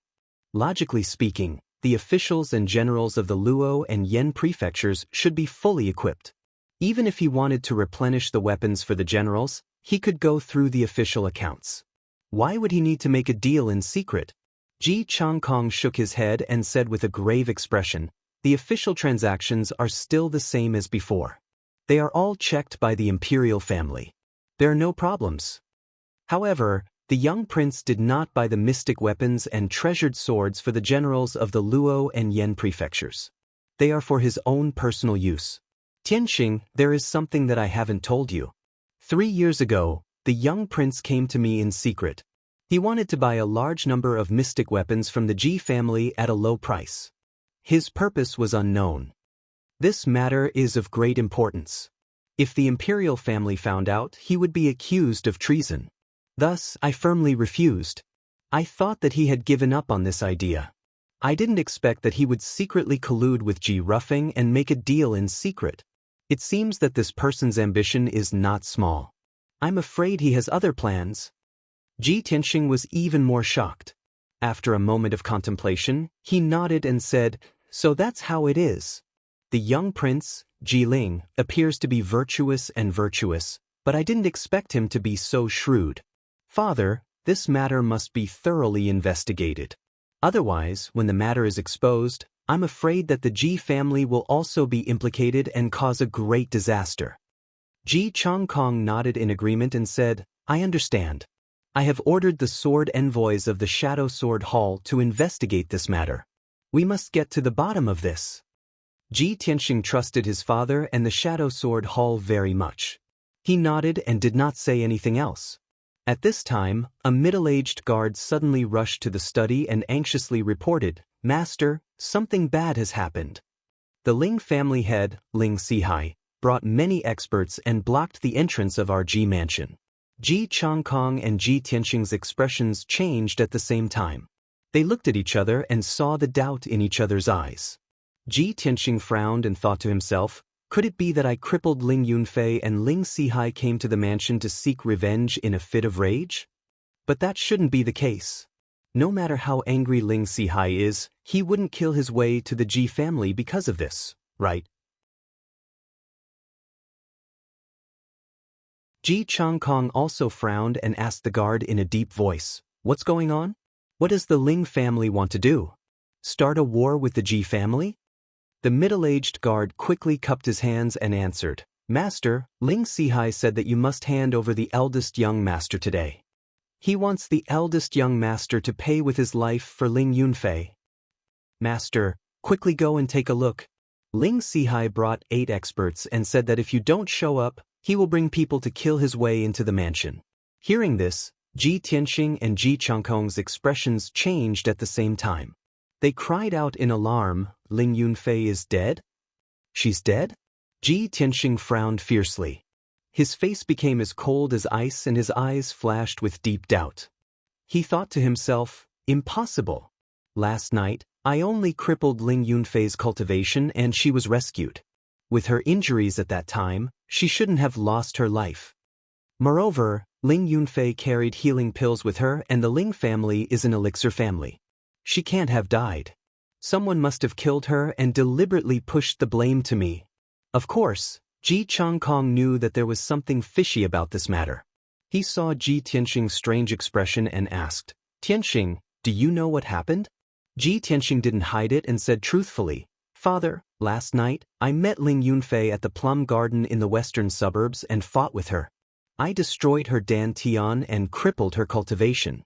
Logically speaking, the officials and generals of the Luo and Yan prefectures should be fully equipped. Even if he wanted to replenish the weapons for the generals, he could go through the official accounts. Why would he need to make a deal in secret? Ji Changkong shook his head and said with a grave expression, "The official transactions are still the same as before. They are all checked by the imperial family. There are no problems." However, the young prince did not buy the mystic weapons and treasured swords for the generals of the Luo and Yan prefectures. They are for his own personal use. Tianxing, there is something that I haven't told you. 3 years ago, the young prince came to me in secret. He wanted to buy a large number of mystic weapons from the Ji family at a low price. His purpose was unknown. This matter is of great importance. If the imperial family found out, he would be accused of treason. Thus, I firmly refused. I thought that he had given up on this idea. I didn't expect that he would secretly collude with Ji Ruffing and make a deal in secret. It seems that this person's ambition is not small. I'm afraid he has other plans. Ji Tianxing was even more shocked. After a moment of contemplation, he nodded and said, "So that's how it is. The young prince, Ji Ling, appears to be virtuous, but I didn't expect him to be so shrewd. Father, this matter must be thoroughly investigated. Otherwise, when the matter is exposed, I'm afraid that the Ji family will also be implicated and cause a great disaster." Ji Changkong nodded in agreement and said, "I understand. I have ordered the sword envoys of the Shadow Sword Hall to investigate this matter. We must get to the bottom of this." Ji Tianxing trusted his father and the Shadow Sword Hall very much. He nodded and did not say anything else. At this time, a middle-aged guard suddenly rushed to the study and anxiously reported, "Master, something bad has happened." The Ling family head, Ling Sihai, brought many experts and blocked the entrance of our Ji mansion. Ji Changkong and Ji Tianxing's expressions changed at the same time. They looked at each other and saw the doubt in each other's eyes. Ji Tianxing frowned and thought to himself, could it be that I crippled Ling Yunfei and Ling Sihai came to the mansion to seek revenge in a fit of rage? But that shouldn't be the case. No matter how angry Ling Sihai is, he wouldn't kill his way to the Ji family because of this, right? Ji Changkong also frowned and asked the guard in a deep voice, "What's going on? What does the Ling family want to do? Start a war with the Ji family?" The middle-aged guard quickly cupped his hands and answered, "Master, Ling Sihai said that you must hand over the eldest young master today. He wants the eldest young master to pay with his life for Ling Yunfei. Master, quickly go and take a look." Ling Sihai brought 8 experts and said that if you don't show up, he will bring people to kill his way into the mansion. Hearing this, Ji Tianxing and Ji Changkong's expressions changed at the same time. They cried out in alarm, "Ling Yunfei is dead? She's dead?" Ji Tianxing frowned fiercely. His face became as cold as ice and his eyes flashed with deep doubt. He thought to himself, impossible. Last night, I only crippled Ling Yunfei's cultivation and she was rescued. With her injuries at that time, she shouldn't have lost her life. Moreover, Ling Yunfei carried healing pills with her and the Ling family is an elixir family. She can't have died. Someone must have killed her and deliberately pushed the blame to me. Of course, Ji Changkong knew that there was something fishy about this matter. He saw Ji Tianxing's strange expression and asked, "Tianxing, do you know what happened?" Ji Tianxing didn't hide it and said truthfully, "Father, last night, I met Ling Yunfei at the plum garden in the western suburbs and fought with her. I destroyed her dantian and crippled her cultivation.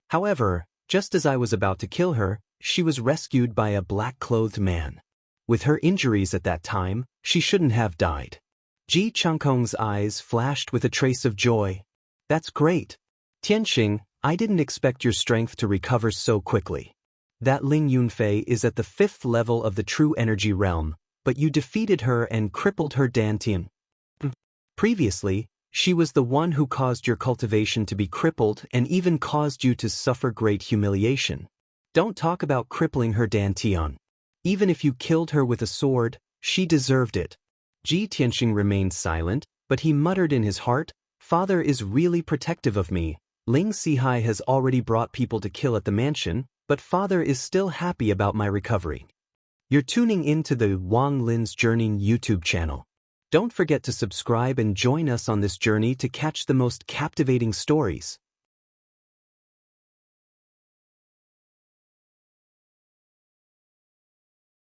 However, just as I was about to kill her, she was rescued by a black-clothed man. With her injuries at that time, she shouldn't have died." Ji Changkong's eyes flashed with a trace of joy. "That's great. Tianxing, I didn't expect your strength to recover so quickly. That Ling Yunfei is at the 5th level of the true energy realm, but you defeated her and crippled her dantian. Previously, she was the one who caused your cultivation to be crippled and even caused you to suffer great humiliation. Don't talk about crippling her dantian. Even if you killed her with a sword, she deserved it." Ji Tianxing remained silent, but he muttered in his heart, "Father is really protective of me. Ling Sihai has already brought people to kill at the mansion, but Father is still happy about my recovery." You're tuning into the Wang Lin's Journey YouTube channel. Don't forget to subscribe and join us on this journey to catch the most captivating stories.